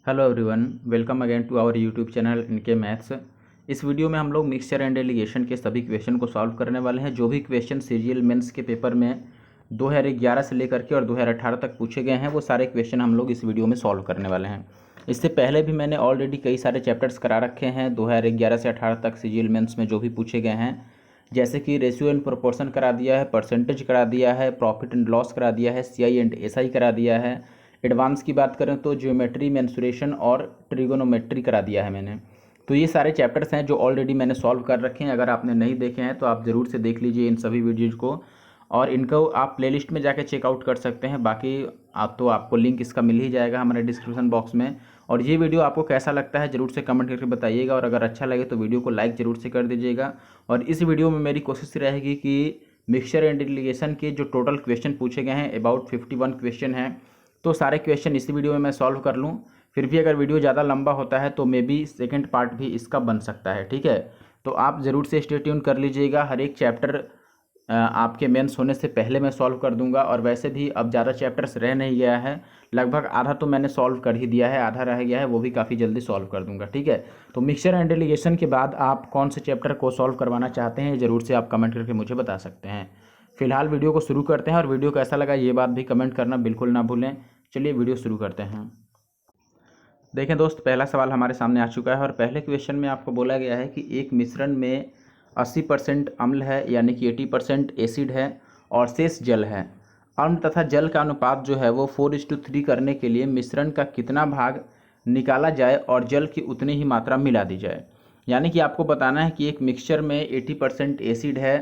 Hello everyone, welcome again to our YouTube channel इनके maths. इस video में हम लोग मिक्सचर एंड एलिगेशन के सभी क्वेश्चन को सॉल्व करने वाले हैं। जो भी क्वेश्चन सीजीएल मेंस के पेपर में 2011 से लेकर के और 2018 तक पूछे गए हैं वो सारे क्वेश्चन हम लोग इस वीडियो में सॉल्व करने वाले हैं। इससे पहले भी मैंने ऑलरेडी कई सारे चैप्टर्स करा रखे हैं 2011 से 18 तक सीजीएल मेंस में जो भी पूछे गए हैं, जैसे कि रेशियो एंड प्रोपोर्शन करा दिया है, परसेंटेज करा दिया है, प्रॉफिट एंड लॉस करा दिया है, सीआई एंड एसआई करा दिया है। एडवांस की बात करें तो ज्योमेट्री, मेंसुरेशन और ट्रिगोनोमेट्री करा दिया है मैंने। तो ये सारे चैप्टर्स हैं जो ऑलरेडी मैंने सॉल्व कर रखे हैं। अगर आपने नहीं देखे हैं तो आप ज़रूर से देख लीजिए इन सभी वीडियोज़ को, और इनको आप प्लेलिस्ट में जाके चेकआउट कर सकते हैं। बाकी आपको लिंक इसका मिल ही जाएगा हमारे डिस्क्रिप्शन बॉक्स में। और ये वीडियो आपको कैसा लगता है ज़रूर से कमेंट करके बताइएगा, और अगर अच्छा लगे तो वीडियो को लाइक ज़रूर से कर दीजिएगा। और इस वीडियो में मेरी कोशिश रहेगी कि मिक्सचर एंड एलिगेशन के जो टोटल क्वेश्चन पूछे गए हैं, अबाउट 51 क्वेश्चन हैं, तो सारे क्वेश्चन इसी वीडियो में मैं सॉल्व कर लूँ। फिर भी अगर वीडियो ज़्यादा लंबा होता है तो मे बी सेकेंड पार्ट भी इसका बन सकता है, ठीक है। तो आप ज़रूर से स्टे ट्यून कर लीजिएगा। हर एक चैप्टर आपके मेंस होने से पहले मैं सॉल्व कर दूंगा। और वैसे भी अब ज़्यादा चैप्टर्स रह नहीं गया है, लगभग आधा तो मैंने सॉल्व कर ही दिया है, आधा रह गया है, वो भी काफ़ी जल्दी सॉल्व कर दूंगा, ठीक है। तो मिक्सचर एंड एलिगेशन के बाद आप कौन से चैप्टर को सॉल्व करवाना चाहते हैं ज़रूर से आप कमेंट करके मुझे बता सकते हैं। फिलहाल वीडियो को शुरू करते हैं, और वीडियो कैसा लगा ये बात भी कमेंट करना बिल्कुल ना भूलें। चलिए वीडियो शुरू करते हैं। देखें दोस्त, पहला सवाल हमारे सामने आ चुका है, और पहले क्वेश्चन में आपको बोला गया है कि एक मिश्रण में 80% अम्ल है, यानी कि 80% एसिड है, और शेष जल है। अम्ल तथा जल का अनुपात जो है वो 4:3 करने के लिए मिश्रण का कितना भाग निकाला जाए और जल की उतनी ही मात्रा मिला दी जाए। यानी कि आपको बताना है कि एक मिक्सचर में 80% एसिड है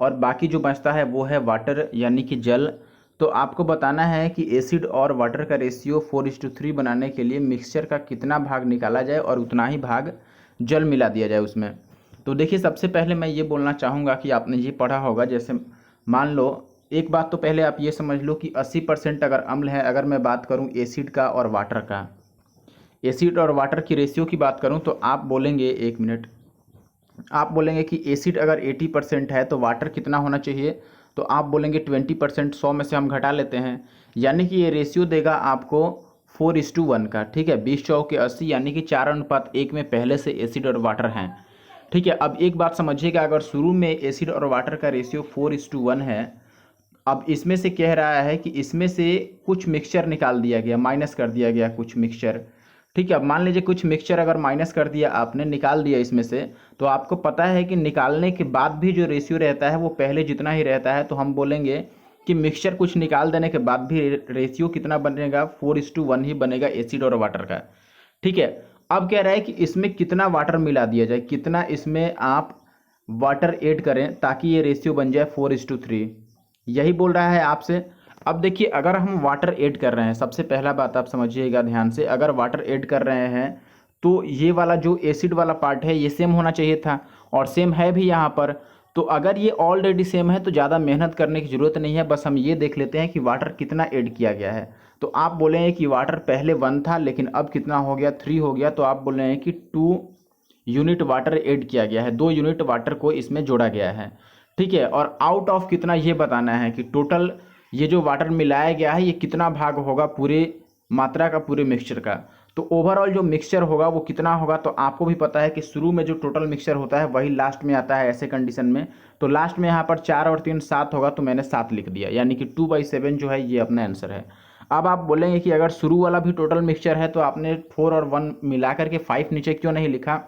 और बाकी जो बचता है वो है वाटर, यानी कि जल। तो आपको बताना है कि एसिड और वाटर का रेशियो 4:3 बनाने के लिए मिक्सचर का कितना भाग निकाला जाए और उतना ही भाग जल मिला दिया जाए उसमें। तो देखिए, सबसे पहले मैं ये बोलना चाहूँगा कि आपने ये पढ़ा होगा, जैसे मान लो, एक बात तो पहले आप ये समझ लो कि 80% अगर अम्ल है, अगर मैं बात करूँ एसिड का और वाटर का, एसिड और वाटर की रेशियो की बात करूँ तो आप बोलेंगे, एक मिनट, आप बोलेंगे कि एसिड अगर 80% है तो वाटर कितना होना चाहिए, तो आप बोलेंगे 20%। 100 में से हम घटा लेते हैं, यानी कि ये रेशियो देगा आपको 4:1 का, ठीक है। 20 चौके 80, यानी कि 4:1 में पहले से एसिड और वाटर हैं, ठीक है। अब एक बात समझिएगा, अगर शुरू में एसिड और वाटर का रेशियो 4:1 है, अब इसमें से कह रहा है कि इसमें से कुछ मिक्सचर निकाल दिया गया, माइनस कर दिया गया कुछ मिक्सचर, ठीक है। अब मान लीजिए कुछ मिक्सचर अगर माइनस कर दिया आपने, निकाल दिया इसमें से, तो आपको पता है कि निकालने के बाद भी जो रेशियो रहता है वो पहले जितना ही रहता है। तो हम बोलेंगे कि मिक्सचर कुछ निकाल देने के बाद भी रेशियो कितना बनेगा, 4:1 ही बनेगा एसिड और वाटर का, ठीक है। अब कह रहा है कि इसमें कितना वाटर मिला दिया जाए, कितना इसमें आप वाटर ऐड करें ताकि ये रेशियो बन जाए 4:3, यही बोल रहा है आपसे। अब देखिए, अगर हम वाटर ऐड कर रहे हैं, सबसे पहला बात आप समझिएगा ध्यान से, अगर वाटर ऐड कर रहे हैं तो ये वाला जो एसिड वाला पार्ट है ये सेम होना चाहिए था, और सेम है भी यहाँ पर। तो अगर ये ऑलरेडी सेम है तो ज़्यादा मेहनत करने की ज़रूरत नहीं है, बस हम ये देख लेते हैं कि वाटर कितना ऐड किया गया है। तो आप बोलेंगे कि वाटर पहले 1 था लेकिन अब कितना हो गया, 3 हो गया, तो आप बोल रहे हैं कि 2 यूनिट वाटर ऐड किया गया है, 2 यूनिट वाटर को इसमें जोड़ा गया है, ठीक है। और आउट ऑफ कितना ये बताना है कि टोटल ये जो वाटर मिलाया गया है ये कितना भाग होगा पूरे मात्रा का, पूरे मिक्सचर का। तो ओवरऑल जो मिक्सचर होगा वो कितना होगा, तो आपको भी पता है कि शुरू में जो टोटल मिक्सचर होता है वही लास्ट में आता है ऐसे कंडीशन में। तो लास्ट में यहाँ पर 4 और 3 7 होगा, तो मैंने 7 लिख दिया, यानी कि 2/7 जो है ये अपना आंसर है। अब आप बोलेंगे कि अगर शुरू वाला भी टोटल मिक्सचर है तो आपने 4 और 1 मिला करके 5 नीचे क्यों नहीं लिखा।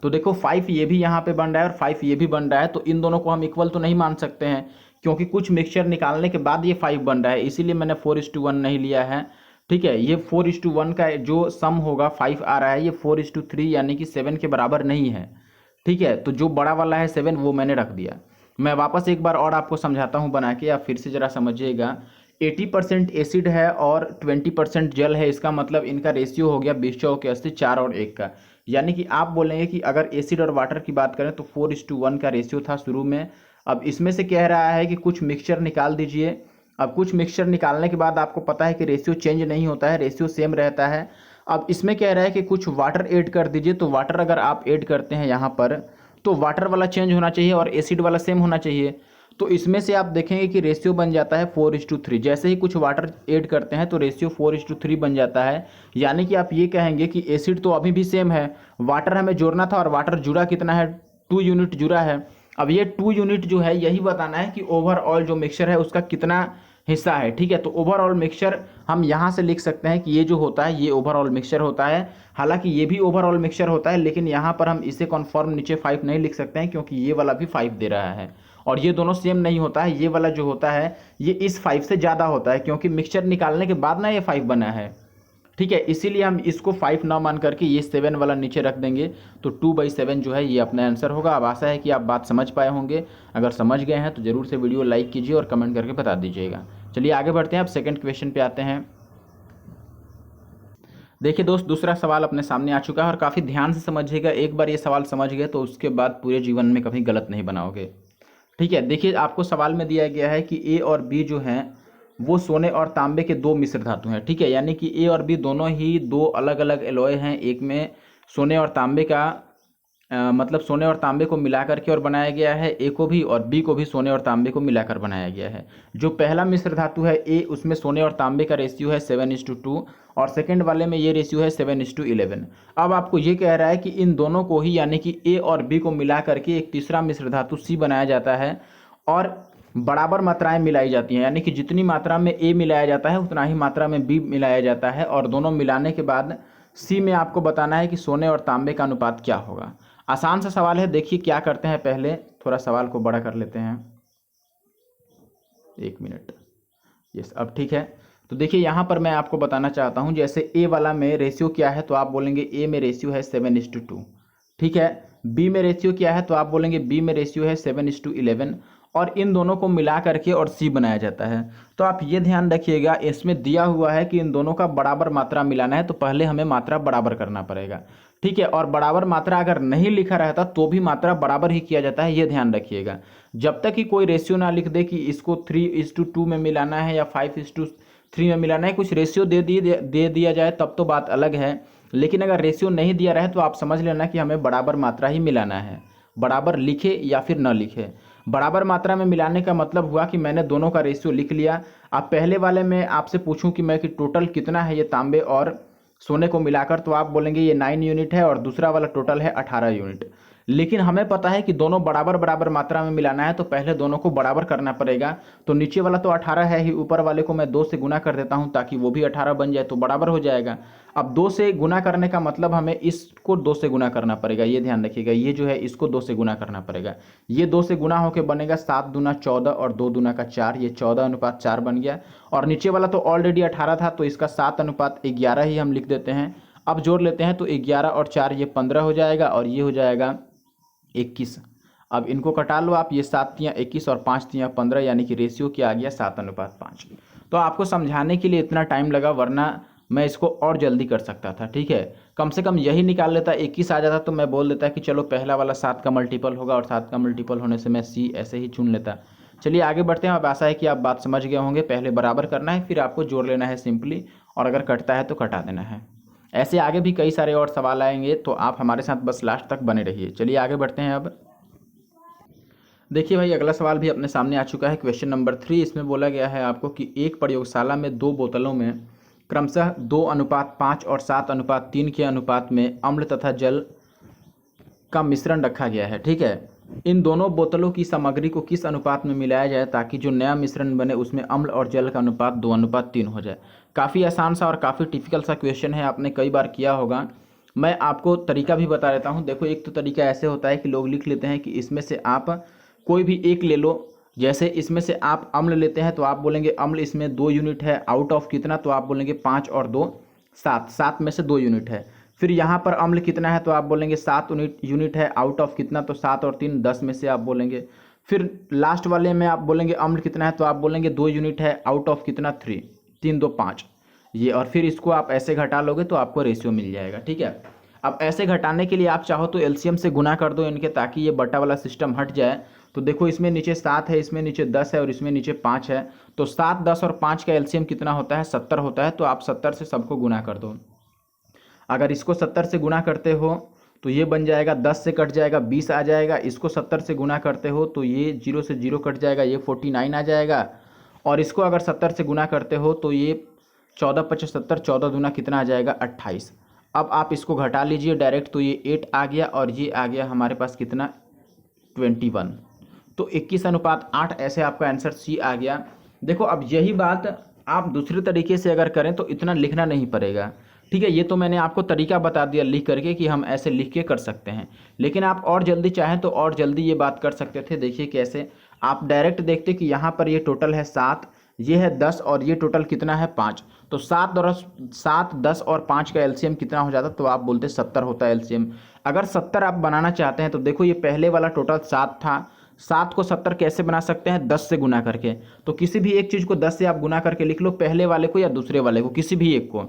तो देखो, 5 ये भी यहाँ पे बन रहा है और 5 ये भी बन रहा है, तो इन दोनों को हम इक्वल तो नहीं मान सकते हैं, क्योंकि कुछ मिक्सचर निकालने के बाद ये 5 बन रहा है, इसीलिए मैंने 4:1 नहीं लिया है, ठीक है। ये 4:1 का जो सम होगा 5 आ रहा है, ये 4:3 यानी कि 7 के बराबर नहीं है, ठीक है। तो जो बड़ा वाला है 7 वो मैंने रख दिया। मैं वापस एक बार और आपको समझाता हूँ बना के, आप फिर से ज़रा समझिएगा। 80% एसिड है और 20% जल है, इसका मतलब इनका रेशियो हो गया 20 चौके 80, 4 और 1 का। यानी कि आप बोलेंगे कि अगर एसिड और वाटर की बात करें तो 4:1 का रेशियो था शुरू में। अब इसमें से कह रहा है कि कुछ मिक्सचर निकाल दीजिए। अब कुछ मिक्सचर निकालने के बाद आपको पता है कि रेशियो चेंज नहीं होता है, रेशियो सेम रहता है। अब इसमें कह रहा है कि कुछ वाटर ऐड कर दीजिए, तो वाटर अगर आप ऐड करते हैं यहाँ पर तो वाटर वाला चेंज होना चाहिए और एसिड वाला सेम होना चाहिए। तो इसमें से आप देखेंगे कि रेशियो बन जाता है 4:3। जैसे ही कुछ वाटर ऐड करते हैं तो रेशियो 4:3 बन जाता है। यानी कि आप ये कहेंगे कि एसिड तो अभी भी सेम है, वाटर हमें जोड़ना था और वाटर जुड़ा कितना है, 2 यूनिट जुड़ा है। अब ये 2 यूनिट जो है यही बताना है कि ओवरऑल जो मिक्सचर है उसका कितना हिस्सा है। ठीक है, तो ओवरऑल मिक्सचर हम यहाँ से लिख सकते हैं कि ये जो होता है ये ओवरऑल मिक्सचर होता है। हालांकि ये भी ओवरऑल मिक्सचर होता है, लेकिन यहाँ पर हम इसे कन्फर्म नीचे 5 नहीं लिख सकते हैं क्योंकि ये वाला भी 5 दे रहा है और ये दोनों सेम नहीं होता है। ये वाला जो होता है ये इस 5 से ज़्यादा होता है क्योंकि मिक्सचर निकालने के बाद ना ये 5 बना है। ठीक है, इसीलिए हम इसको 5 ना मान करके ये 7 वाला नीचे रख देंगे। तो 2/7 जो है ये अपना आंसर होगा। अब आशा है कि आप बात समझ पाए होंगे। अगर समझ गए हैं तो ज़रूर से वीडियो लाइक कीजिए और कमेंट करके बता दीजिएगा। चलिए आगे बढ़ते हैं, अब सेकंड क्वेश्चन पे आते हैं। देखिए दोस्त, दूसरा सवाल अपने सामने आ चुका है और काफ़ी ध्यान से समझिएगा। एक बार ये सवाल समझ गए तो उसके बाद पूरे जीवन में कभी गलत नहीं बनाओगे। ठीक है, देखिए आपको सवाल में दिया गया है कि ए और बी जो हैं वो सोने और तांबे के 2 मिश्र धातु हैं। ठीक है, यानी कि ए और बी दोनों ही 2 अलग अलग एलॉय हैं। एक में सोने और तांबे का मतलब सोने और तांबे को मिलाकर के और बनाया गया है, ए को भी और बी को भी सोने और तांबे को मिलाकर बनाया गया है। जो पहला मिश्र धातु है ए, उसमें सोने और तांबे का रेशियो है 7:2 और सेकंड वाले में ये रेशियो है 7:11। अब आपको ये कह रहा है कि इन दोनों को ही यानी कि ए और बी को मिला करके एक तीसरा मिश्र धातु सी बनाया जाता है और बराबर मात्राएं मिलाई जाती हैं। यानी कि जितनी मात्रा में ए मिलाया जाता है उतना ही मात्रा में बी मिलाया जाता है और दोनों मिलाने के बाद सी में आपको बताना है कि सोने और तांबे का अनुपात क्या होगा। आसान सा सवाल है। देखिए क्या करते हैं, पहले थोड़ा सवाल को बड़ा कर लेते हैं। 1 मिनट। यस, अब ठीक है। तो देखिए यहाँ पर मैं आपको बताना चाहता हूँ, जैसे ए वाला में रेशियो क्या है तो आप बोलेंगे ए में रेशियो है 7:2। ठीक है, बी में रेशियो क्या है तो आप बोलेंगे बी में रेशियो है 7:11 और इन दोनों को मिला करके और सी बनाया जाता है। तो आप ये ध्यान रखिएगा, इसमें दिया हुआ है कि इन दोनों का बराबर मात्रा मिलाना है तो पहले हमें मात्रा बराबर करना पड़ेगा। ठीक है, और बराबर मात्रा अगर नहीं लिखा रहता तो भी मात्रा बराबर ही किया जाता है, ये ध्यान रखिएगा। जब तक कि कोई रेशियो ना लिख दे कि इसको 3:2 में मिलाना है या 5:3 में मिलाना है, कुछ रेशियो दे दिया जाए तब तो बात अलग है। लेकिन अगर रेशियो नहीं दिया रहे तो आप समझ लेना कि हमें बराबर मात्रा ही मिलाना है, बराबर लिखे या फिर न लिखे। बराबर मात्रा में मिलाने का मतलब हुआ कि मैंने दोनों का रेशियो लिख लिया। अब पहले वाले में आपसे पूछूं कि मैं कि टोटल कितना है ये तांबे और सोने को मिलाकर, तो आप बोलेंगे ये 9 यूनिट है और दूसरा वाला टोटल है 18 यूनिट। लेकिन हमें पता है कि दोनों बराबर बराबर मात्रा में मिलाना है तो पहले दोनों को बराबर करना पड़ेगा। तो नीचे वाला तो 18 है ही, ऊपर वाले को मैं 2 से गुना कर देता हूं ताकि वो भी 18 बन जाए तो बराबर हो जाएगा। अब 2 से गुना करने का मतलब हमें इसको 2 से गुना करना पड़ेगा, ये ध्यान रखिएगा। ये जो है इसको 2 से गुना करना पड़ेगा। ये 2 से गुना होकर बनेगा 7 दूना 14 और 2 दूना का 4, ये 14:4 बन गया। और नीचे वाला तो ऑलरेडी 18 था तो इसका 7:11 ही हम लिख देते हैं। अब जोड़ लेते हैं तो 11 और 4 ये 15 हो जाएगा और ये हो जाएगा 21। अब इनको कटा लो आप, ये 7 तियाँ 21 और 5 तियाँ 15, यानी कि रेशियो क्या आ गया 7:5। तो आपको समझाने के लिए इतना टाइम लगा, वरना मैं इसको और जल्दी कर सकता था। ठीक है, कम से कम यही निकाल लेता, 21 आ जाता तो मैं बोल देता कि चलो पहला वाला 7 का मल्टीपल होगा और 7 का मल्टीपल होने से मैं सी ऐसे ही चुन लेता। चलिए आगे बढ़ते हैं। अब आशा है कि आप बात समझ गए होंगे। पहले बराबर करना है, फिर आपको जोड़ लेना है सिंपली, और अगर कटता है तो कटा देना है। ऐसे आगे भी कई सारे और सवाल आएंगे तो आप हमारे साथ बस लास्ट तक बने रहिए। चलिए आगे बढ़ते हैं। अब देखिए भाई, अगला सवाल भी अपने सामने आ चुका है, क्वेश्चन नंबर 3। इसमें बोला गया है आपको कि एक प्रयोगशाला में 2 बोतलों में क्रमशः 2:5 और 7:3 के अनुपात में अम्ल तथा जल का मिश्रण रखा गया है। ठीक है, इन दोनों बोतलों की सामग्री को किस अनुपात में मिलाया जाए ताकि जो नया मिश्रण बने उसमें अम्ल और जल का अनुपात 2:3 हो जाए। काफ़ी आसान सा और काफ़ी टिपिकल सा क्वेश्चन है, आपने कई बार किया होगा। मैं आपको तरीका भी बता देता हूँ। देखो, एक तो तरीका ऐसे होता है कि लोग लिख लेते हैं कि इसमें से आप कोई भी एक ले लो। जैसे इसमें से आप अम्ल लेते हैं तो आप बोलेंगे अम्ल इसमें 2 यूनिट है, आउट ऑफ कितना, तो आप बोलेंगे 5 और 2 7, 7 में से 2 यूनिट है। फिर यहाँ पर अम्ल कितना है तो आप बोलेंगे 7 यूनिट है, आउट ऑफ कितना, तो 7 और 3 10 में से आप बोलेंगे। फिर लास्ट वाले में आप बोलेंगे अम्ल कितना है तो आप बोलेंगे 2 यूनिट है, आउट ऑफ कितना 3, 3 2 5 ये। और फिर इसको आप ऐसे घटा लोगे तो आपको रेशियो मिल जाएगा। ठीक है, अब ऐसे घटाने के लिए आप चाहो तो एलसीएम से गुना कर दो इनके, ताकि ये बटा वाला सिस्टम हट जाए। तो देखो, इसमें नीचे 7 है, इसमें नीचे 10 है और इसमें नीचे 5 है, तो 7 10 और 5 का एलसीएम कितना होता है 70 होता है। तो आप 70 से सबको गुना कर दो। अगर इसको 70 से गुना करते हो तो ये बन जाएगा 10 से कट जाएगा 20 आ जाएगा, इसको 70 से गुना करते हो तो ये 0 से 0 कट जाएगा, ये 49 आ जाएगा। और इसको अगर 70 से गुना करते हो तो ये 14 पचास 70, 14 दूना कितना आ जाएगा 28। अब आप इसको घटा लीजिए डायरेक्ट, तो ये 8 आ गया और ये आ गया हमारे पास कितना 21। तो 21:8 ऐसे आपका आंसर सी आ गया। देखो अब यही बात आप दूसरे तरीके से अगर करें तो इतना लिखना नहीं पड़ेगा, ठीक है। ये तो मैंने आपको तरीका बता दिया लिख करके कि हम ऐसे लिख के कर सकते हैं, लेकिन आप और जल्दी चाहें तो और जल्दी ये बात कर सकते थे। देखिए कैसे, आप डायरेक्ट देखते कि यहाँ पर ये टोटल है 7, ये है 10 और ये टोटल कितना है 5। तो 7, 10 और 5 का एलसीएम कितना हो जाता, तो आप बोलते 70 होता है एलसीएम। अगर 70 आप बनाना चाहते हैं तो देखो ये पहले वाला टोटल 7 था, 7 को 70 कैसे बना सकते हैं 10 से गुना करके। तो किसी भी एक चीज़ को 10 से आप गुना करके लिख लो, पहले वाले को या दूसरे वाले को, किसी भी एक को,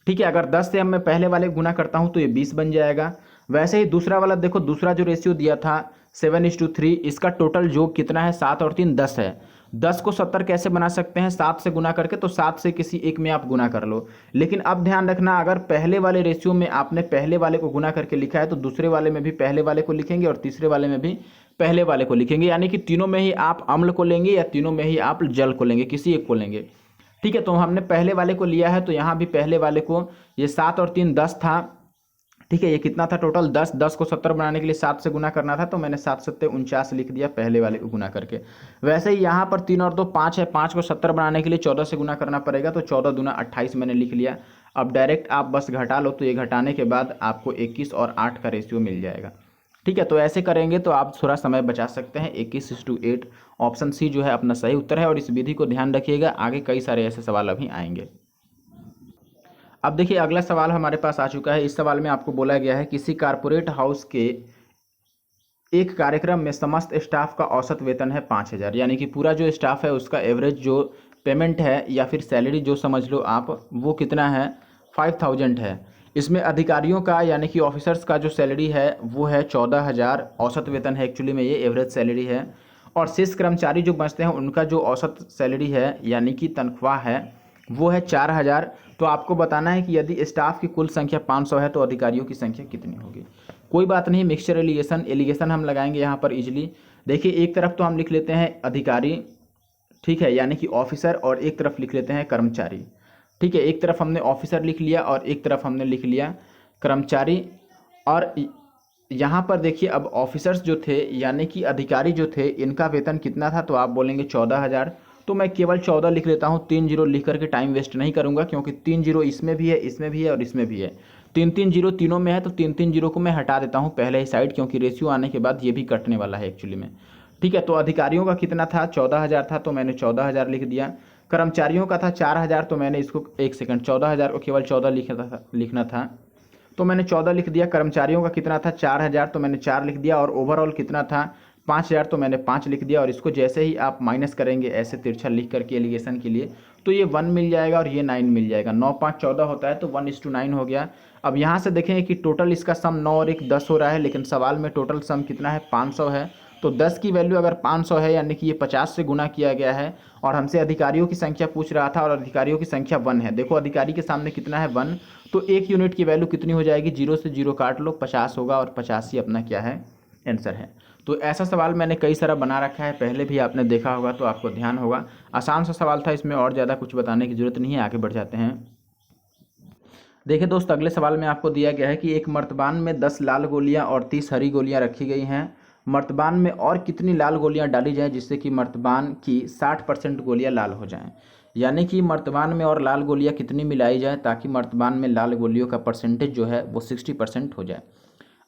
ठीक है। अगर 10 से अब मैं पहले वाले गुना करता हूं तो ये 20 बन जाएगा। वैसे ही दूसरा वाला देखो, दूसरा जो रेशियो दिया था 7:3, इसका टोटल जो कितना है 7 और 3 10 है। 10 को 70 कैसे बना सकते हैं 7 से गुना करके, तो 7 से किसी एक में आप गुना कर लो। लेकिन अब ध्यान रखना, अगर पहले वाले रेशियो में आपने पहले वाले को गुना करके लिखा है तो दूसरे वाले में भी पहले वाले को लिखेंगे और तीसरे वाले में भी पहले वाले को लिखेंगे, यानी कि तीनों में ही आप अम्ल को लेंगे या तीनों में ही आप जल को लेंगे, किसी एक को लेंगे, ठीक है। तो हमने पहले वाले को लिया है तो यहाँ भी पहले वाले को, ये 7 और 3 10 था, ठीक है। ये कितना था टोटल 10, 10 को 70 बनाने के लिए 7 से गुना करना था, तो मैंने 7 7 49 लिख दिया पहले वाले को गुना करके। वैसे ही यहाँ पर 3 और 2 5 है, 5 को 70 बनाने के लिए 14 से गुना करना पड़ेगा, तो 14 दूना 28 मैंने लिख लिया। अब डायरेक्ट आप बस घटा लो, तो ये घटाने के बाद आपको 21 और 8 का रेशियो मिल जाएगा, ठीक है। तो ऐसे करेंगे तो आप थोड़ा समय बचा सकते हैं। 21:8 ऑप्शन सी जो है अपना सही उत्तर है। और इस विधि को ध्यान रखिएगा, आगे कई सारे ऐसे सवाल अभी आएंगे। अब देखिए अगला सवाल हमारे पास आ चुका है। इस सवाल में आपको बोला गया है किसी कारपोरेट हाउस के एक कार्यक्रम में समस्त स्टाफ का औसत वेतन है 5,000, यानी कि पूरा जो स्टाफ है उसका एवरेज जो पेमेंट है या फिर सैलरी जो समझ लो आप, वो कितना है 5,000 है। इसमें अधिकारियों का यानी कि ऑफिसर्स का जो सैलरी है वो है 14,000 औसत वेतन है, एक्चुअली में ये एवरेज सैलरी है। और शेष कर्मचारी जो बचते हैं उनका जो औसत सैलरी है यानी कि तनख्वाह है वो है 4,000। तो आपको बताना है कि यदि स्टाफ की कुल संख्या 500 है तो अधिकारियों की संख्या कितनी होगी। कोई बात नहीं, मिक्सचर एलिगेशन हम लगाएंगे यहाँ पर इजीली। देखिए एक तरफ तो हम लिख लेते हैं अधिकारी, ठीक है, यानी कि ऑफिसर, और एक तरफ लिख लेते हैं कर्मचारी, ठीक है। एक तरफ हमने ऑफिसर लिख लिया और एक तरफ हमने लिख लिया कर्मचारी। और यहाँ पर देखिए अब ऑफिसर्स जो थे यानी कि अधिकारी जो थे, इनका वेतन कितना था, तो आप बोलेंगे 14,000। तो मैं केवल 14 लिख लेता हूँ, 3 जीरो लिख करके टाइम वेस्ट नहीं करूँगा, क्योंकि 3 जीरो इसमें भी है, इसमें भी है और इसमें भी है। 3 जीरो तीनों में है, तो 3 जीरो को मैं हटा देता हूँ पहले ही साइड, क्योंकि रेशियो आने के बाद ये भी कटने वाला है एक्चुअली में, ठीक है। तो अधिकारियों का कितना था 14,000 था, तो मैंने 14,000 लिख दिया। कर्मचारियों का था 4,000, तो मैंने इसको 1 सेकंड 14,000 को केवल 14 लिखना था, तो मैंने 14 लिख दिया। कर्मचारियों का कितना था 4,000, तो मैंने 4 लिख दिया। और ओवरऑल कितना था 5,000, तो मैंने 5 लिख दिया। और इसको जैसे ही आप माइनस करेंगे ऐसे तिरछा लिख करके एलिगेशन के लिए, तो ये 1 मिल जाएगा और ये 9 मिल जाएगा। 9 5 14 होता है, तो 1:9 हो गया। अब यहाँ से देखेंगे कि टोटल इसका सम 9 और 1 10 हो रहा है, लेकिन सवाल में टोटल सम कितना है 500 है। तो 10 की वैल्यू अगर 500 है यानी कि ये 50 से गुना किया गया है। और हमसे अधिकारियों की संख्या पूछ रहा था और अधिकारियों की संख्या 1 है। देखो अधिकारी के सामने कितना है 1, तो 1 यूनिट की वैल्यू कितनी हो जाएगी, 0 से 0 काट लो 50 होगा, और 50 ही अपना क्या है आंसर है। तो ऐसा सवाल मैंने कई सारा बना रखा है, पहले भी आपने देखा होगा तो आपको ध्यान होगा। आसान सा सवाल था, इसमें और ज़्यादा कुछ बताने की जरूरत नहीं है। आगे बढ़ जाते हैं। देखिए दोस्त अगले सवाल में आपको दिया गया है कि एक मर्तबान में 10 लाल गोलियां और 30 हरी गोलियां रखी गई हैं। मर्तबान में और कितनी लाल गोलियां डाली जाएं जिससे कि मर्तबान की 60% गोलियां लाल हो जाएं। यानी कि मर्तबान में और लाल गोलियां कितनी मिलाई जाए ताकि मर्तबान में लाल गोलियों का परसेंटेज जो है वो 60% हो जाए।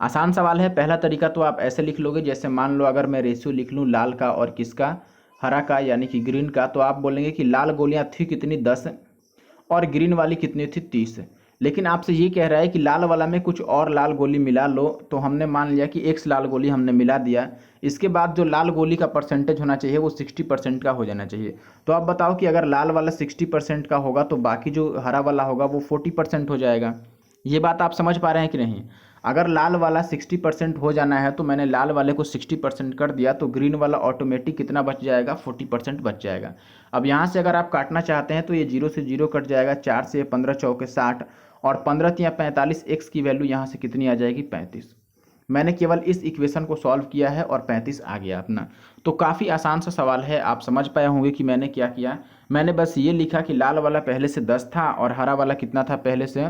आसान सवाल है। पहला तरीका तो आप ऐसे लिख लोगे, जैसे मान लो अगर मैं रेशियो लिख लूँ लाल का और किसका, हरा का यानी कि ग्रीन का, तो आप बोलेंगे कि लाल गोलियां थी कितनी 10 और ग्रीन वाली कितनी थी 30। लेकिन आपसे ये कह रहा है कि लाल वाला में कुछ और लाल गोली मिला लो, तो हमने मान लिया कि x लाल गोली हमने मिला दिया। इसके बाद जो लाल गोली का परसेंटेज होना चाहिए वो 60% का हो जाना चाहिए। तो आप बताओ कि अगर लाल वाला 60% का होगा तो बाकी जो हरा वाला होगा वो 40% हो जाएगा। ये बात आप समझ पा रहे हैं कि नहीं। अगर लाल वाला 60% हो जाना है तो मैंने लाल वाले को 60% कर दिया, तो ग्रीन वाला ऑटोमेटिक कितना बच जाएगा 40% बच जाएगा। अब यहाँ से अगर आप काटना चाहते हैं तो ये 0 से 0 कट जाएगा, 4 से 15 चौके 60, और 15 या 45 x की वैल्यू यहाँ से कितनी आ जाएगी 35। मैंने केवल इस इक्वेशन को सॉल्व किया है और 35 आ गया अपना। तो काफ़ी आसान सा सवाल है, आप समझ पाए होंगे कि मैंने क्या किया। मैंने बस ये लिखा कि लाल वाला पहले से 10 था और हरा वाला कितना था पहले से,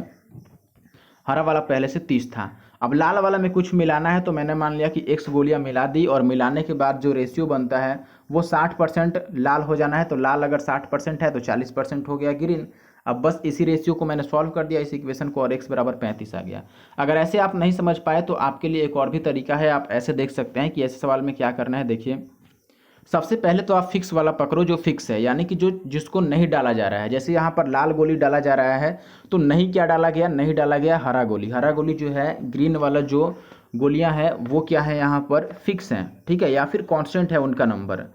हरा वाला पहले से 30 था। अब लाल वाला में कुछ मिलाना है तो मैंने मान लिया कि x गोलियां मिला दी और मिलाने के बाद जो रेशियो बनता है वो 60% लाल हो जाना है। तो लाल अगर 60% है तो 40% हो गया ग्रीन। अब बस इसी रेशियो को मैंने सॉल्व कर दिया इस इक्वेशन को और x बराबर 35 आ गया। अगर ऐसे आप नहीं समझ पाए तो आपके लिए एक और भी तरीका है, आप ऐसे देख सकते हैं कि ऐसे सवाल में क्या करना है। देखिए, सबसे पहले तो आप फिक्स वाला पकड़ो जो फिक्स है, यानी कि जो जिसको नहीं डाला जा रहा है। जैसे यहाँ पर लाल गोली डाला जा रहा है तो नहीं क्या डाला गया, नहीं डाला गया हरा गोली। हरा गोली जो है, ग्रीन वाला जो गोलियां हैं वो क्या है यहाँ पर फिक्स हैं, ठीक है, या फिर कांस्टेंट है उनका नंबर।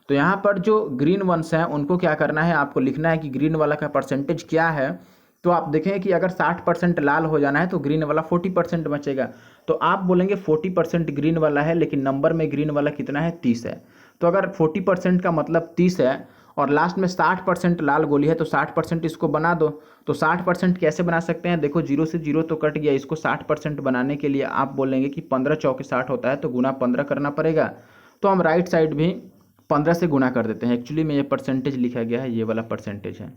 तो यहाँ पर जो ग्रीन वंस हैं उनको क्या करना है, आपको लिखना है कि ग्रीन वाला का परसेंटेज क्या है। तो आप देखें कि अगर 60% लाल हो जाना है तो ग्रीन वाला 40% बचेगा। तो आप बोलेंगे 40% ग्रीन वाला है, लेकिन नंबर में ग्रीन वाला कितना है 30 है। तो अगर 40% का मतलब 30 है और लास्ट में 60% लाल गोली है तो 60% इसको बना दो। तो 60% कैसे बना सकते हैं, देखो 0 से 0 तो कट गया। इसको 60% बनाने के लिए आप बोलेंगे कि 15 चौके 60 होता है तो गुना 15 करना पड़ेगा। तो हम राइट साइड भी 15 से गुना कर देते हैं। एक्चुअली में ये परसेंटेज लिखा गया है, ये वाला परसेंटेज है,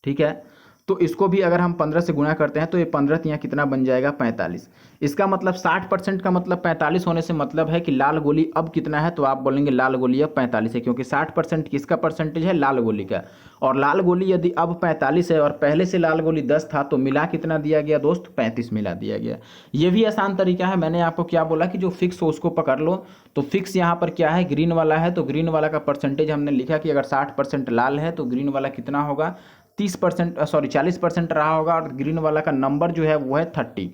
ठीक है। तो इसको भी अगर हम 15 से गुणा करते हैं तो ये 15 यहाँ कितना बन जाएगा 45। इसका मतलब 60% का मतलब 45 होने से मतलब है कि लाल गोली अब कितना है, तो आप बोलेंगे लाल गोली अब 45 है, क्योंकि 60% किसका परसेंटेज है, लाल गोली का। और लाल गोली यदि अब 45 है और पहले से लाल गोली 10 था तो मिला कितना दिया गया दोस्त, 35 मिला दिया गया। ये भी आसान तरीका है। मैंने आपको क्या बोला कि जो फिक्स हो उसको पकड़ लो। तो फिक्स यहाँ पर क्या है, ग्रीन वाला है, तो ग्रीन वाला का परसेंटेज हमने लिखा कि अगर 60% लाल है तो ग्रीन वाला कितना होगा 40% रहा होगा और ग्रीन वाला का नंबर जो है वो है 30।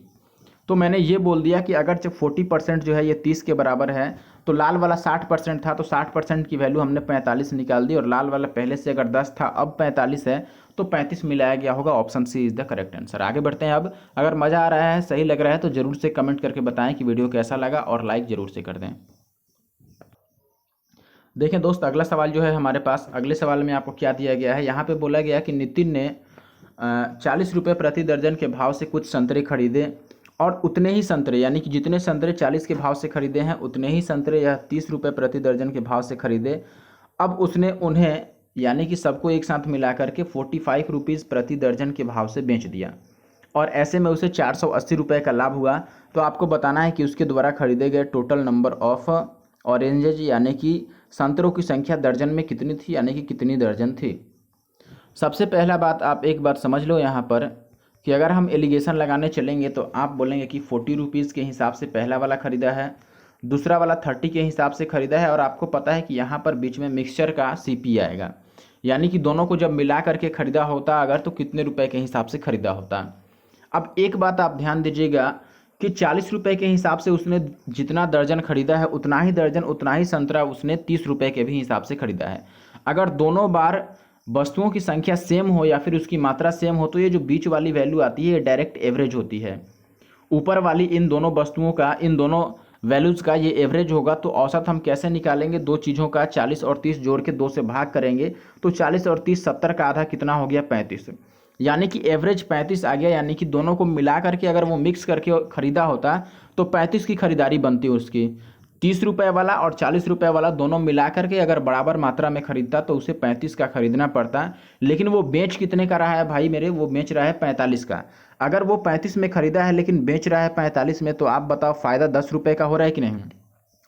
तो मैंने ये बोल दिया कि अगर जब 40% जो है ये 30 के बराबर है तो लाल वाला 60% था तो 60% की वैल्यू हमने 45 निकाल दी, और लाल वाला पहले से अगर 10 था अब 45 है तो 35 मिलाया गया होगा। Option C is the correct answer. आगे बढ़ते हैं। अब अगर मज़ा आ रहा है, सही लग रहा है तो ज़रूर से कमेंट करके बताएं कि वीडियो कैसा लगा और लाइक ज़रूर से कर दें। देखें दोस्त, अगला सवाल जो है हमारे पास, अगले सवाल में आपको क्या दिया गया है। यहाँ पे बोला गया कि नितिन ने 40 रुपये प्रति दर्जन के भाव से कुछ संतरे खरीदे और उतने ही संतरे, यानी कि जितने संतरे 40 के भाव से खरीदे हैं उतने ही संतरे यह 30 रुपये प्रति दर्जन के भाव से खरीदे। अब उसने उन्हें यानी कि सबको एक साथ मिला करके 45 रुपीज़ प्रति दर्जन के भाव से बेच दिया और ऐसे में उसे 480 रुपये का लाभ हुआ। तो आपको बताना है कि उसके द्वारा खरीदे गए टोटल नंबर ऑफ ऑरेंजेज यानी कि संतरों की संख्या दर्जन में कितनी थी, यानी कि कितनी दर्जन थी। सबसे पहला बात आप एक बात समझ लो यहाँ पर कि अगर हम एलिगेशन लगाने चलेंगे तो आप बोलेंगे कि 40 रुपीज़ के हिसाब से पहला वाला ख़रीदा है, दूसरा वाला 30 के हिसाब से ख़रीदा है, और आपको पता है कि यहाँ पर बीच में मिक्सचर का CP आएगा, यानी कि दोनों को जब मिला करके ख़रीदा होता अगर तो कितने रुपए के हिसाब से ख़रीदा होता। अब एक बात आप ध्यान दीजिएगा कि 40 रुपये के हिसाब से उसने जितना दर्जन खरीदा है उतना ही दर्जन उतना ही संतरा उसने 30 रुपये के भी हिसाब से खरीदा है। अगर दोनों बार वस्तुओं की संख्या सेम हो या फिर उसकी मात्रा सेम हो तो ये जो बीच वाली वैल्यू आती है ये डायरेक्ट एवरेज होती है। ऊपर वाली इन दोनों वस्तुओं का, इन दोनों वैल्यूज़ का ये एवरेज होगा। तो औसत हम कैसे निकालेंगे, दो चीज़ों का 40 और 30 जोड़ के 2 से भाग करेंगे तो 40 और 30 70 का आधा कितना हो गया 35, यानी कि एवरेज 35 आ गया। यानी कि दोनों को मिला करके अगर वो मिक्स करके ख़रीदा होता तो 35 की खरीदारी बनती उसकी। 30 रुपये वाला और 40 रुपये वाला दोनों मिला करके अगर बराबर मात्रा में खरीदता तो उसे 35 का खरीदना पड़ता, लेकिन वो बेच कितने का रहा है भाई मेरे, वो बेच रहा है 45 का। अगर वो 35 में खरीदा है लेकिन बेच रहा है 45 में, तो आप बताओ फ़ायदा 10 रुपये का हो रहा है कि नहीं।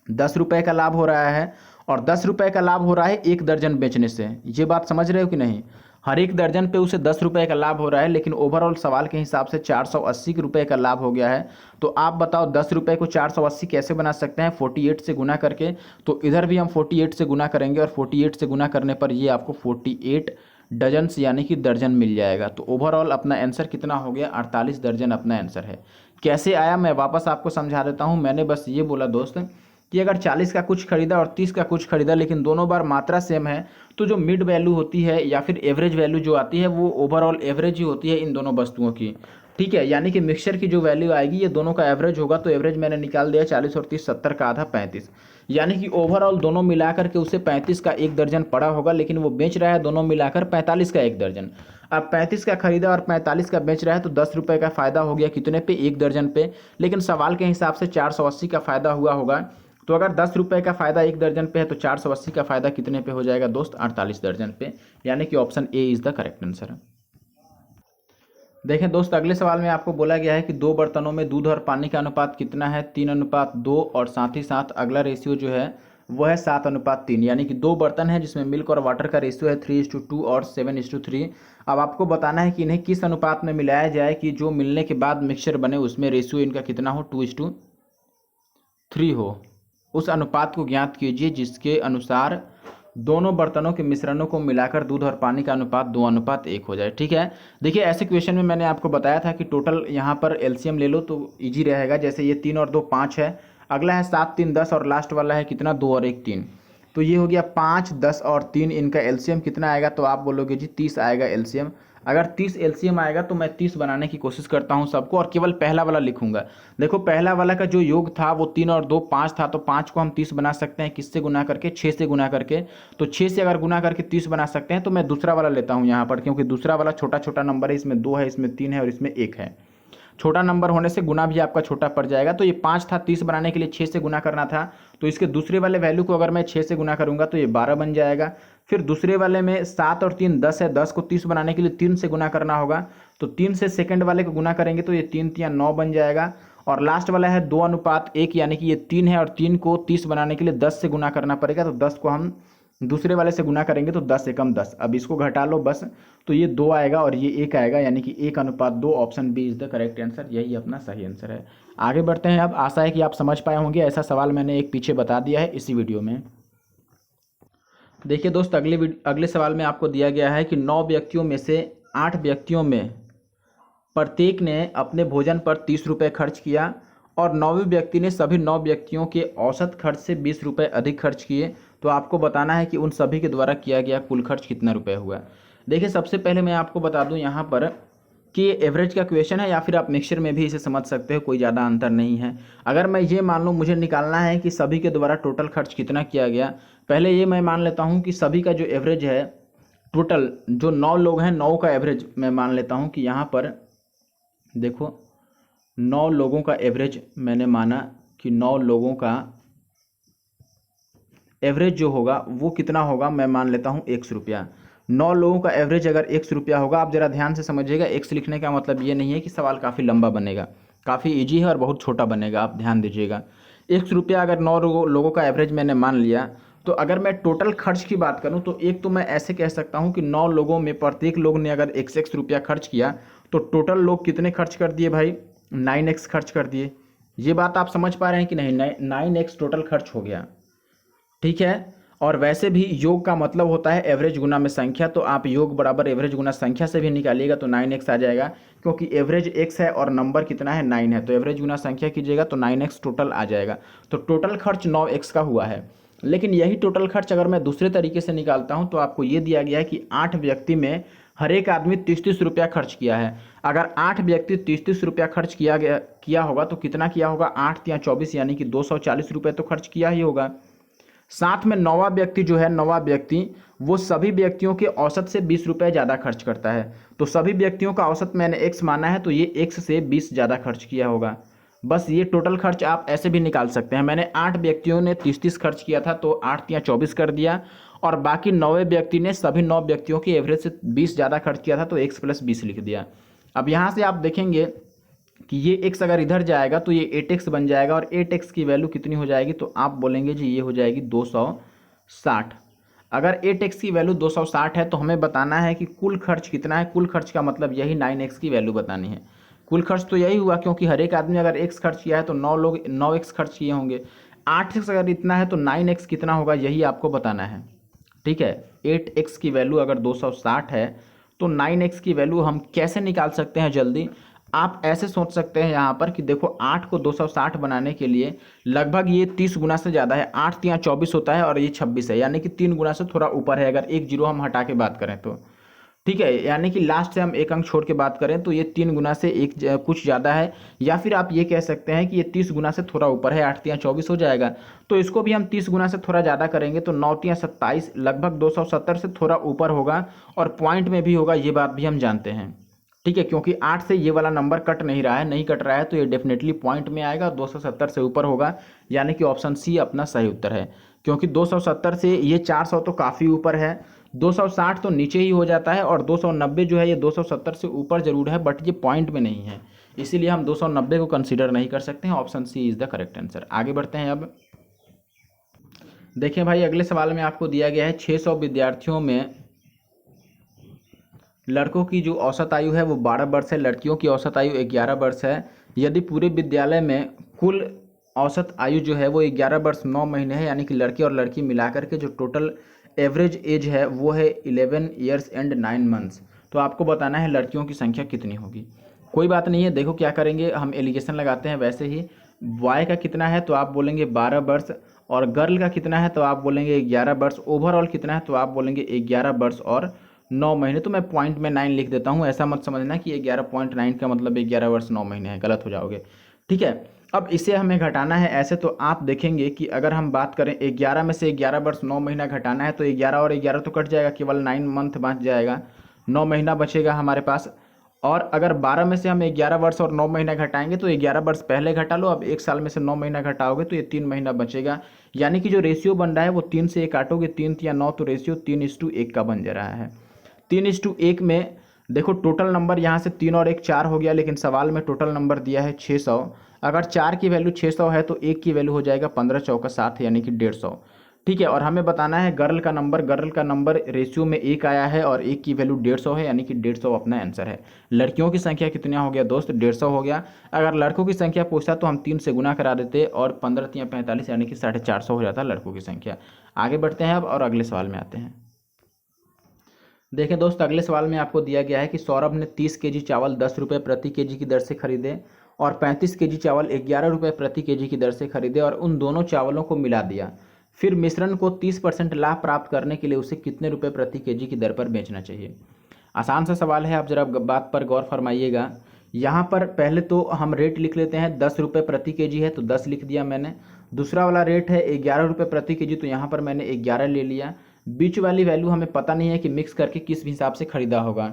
10 रुपये का लाभ हो रहा है और 10 रुपये का लाभ हो रहा है एक दर्जन बेचने से। ये बात समझ रहे हो कि नहीं। हर एक दर्जन पे उसे 10 रुपये का लाभ हो रहा है, लेकिन ओवरऑल सवाल के हिसाब से 480 रुपये का लाभ हो गया है। तो आप बताओ 10 रुपये को 480 कैसे बना सकते हैं, 48 से गुना करके। तो इधर भी हम 48 से गुना करेंगे और 48 से गुना करने पर ये आपको 48 डजन्स यानी कि दर्जन मिल जाएगा। तो ओवरऑल अपना आंसर कितना हो गया, 48 दर्जन अपना आंसर है। कैसे आया मैं वापस आपको समझा देता हूँ। मैंने बस ये बोला दोस्त कि अगर 40 का कुछ खरीदा और 30 का कुछ खरीदा लेकिन दोनों बार मात्रा सेम है तो जो मिड वैल्यू होती है या फिर एवरेज वैल्यू जो आती है वो ओवरऑल एवरेज ही होती है इन दोनों वस्तुओं की, ठीक है। यानी कि मिक्सचर की जो वैल्यू आएगी ये दोनों का एवरेज होगा। तो एवरेज मैंने निकाल दिया 40 और 30 70 का आधा 35, यानी कि ओवरऑल दोनों मिलाकर के उसे 35 का एक दर्जन पड़ा होगा, लेकिन वो बेच रहा है दोनों मिलाकर 45 का एक दर्जन। अब 35 का खरीदा और 45 का बेच रहा है तो 10 रुपये का फ़ायदा हो गया कितने पे, 1 दर्जन पे। लेकिन सवाल के हिसाब से 480 का फ़ायदा हुआ होगा। तो अगर 10 रुपये का फ़ायदा 1 दर्जन पे है तो 480 का फ़ायदा कितने पे हो जाएगा दोस्त, 48 दर्जन पे। यानी कि option A is the correct answer. देखें दोस्त, अगले सवाल में आपको बोला गया है कि 2 बर्तनों में दूध और पानी का अनुपात कितना है, 3:2, और साथ ही साथ अगला रेशियो जो है वो है 7:3। यानी कि 2 बर्तन है जिसमें मिल्क और वाटर का रेशियो है 3:2 और 7:3। अब आपको बताना है कि इन्हें किस अनुपात में मिलाया जाए कि जो मिलने के बाद मिक्सचर बने उसमें रेशियो इनका कितना हो, 2:3 हो। उस अनुपात को ज्ञात कीजिए जिसके अनुसार दोनों बर्तनों के मिश्रणों को मिलाकर दूध और पानी का अनुपात 2:1 हो जाए। ठीक है, देखिए ऐसे क्वेश्चन में मैंने आपको बताया था कि टोटल यहाँ पर एलसीएम ले लो तो इजी रहेगा। जैसे ये 3 और 2 5 है, अगला है 7 3 10 और लास्ट वाला है कितना, 2 और 1 3। तो ये हो गया 5 10 और 3, इनका एलसीएम कितना आएगा, तो आप बोलोगे जी 30 आएगा एलसीएम। अगर 30 एलसीएम आएगा तो मैं 30 बनाने की कोशिश करता हूं सबको और केवल पहला वाला लिखूंगा। देखो पहला वाला का जो योग था वो 3 और 2 5 था, तो 5 को हम 30 बना सकते हैं किससे गुना करके, 6 से गुना करके। तो 6 से अगर गुना करके 30 बना सकते हैं तो मैं दूसरा वाला लेता हूं यहाँ पर, क्योंकि दूसरा वाला छोटा छोटा नंबर है, इसमें 2 है, इसमें 3 है और इसमें 1 है। छोटा नंबर होने से गुना भी आपका छोटा पड़ जाएगा। तो ये 5 था, 30 बनाने के लिए 6 से गुना करना था, तो इसके दूसरे वाले वैल्यू को अगर मैं 6 से गुना करूंगा तो ये 12 बन जाएगा। फिर दूसरे वाले में 7 और 3 10 है, 10 को 30 बनाने के लिए 3 से गुना करना होगा, तो 3 से सेकंड वाले को गुना करेंगे तो ये 3 3 9 बन जाएगा। और लास्ट वाला है 2:1, यानी कि ये 3 है और 3 को 30 बनाने के लिए 10 से गुना करना पड़ेगा, तो 10 को हम दूसरे वाले से गुना करेंगे तो 10 एकम 10। अब इसको घटा लो बस, तो ये 2 आएगा और ये 1 आएगा, यानी कि 1:2। Option B is the correct answer, यही अपना सही आंसर है। आगे बढ़ते हैं। अब आशा है कि आप समझ पाए होंगे, ऐसा सवाल मैंने एक पीछे बता दिया है इसी वीडियो में। देखिए दोस्त, अगले सवाल में आपको दिया गया है कि 9 व्यक्तियों में से 8 व्यक्तियों में प्रत्येक ने अपने भोजन पर 30 रुपये खर्च किया और 9वें व्यक्ति ने सभी 9 व्यक्तियों के औसत खर्च से 20 रुपये अधिक खर्च किए। तो आपको बताना है कि उन सभी के द्वारा किया गया कुल खर्च कितना रुपये हुआ। देखिए सबसे पहले मैं आपको बता दूं यहाँ पर कि ये एवरेज का क्वेश्चन है, या फिर आप मिक्सचर में भी इसे समझ सकते हो, कोई ज़्यादा अंतर नहीं है। अगर मैं ये मान लूँ मुझे निकालना है कि सभी के द्वारा टोटल खर्च कितना किया गया, पहले ये मैं मान लेता हूँ कि सभी का जो एवरेज है, टोटल जो 9 लोग हैं 9 का एवरेज मैं मान लेता हूँ कि यहाँ पर देखो 9 लोगों का एवरेज मैंने माना कि 9 लोगों का एवरेज जो होगा वो कितना होगा, मैं मान लेता हूँ 100 रुपया। 9 लोगों का एवरेज अगर 100 रुपया होगा, आप ज़रा ध्यान से समझिएगा, एक्स लिखने का मतलब ये नहीं है कि सवाल काफ़ी लंबा बनेगा, काफ़ी इजी है और बहुत छोटा बनेगा, आप ध्यान दीजिएगा। 100 रुपया अगर 9 लोगों का एवरेज मैंने मान लिया, तो अगर मैं टोटल खर्च की बात करूं तो एक तो मैं ऐसे कह सकता हूं कि 9 लोगों में प्रत्येक लोग ने अगर 1 रुपया खर्च किया तो टोटल लोग कितने खर्च कर दिए भाई, 9x खर्च कर दिए। ये बात आप समझ पा रहे हैं कि नहीं, 9x टोटल खर्च हो गया। ठीक है, और वैसे भी योग का मतलब होता है एवरेज गुना में संख्या, तो आप योग बराबर एवरेज गुना संख्या से भी निकालिएगा तो 9x आ जाएगा, क्योंकि एवरेज x है और नंबर कितना है 9 है, तो एवरेज गुना संख्या कीजिएगा तो 9x टोटल आ जाएगा। तो टोटल खर्च 9x का हुआ है। लेकिन यही टोटल खर्च अगर मैं दूसरे तरीके से निकालता हूं तो आपको ये दिया गया है कि 8 व्यक्ति में हर एक आदमी 30-30 रुपया खर्च किया है। अगर 8 व्यक्ति 30-30 रुपया खर्च किया होगा तो कितना किया होगा, 8 या 24, यानी कि 240 रुपये तो खर्च किया ही होगा। साथ में 9वां व्यक्ति जो है, 9वां व्यक्ति वो सभी व्यक्तियों के औसत से 20 रुपये ज़्यादा खर्च करता है। तो सभी व्यक्तियों का औसत मैंने x माना है, तो ये x से 20 ज़्यादा खर्च किया होगा। बस ये टोटल खर्च आप ऐसे भी निकाल सकते हैं। मैंने 8 व्यक्तियों ने 30-30 खर्च किया था तो 8 या 24 कर दिया, और बाकी 9वें व्यक्ति ने सभी 9 व्यक्तियों के एवरेज से 20 ज़्यादा खर्च किया था तो x + 20 लिख दिया। अब यहाँ से आप देखेंगे कि ये x अगर इधर जाएगा तो ये 8x बन जाएगा, और 8x की वैल्यू कितनी हो जाएगी, तो आप बोलेंगे जी ये हो जाएगी 260। अगर 8x की वैल्यू 260 है तो हमें बताना है कि कुल खर्च कितना है। कुल खर्च का मतलब यही 9x की वैल्यू बतानी है। कुल खर्च तो यही हुआ, क्योंकि हर एक आदमी अगर x खर्च किया है तो 9 लोग 9x खर्च किए होंगे। 8x अगर इतना है तो 9x कितना होगा, यही आपको बताना है। ठीक है, 8x की वैल्यू अगर 260 है तो 9x की वैल्यू हम कैसे निकाल सकते हैं जल्दी, आप ऐसे सोच सकते हैं यहाँ पर कि देखो 8 को 260 बनाने के लिए लगभग ये 30 गुना से ज़्यादा है। 8 या 24 होता है और ये 26 है, यानी कि 3 गुना से थोड़ा ऊपर है, अगर एक जीरो हम हटा के बात करें तो। ठीक है, यानी कि लास्ट से हम एक अंक छोड़ के बात करें तो ये 3 गुना से एक कुछ ज़्यादा है, या फिर आप ये कह सकते हैं कि ये 30 गुना से थोड़ा ऊपर है, 8 तियाँ 24 हो जाएगा। तो इसको भी हम 30 गुना से थोड़ा ज़्यादा करेंगे तो 9 तियाँ 27 लगभग 270 से थोड़ा ऊपर होगा और पॉइंट में भी होगा, ये बात भी हम जानते हैं। ठीक है, क्योंकि 8 से ये वाला नंबर कट नहीं रहा है, नहीं कट रहा है, तो ये डेफिनेटली पॉइंट में आएगा, 270 से ऊपर होगा, यानी कि ऑप्शन सी अपना सही उत्तर है। क्योंकि 270 से ये 400 तो काफ़ी ऊपर है, 260 तो नीचे ही हो जाता है, और 290 जो है ये 270 से ऊपर जरूर है, बट ये पॉइंट में नहीं है, इसीलिए हम 290 को कंसीडर नहीं कर सकते हैं। Option C is the correct answer. आगे बढ़ते हैं। अब देखें भाई, अगले सवाल में आपको दिया गया है 600 विद्यार्थियों में लड़कों की जो औसत आयु है वो 12 वर्ष है, लड़कियों की औसत आयु 11 वर्ष है। यदि पूरे विद्यालय में कुल औसत आयु जो है वो 11 वर्ष 9 महीने है, यानी कि लड़के और लड़की मिलाकर के जो टोटल एवरेज एज है वो है 11 ईयर्स एंड 9 मंथ्स। तो आपको बताना है लड़कियों की संख्या कितनी होगी। कोई बात नहीं है, देखो क्या करेंगे, हम एलिगेशन लगाते हैं वैसे ही। बॉय का कितना है तो आप बोलेंगे 12 वर्ष, और गर्ल का कितना है तो आप बोलेंगे 11 वर्ष, ओवरऑल कितना है तो आप बोलेंगे 11 वर्ष और 9 महीने। तो मैं पॉइंट में 9 लिख देता हूँ, ऐसा मत समझना कि 11.9 का मतलब 11 वर्ष 9 महीने है, गलत हो जाओगे। ठीक है, अब इसे हमें घटाना है ऐसे, तो आप देखेंगे कि अगर हम बात करें 11 में से 11 वर्ष 9 महीना घटाना है तो 11 और 11 तो कट जाएगा, केवल 9 मंथ बच जाएगा, 9 महीना बचेगा हमारे पास। और अगर 12 में से हम 11 वर्ष और 9 महीना घटाएंगे तो 11 वर्ष पहले घटा लो, अब एक साल में से 9 महीना घटाओगे तो ये 3 महीना बचेगा, यानी कि जो रेशियो बन रहा है वो 3 से 1 काटोगे, 3 या 9, तो रेशियो 3:1 का बन जा रहा है। 3:1 में देखो टोटल नंबर यहाँ से 3 और 1 4 हो गया, लेकिन सवाल में टोटल नंबर दिया है 600। अगर 4 की वैल्यू 600 है तो 1 की वैल्यू हो जाएगा 15 चौका 7, यानी कि 150। ठीक है, और हमें बताना है गर्ल का नंबर रेशियो में 1 आया है और 1 की वैल्यू 150 है, यानी कि 150 अपना आंसर है। लड़कियों की संख्या कितना हो गया दोस्त, 150 हो गया। अगर लड़कों की संख्या पूछता तो हम 3 से गुना करा देते और 15 या 45, यानी कि 450 हो जाता लड़कों की संख्या। आगे बढ़ते हैं अब और अगले सवाल में आते हैं। देखें दोस्त, अगले सवाल में आपको दिया गया है कि सौरभ ने 30 केजी चावल 10 रुपये प्रति केजी की दर से खरीदे और 35 केजी चावल 11 रुपये प्रति केजी की दर से खरीदे और उन दोनों चावलों को मिला दिया। फिर मिश्रण को 30% लाभ प्राप्त करने के लिए उसे कितने रुपये प्रति केजी की दर पर बेचना चाहिए। आसान सा सवाल है, आप जरा बात पर गौर फरमाइएगा। यहाँ पर पहले तो हम रेट लिख लेते हैं, 10 रुपये प्रति केजी है तो 10 लिख दिया मैंने। दूसरा वाला रेट है 11 रुपये प्रति केजी, तो यहाँ पर मैंने 11 ले लिया। बीच वाली वैल्यू हमें पता नहीं है कि मिक्स करके किस हिसाब से खरीदा होगा,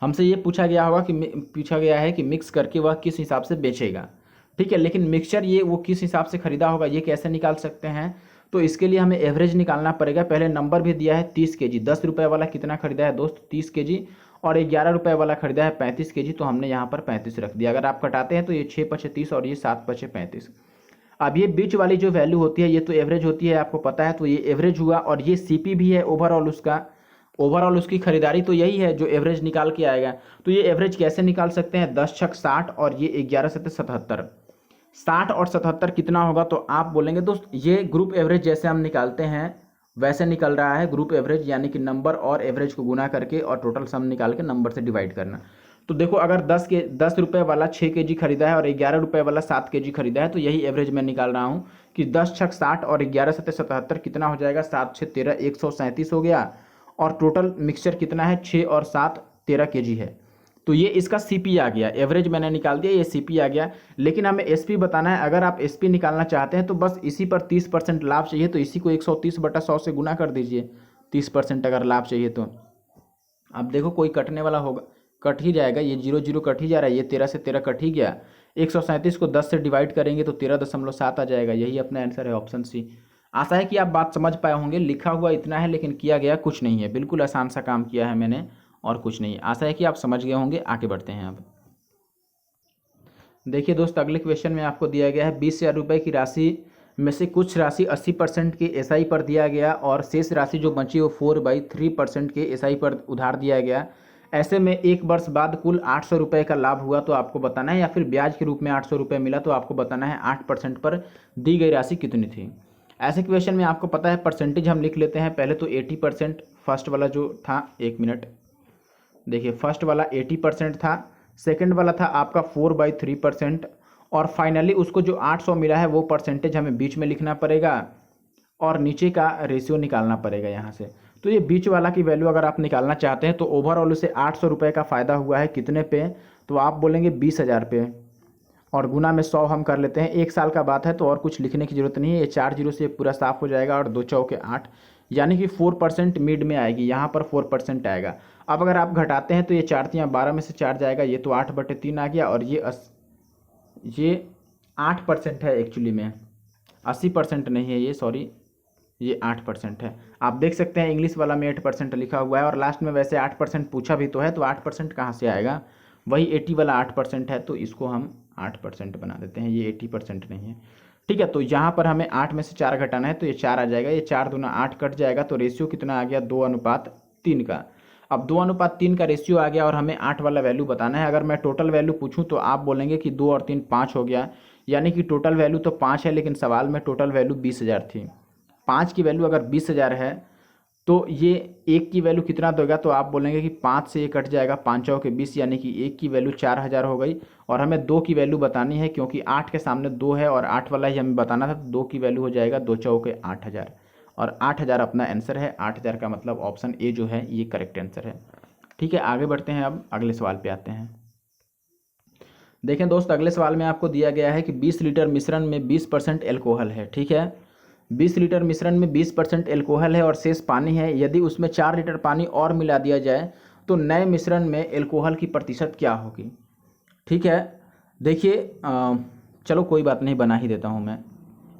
हमसे ये पूछा गया है कि मिक्स करके वह किस हिसाब से बेचेगा। ठीक है, लेकिन मिक्सचर ये वो किस हिसाब से खरीदा होगा ये कैसे निकाल सकते हैं, तो इसके लिए हमें एवरेज निकालना पड़ेगा। पहले नंबर भी दिया है 30 केजी, 10 रुपये वाला कितना खरीदा है दोस्त 30 केजी, और 11 रुपये वाला खरीदा है 35 केजी, तो हमने यहाँ पर 35 रख दिया। अगर आप कटाते हैं तो ये 6 पचे 30 और ये 7 पचे 35। अब ये बीच वाली जो वैल्यू होती है ये तो एवरेज होती है, आपको पता है, तो ये एवरेज हुआ, और ये सीपी भी है ओवरऑल उसकी खरीदारी, तो यही है जो एवरेज निकाल के आएगा। तो ये एवरेज कैसे निकाल सकते हैं, 10 छक 60 और ये 11 सत्ते 77, 60 और 77 कितना होगा, तो आप बोलेंगे दोस्त ये ग्रुप एवरेज जैसे हम निकालते हैं वैसे निकल रहा है ग्रुप एवरेज, यानी कि नंबर और एवरेज को गुना करके और टोटल सम निकाल के नंबर से डिवाइड करना। तो देखो अगर 10 रुपये वाला 6 केजी खरीदा है और 11 रुपये वाला 7 केजी खरीदा है, तो यही एवरेज मैं निकाल रहा हूँ कि 10 छक 60 और 11 सत्ते 77 कितना हो जाएगा, 7 6 13 137 हो गया, और टोटल मिक्सचर कितना है 6 और 7 13 केजी है। तो ये इसका सीपी आ गया, एवरेज मैंने निकाल दिया, ये सीपी आ गया। लेकिन हमें एसपी बताना है, अगर आप एसपी निकालना चाहते हैं तो बस इसी पर 30% लाभ चाहिए, तो इसी को 130/100 से गुना कर दीजिए। 30% अगर लाभ चाहिए तो अब देखो कोई कटने वाला होगा, कट ही जाएगा, ये 0 0 कट ही जा रहा है, ये 13 से 13 कट ही गया। 137 को 10 से डिवाइड करेंगे तो 13.7 आ जाएगा, यही अपना आंसर है, ऑप्शन सी। आशा है कि आप बात समझ पाए होंगे, लिखा हुआ इतना है लेकिन किया गया कुछ नहीं है, बिल्कुल आसान सा काम किया है मैंने और कुछ नहीं। आशा है कि आप समझ गए होंगे। आगे बढ़ते हैं अब। देखिए दोस्त, अगले क्वेश्चन में आपको दिया गया है 20,000 रुपये की राशि में से कुछ राशि 80% के एसआई पर दिया गया और शेष राशि जो बची वो 4/3% के एसआई पर उधार दिया गया। ऐसे में 1 वर्ष बाद कुल 800 रुपये का लाभ हुआ तो आपको बताना है, या फिर ब्याज के रूप में 800 रुपये मिला तो आपको बताना है 8% पर दी गई राशि कितनी थी। ऐसे क्वेश्चन में आपको पता है परसेंटेज हम लिख लेते हैं। पहले तो 80% फर्स्ट वाला जो था, 1 मिनट, देखिए फर्स्ट वाला 80% था, सेकंड वाला था आपका 4/3%, और फाइनली उसको जो 800 मिला है वो परसेंटेज हमें बीच में लिखना पड़ेगा और नीचे का रेशियो निकालना पड़ेगा यहाँ से। तो ये बीच वाला की वैल्यू अगर आप निकालना चाहते हैं तो ओवरऑल उसे 800 रुपये का फ़ायदा हुआ है कितने पे, तो आप बोलेंगे 20,000 पे, और गुना में 100 हम कर लेते हैं। 1 साल का बात है तो और कुछ लिखने की ज़रूरत नहीं है, ये 4 जीरो से पूरा साफ हो जाएगा, और 2 चौके 8, यानी कि 4% मिड में आएगी, यहाँ पर 4% आएगा। अब अगर आप घटाते हैं तो ये 4 तियाँ 12 में से 4 जाएगा, ये तो 8/3 आ गया, और ये 8% है एक्चुअली में, 80% नहीं है ये, सॉरी, ये 8% है। आप देख सकते हैं इंग्लिश वाला में 8% लिखा हुआ है, और लास्ट में वैसे 8% पूछा भी तो है, तो 8% कहाँ से आएगा, वही 80 वाला 8% है, तो इसको हम 8% बना देते हैं, ये 80% नहीं है। ठीक है, तो यहाँ पर हमें 8 में से 4 घटाना है, तो ये 4 आ जाएगा, ये 4 दूना 8 कट जाएगा, तो रेशियो कितना आ गया 2:3 का। अब 2:3 का रेशियो आ गया और हमें 8 वाला वैल्यू बताना है। अगर मैं टोटल वैल्यू पूछूं तो आप बोलेंगे कि 2 और 3 5 हो गया, यानी कि टोटल वैल्यू तो 5 है, लेकिन सवाल में टोटल वैल्यू 20,000 थी। 5 की वैल्यू अगर 20,000 है तो ये 1 की वैल्यू कितना देगा, तो आप बोलेंगे कि 5 से ये कट जाएगा, 5 चौके 20, यानी कि 1 की वैल्यू 4,000 हो गई। और हमें 2 की वैल्यू बतानी है, क्योंकि 8 के सामने 2 है और 8 वाला ही हमें बताना था, तो 2 की वैल्यू हो जाएगा 2 चौके 8,000, और 8,000 अपना आंसर है। 8,000 का मतलब ऑप्शन ए जो है ये करेक्ट आंसर है। ठीक है, आगे बढ़ते हैं, अब अगले सवाल पे आते हैं। देखें दोस्त, अगले सवाल में आपको दिया गया है कि 20 लीटर मिश्रण में 20% एल्कोहल है। ठीक है, 20 लीटर मिश्रण में 20% एल्कोहल है और शेष पानी है। यदि उसमें 4 लीटर पानी और मिला दिया जाए तो नए मिश्रण में एल्कोहल की प्रतिशत क्या होगी। ठीक है, देखिए, चलो कोई बात नहीं, बना ही देता हूँ मैं।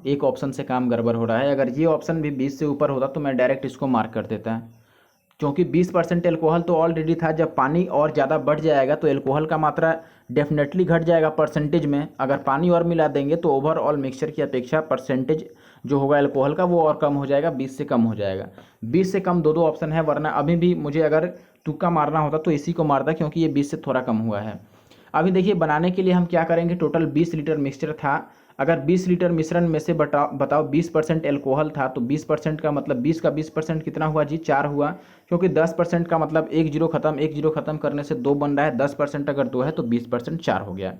एक ऑप्शन से काम गड़बड़ हो रहा है, अगर ये ऑप्शन भी 20 से ऊपर होता तो मैं डायरेक्ट इसको मार्क कर देता, क्योंकि 20% एल्कोहल तो ऑलरेडी था। जब पानी और ज़्यादा बढ़ जाएगा तो एल्कोहल का मात्रा डेफिनेटली घट जाएगा परसेंटेज में। अगर पानी और मिला देंगे तो ओवरऑल मिक्सचर की अपेक्षा परसेंटेज जो होगा एल्कोहल का वो और कम हो जाएगा, 20 से कम हो जाएगा। 20 से कम दो ऑप्शन है, वरना अभी भी मुझे अगर तुक्का मारना होता तो इसी को मारता, क्योंकि ये 20 से थोड़ा कम हुआ है। अभी देखिए, बनाने के लिए हम क्या करेंगे, टोटल 20 लीटर मिक्सचर था। अगर 20 लीटर मिश्रण में से बताओ 20% एल्कोहल था, तो 20% का मतलब 20 का 20% कितना हुआ जी, 4 हुआ, क्योंकि 10% का मतलब 1 जीरो खत्म, 1 जीरो खत्म करने से 2 बन रहा है। 10% अगर 2 है तो 20% 4 हो गया,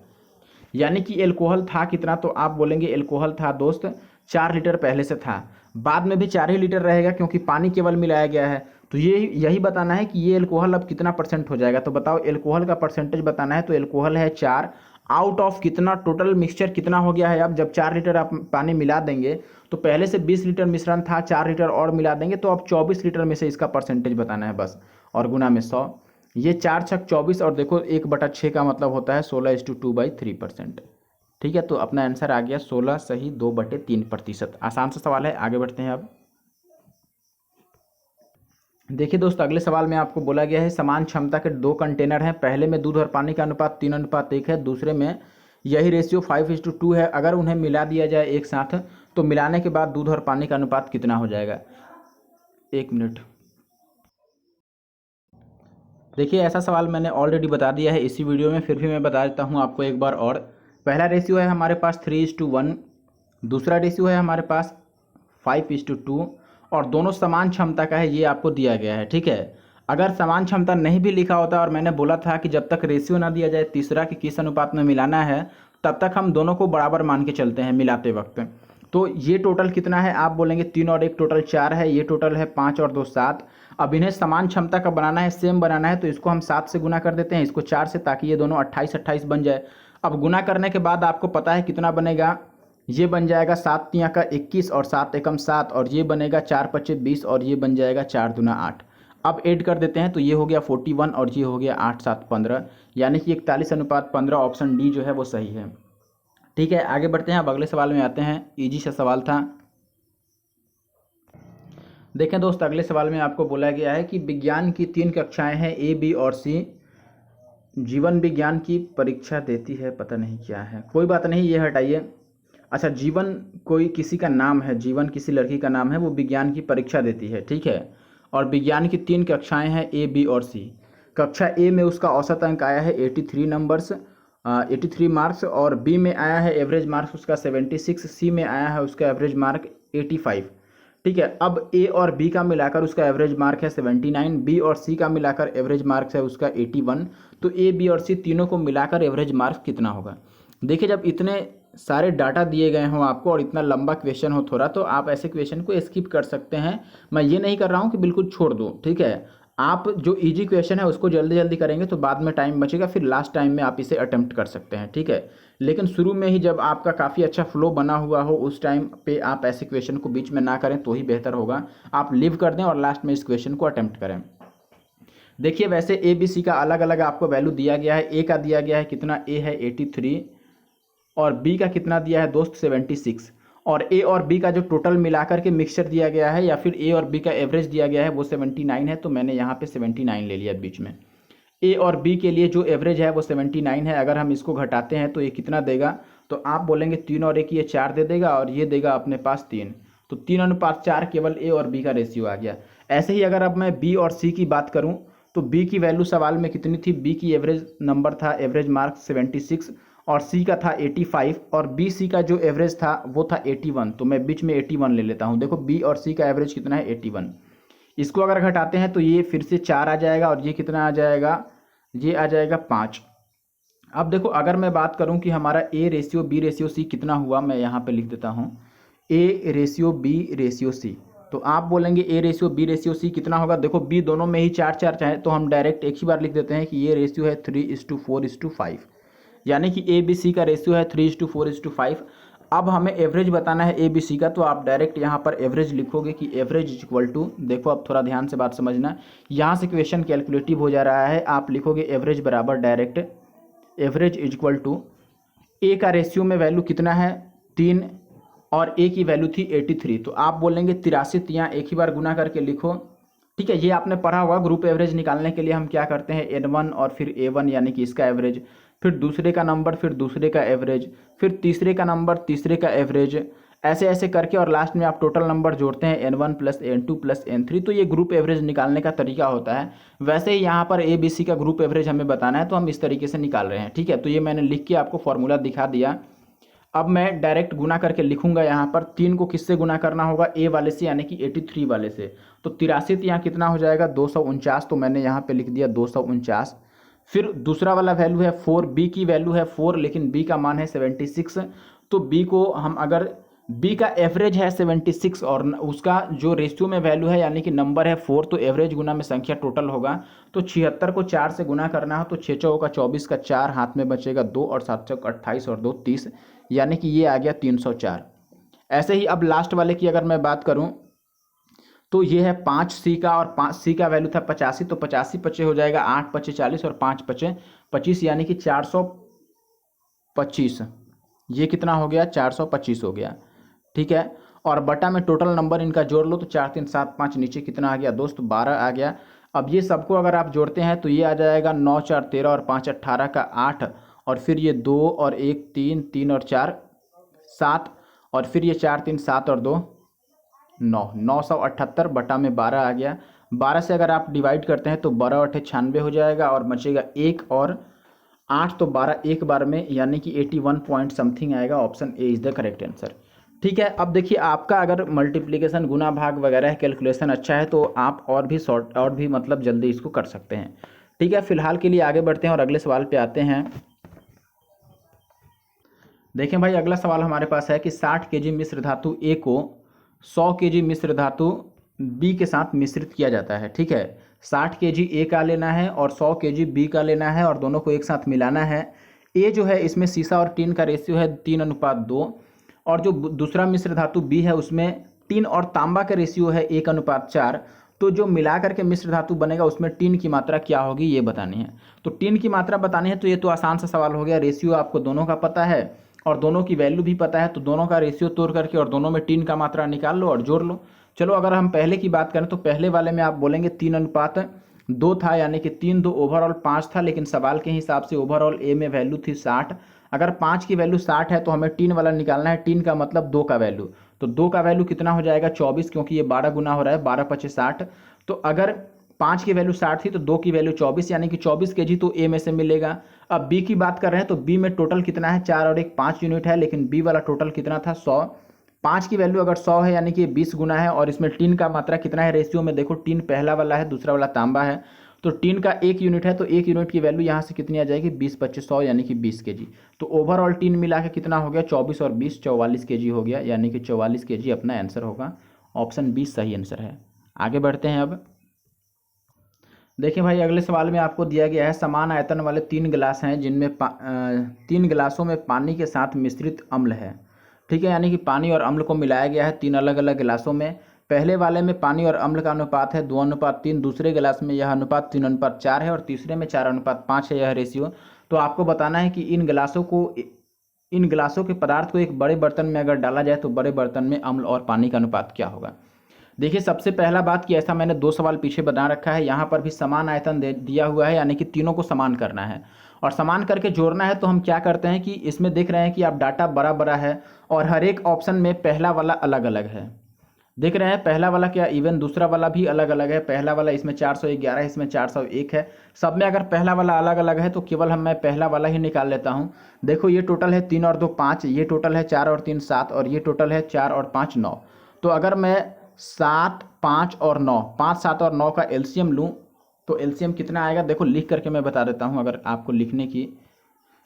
यानी कि एल्कोहल था कितना, तो आप बोलेंगे एल्कोहल था दोस्त 4 लीटर पहले से था, बाद में भी 4 ही लीटर रहेगा, क्योंकि पानी केवल मिलाया गया है। तो यही बताना है कि ये एल्कोहल अब कितना परसेंट हो जाएगा। तो बताओ, एल्कोहल का परसेंटेज बताना है, तो एल्कोहल है 4 आउट ऑफ कितना, टोटल मिक्सचर कितना हो गया है। अब जब 4 लीटर आप पानी मिला देंगे तो पहले से 20 लीटर मिश्रण था, 4 लीटर और मिला देंगे तो अब 24 लीटर में से इसका परसेंटेज बताना है बस, और गुना में 100। ये 4 छक 24, और देखो 1/6 का मतलब होता है 16:2/3%। ठीक है, तो अपना आंसर आ गया 16 सही 2/3%। आसान सा सवाल है, आगे बढ़ते हैं। अब देखिए दोस्त, अगले सवाल में आपको बोला गया है समान क्षमता के 2 कंटेनर हैं, पहले में दूध और पानी का अनुपात 3:1 है, दूसरे में यही रेशियो 5:2 है। अगर उन्हें मिला दिया जाए एक साथ तो मिलाने के बाद दूध और पानी का अनुपात कितना हो जाएगा। 1 मिनट, देखिए ऐसा सवाल मैंने ऑलरेडी बता दिया है इसी वीडियो में, फिर भी मैं बता देता हूँ आपको एक बार और। पहला रेशियो है हमारे पास 3:1, दूसरा रेशियो है हमारे पास 5:2, और दोनों समान क्षमता का है, ये आपको दिया गया है। ठीक है, अगर समान क्षमता नहीं भी लिखा होता और मैंने बोला था कि जब तक रेशियो ना दिया जाए तीसरा कि किस अनुपात में मिलाना है, तब तक हम दोनों को बराबर मान के चलते हैं मिलाते वक्त। तो ये टोटल कितना है, आप बोलेंगे 3 और 1 टोटल 4 है, ये टोटल है 5 और 2 7। अब इन्हें समान क्षमता का बनाना है, सेम बनाना है, तो इसको हम 7 से गुना कर देते हैं, इसको 4 से, ताकि ये दोनों 28 बन जाए। अब गुना करने के बाद आपको पता है कितना बनेगा, ये बन जाएगा 7 तियाँ का 21 और 7 एकम 7, और ये बनेगा 4 पचे 20, और ये बन जाएगा 4 दूना 8। अब ऐड कर देते हैं तो ये हो गया 41 और ये हो गया 8 7 15, यानी कि 41:15। ऑप्शन डी जो है वो सही है। ठीक है, आगे बढ़ते हैं, अब अगले सवाल में आते हैं। इजी सा सवाल था। देखें दोस्त, अगले सवाल में आपको बोला गया है कि विज्ञान की 3 कक्षाएं हैं, ए बी और सी, जीवन विज्ञान की परीक्षा देती है, पता नहीं क्या है, कोई बात नहीं, ये हटाइए। अच्छा, जीवन कोई किसी का नाम है, जीवन किसी लड़की का नाम है, वो विज्ञान की परीक्षा देती है। ठीक है, और विज्ञान की 3 कक्षाएं हैं, ए बी और सी। कक्षा ए में उसका औसत अंक आया है 83 नंबर्स, 83 मार्क्स, और बी में आया है एवरेज मार्क्स उसका 76, सी में आया है उसका एवरेज मार्क 85। ठीक है, अब ए और बी का मिलाकर उसका एवरेज मार्क है 79, बी और सी का मिलाकर एवरेज मार्क्स है उसका 81। तो ए बी और सी तीनों को मिलाकर एवरेज मार्क्स कितना होगा। देखिए जब इतने सारे डाटा दिए गए हों आपको और इतना लंबा क्वेश्चन हो थोड़ा, तो आप ऐसे क्वेश्चन को स्किप कर सकते हैं। मैं ये नहीं कर रहा हूँ कि बिल्कुल छोड़ दो, ठीक है। आप जो इजी क्वेश्चन है उसको जल्दी जल्दी करेंगे तो बाद में टाइम बचेगा, फिर लास्ट टाइम में आप इसे अटेम्प्ट कर सकते हैं, ठीक है। लेकिन शुरू में ही जब आपका काफ़ी अच्छा फ्लो बना हुआ हो उस टाइम पे आप ऐसे क्वेश्चन को बीच में ना करें तो ही बेहतर होगा। आप लीव कर दें और लास्ट में इस क्वेश्चन को अटेम्प्ट करें। देखिए वैसे ए बी सी का अलग अलग आपको वैल्यू दिया गया है। ए का दिया गया है कितना, ए है 83 और बी का कितना दिया है दोस्त 76, और ए और बी का जो टोटल मिलाकर के मिक्सचर दिया गया है या फिर ए और बी का एवरेज दिया गया है वो 79 है, तो मैंने यहाँ पे 79 ले लिया बीच में। ए और बी के लिए जो एवरेज है वो 79 है। अगर हम इसको घटाते हैं तो ये कितना देगा, तो आप बोलेंगे 3 और 1 ये 4 दे देगा और ये देगा अपने पास 3, तो 3:4 केवल ए और बी का रेशियो आ गया। ऐसे ही अगर अब मैं बी और सी की बात करूँ तो बी की वैल्यू सवाल में कितनी थी, बी की एवरेज नंबर था, एवरेज मार्क 76 और सी का था 85 और बी सी का जो एवरेज था वो था 81, तो मैं बीच में 81 ले लेता हूँ। देखो बी और सी का एवरेज कितना है 81, इसको अगर घटाते हैं तो ये फिर से 4 आ जाएगा और ये कितना आ जाएगा, ये आ जाएगा 5। अब देखो अगर मैं बात करूं कि हमारा A ratio B ratio C कितना हुआ, मैं यहाँ पे लिख देता हूँ A ratio B ratio C, तो आप बोलेंगे A ratio B ratio C कितना होगा। देखो बी दोनों में ही 4 चाहे तो हम डायरेक्ट एक ही बार लिख देते हैं कि ये रेशियो है 3:4:5, यानी कि ए बी सी का रेशियो है 3:4:5। अब हमें एवरेज बताना है ए बी सी का, तो आप डायरेक्ट यहाँ पर एवरेज लिखोगे कि एवरेज इज इक्वल टू, देखो अब थोड़ा ध्यान से बात समझना, यहाँ से क्वेश्चन कैलकुलेटिव हो जा रहा है। आप लिखोगे एवरेज बराबर direct average is equal to A का रेशियो में वैल्यू कितना है 3 और ए की वैल्यू थी 83, तो आप बोलेंगे 83, यहाँ एक ही बार गुना करके लिखो, ठीक है। ये आपने पढ़ा होगा, ग्रुप एवरेज निकालने के लिए हम क्या करते हैं N1 और फिर A1 यानी कि इसका एवरेज, फिर दूसरे का नंबर, फिर दूसरे का एवरेज, फिर तीसरे का नंबर, तीसरे का एवरेज, ऐसे ऐसे करके और लास्ट में आप टोटल नंबर जोड़ते हैं N1 + N2 + N3, तो ये ग्रुप एवरेज निकालने का तरीका होता है। वैसे ही यहाँ पर ए बी सी का ग्रुप एवरेज हमें बताना है तो हम इस तरीके से निकाल रहे हैं, ठीक है। तो ये मैंने लिख के आपको फॉर्मूला दिखा दिया। अब मैं डायरेक्ट गुना करके लिखूंगा, यहाँ पर 3 को किससे गुना करना होगा, ए वाले से यानी कि 83 वाले से, तो 83 यहाँ कितना हो जाएगा 249, तो मैंने यहाँ पे लिख दिया 249। फिर दूसरा वाला वैल्यू है 4, बी की वैल्यू है 4 लेकिन बी का मान है 76, तो बी को हम अगर, बी का एवरेज है 76 और उसका जो रेशियो में वैल्यू है यानी कि नंबर है 4, तो एवरेज गुना में संख्या टोटल होगा, तो 76 को 4 से गुना करना हो तो 6 चौका 24 का 4 हाथ में बचेगा 2 और 7 चौका 28 और 2 30, यानी कि ये आ गया 304। ऐसे ही अब लास्ट वाले की अगर मैं बात करूं तो ये है 5 सी का, और 5 सी का वैल्यू था 85, तो 85 पचे हो जाएगा 8 पचे 40 और 5 पचे 25, यानी कि 425। ये कितना हो गया 425 हो गया, ठीक है। और बटा में टोटल नंबर इनका जोड़ लो तो 4 3 7 5, नीचे कितना आ गया दोस्त 12 आ गया। अब ये सबको अगर आप जोड़ते हैं तो ये आ जाएगा 9 4 13 और 5 18 का 8, और फिर ये 2 और 1 3 3 और 4 7, और फिर ये 4 3 7 और 2 9, 978 बटा में 12 आ गया। 12 से अगर आप डिवाइड करते हैं तो 12 8 96 हो जाएगा और बचेगा 1 और 8, तो 12 एक बार में यानी कि 81 पॉइंट समथिंग आएगा। Option A is the correct answer, ठीक है। अब देखिए आपका अगर मल्टीप्लिकेशन गुना भाग वगैरह कैलकुलेशन अच्छा है तो आप और भी मतलब जल्दी इसको कर सकते हैं, ठीक है। फिलहाल के लिए आगे बढ़ते हैं और अगले सवाल पे आते हैं। देखें भाई अगला सवाल हमारे पास है कि 60 केजी मिश्र धातु ए को 100 केजी मिश्र धातु बी के साथ मिश्रित किया जाता है, ठीक है। 60 केजी ए का लेना है और 100 केजी बी का लेना है और दोनों को एक साथ मिलाना है। ए जो है इसमें सीसा और टीन का रेशियो है 3:2, और जो दूसरा मिश्र धातु बी है उसमें टीन और तांबा का रेशियो है 1:4। तो जो मिला करके मिश्र धातु बनेगा उसमें टीन की मात्रा क्या होगी ये बतानी है। तो टीन की मात्रा बतानी है तो ये तो आसान सा सवाल हो गया, रेशियो आपको दोनों का पता है और दोनों की वैल्यू भी पता है, तो दोनों का रेशियो तोड़ करके और दोनों में टीन का मात्रा निकाल लो और जोड़ लो। चलो अगर हम पहले की बात करें तो पहले वाले में आप बोलेंगे 3:2 था, यानी कि 3 2 ओवरऑल 5 था, लेकिन सवाल के हिसाब से ओवरऑल ए में वैल्यू थी 60। अगर 5 की वैल्यू 60 है तो हमें टीन वाला निकालना है, टीन का मतलब 2 का वैल्यू, तो 2 का वैल्यू कितना हो जाएगा 24, क्योंकि ये 12 गुना हो रहा है, 12 5 60। तो अगर 5 की वैल्यू 60 थी तो 2 की वैल्यू 24, यानी कि 24 केजी तो ए में से मिलेगा। अब बी की बात कर रहे हैं तो बी में टोटल कितना है 4 और 1 5 यूनिट है, लेकिन बी वाला टोटल कितना था 100। 5 की वैल्यू अगर 100 है यानी कि 20 गुना है, और इसमें टीन का मात्रा कितना है रेशियो में, देखो टीन पहला वाला है दूसरा वाला तांबा है, तो टीन का 1 यूनिट है, तो 1 यूनिट की वैल्यू यहाँ से कितनी आ जाएगी 20 25 100 यानी कि 20 kg। तो ओवरऑल टीन मिला के कितना हो गया 24 और 20 44 kg हो गया, यानी कि 44 kg अपना आंसर होगा। ऑप्शन बी सही आंसर है। आगे बढ़ते हैं। अब देखिए भाई, अगले सवाल में आपको दिया गया है समान आयतन वाले 3 गिलास हैं जिनमें 3 गिलासों में पानी के साथ मिश्रित अम्ल है। ठीक है, यानी कि पानी और अम्ल को मिलाया गया है 3 अलग अलग गिलासों में। पहले वाले में पानी और अम्ल का अनुपात है 2:3, दूसरे गिलास में यह अनुपात 3:4 है और तीसरे में 4:5 है यह रेशियो। तो आपको बताना है कि इन गिलासों के पदार्थ को एक बड़े बर्तन में अगर डाला जाए तो बड़े बर्तन में अम्ल और पानी का अनुपात क्या होगा। देखिए, सबसे पहला बात कि ऐसा मैंने 2 सवाल पीछे बना रखा है, यहाँ पर भी समान आयतन दिया हुआ है, यानी कि तीनों को समान करना है और समान करके जोड़ना है। तो हम क्या करते हैं कि इसमें देख रहे हैं कि आप डाटा बड़ा बड़ा है और हर एक ऑप्शन में पहला वाला अलग अलग है। देख रहे हैं पहला वाला क्या इवन दूसरा वाला भी अलग अलग है। पहला वाला इसमें 411 है, इसमें 401 है। सब में अगर पहला वाला अलग अलग है तो केवल मैं पहला वाला ही निकाल लेता हूँ। देखो, ये टोटल है 3 और 2 5, ये टोटल है 4 और 3 7 और ये टोटल है 4 और 5 9। तो अगर मैं 7 5 और 9 5 7 और 9 का एलसीएम लूँ तो एलसीएम कितना आएगा। देखो, लिख करके मैं बता देता हूँ, अगर आपको लिखने की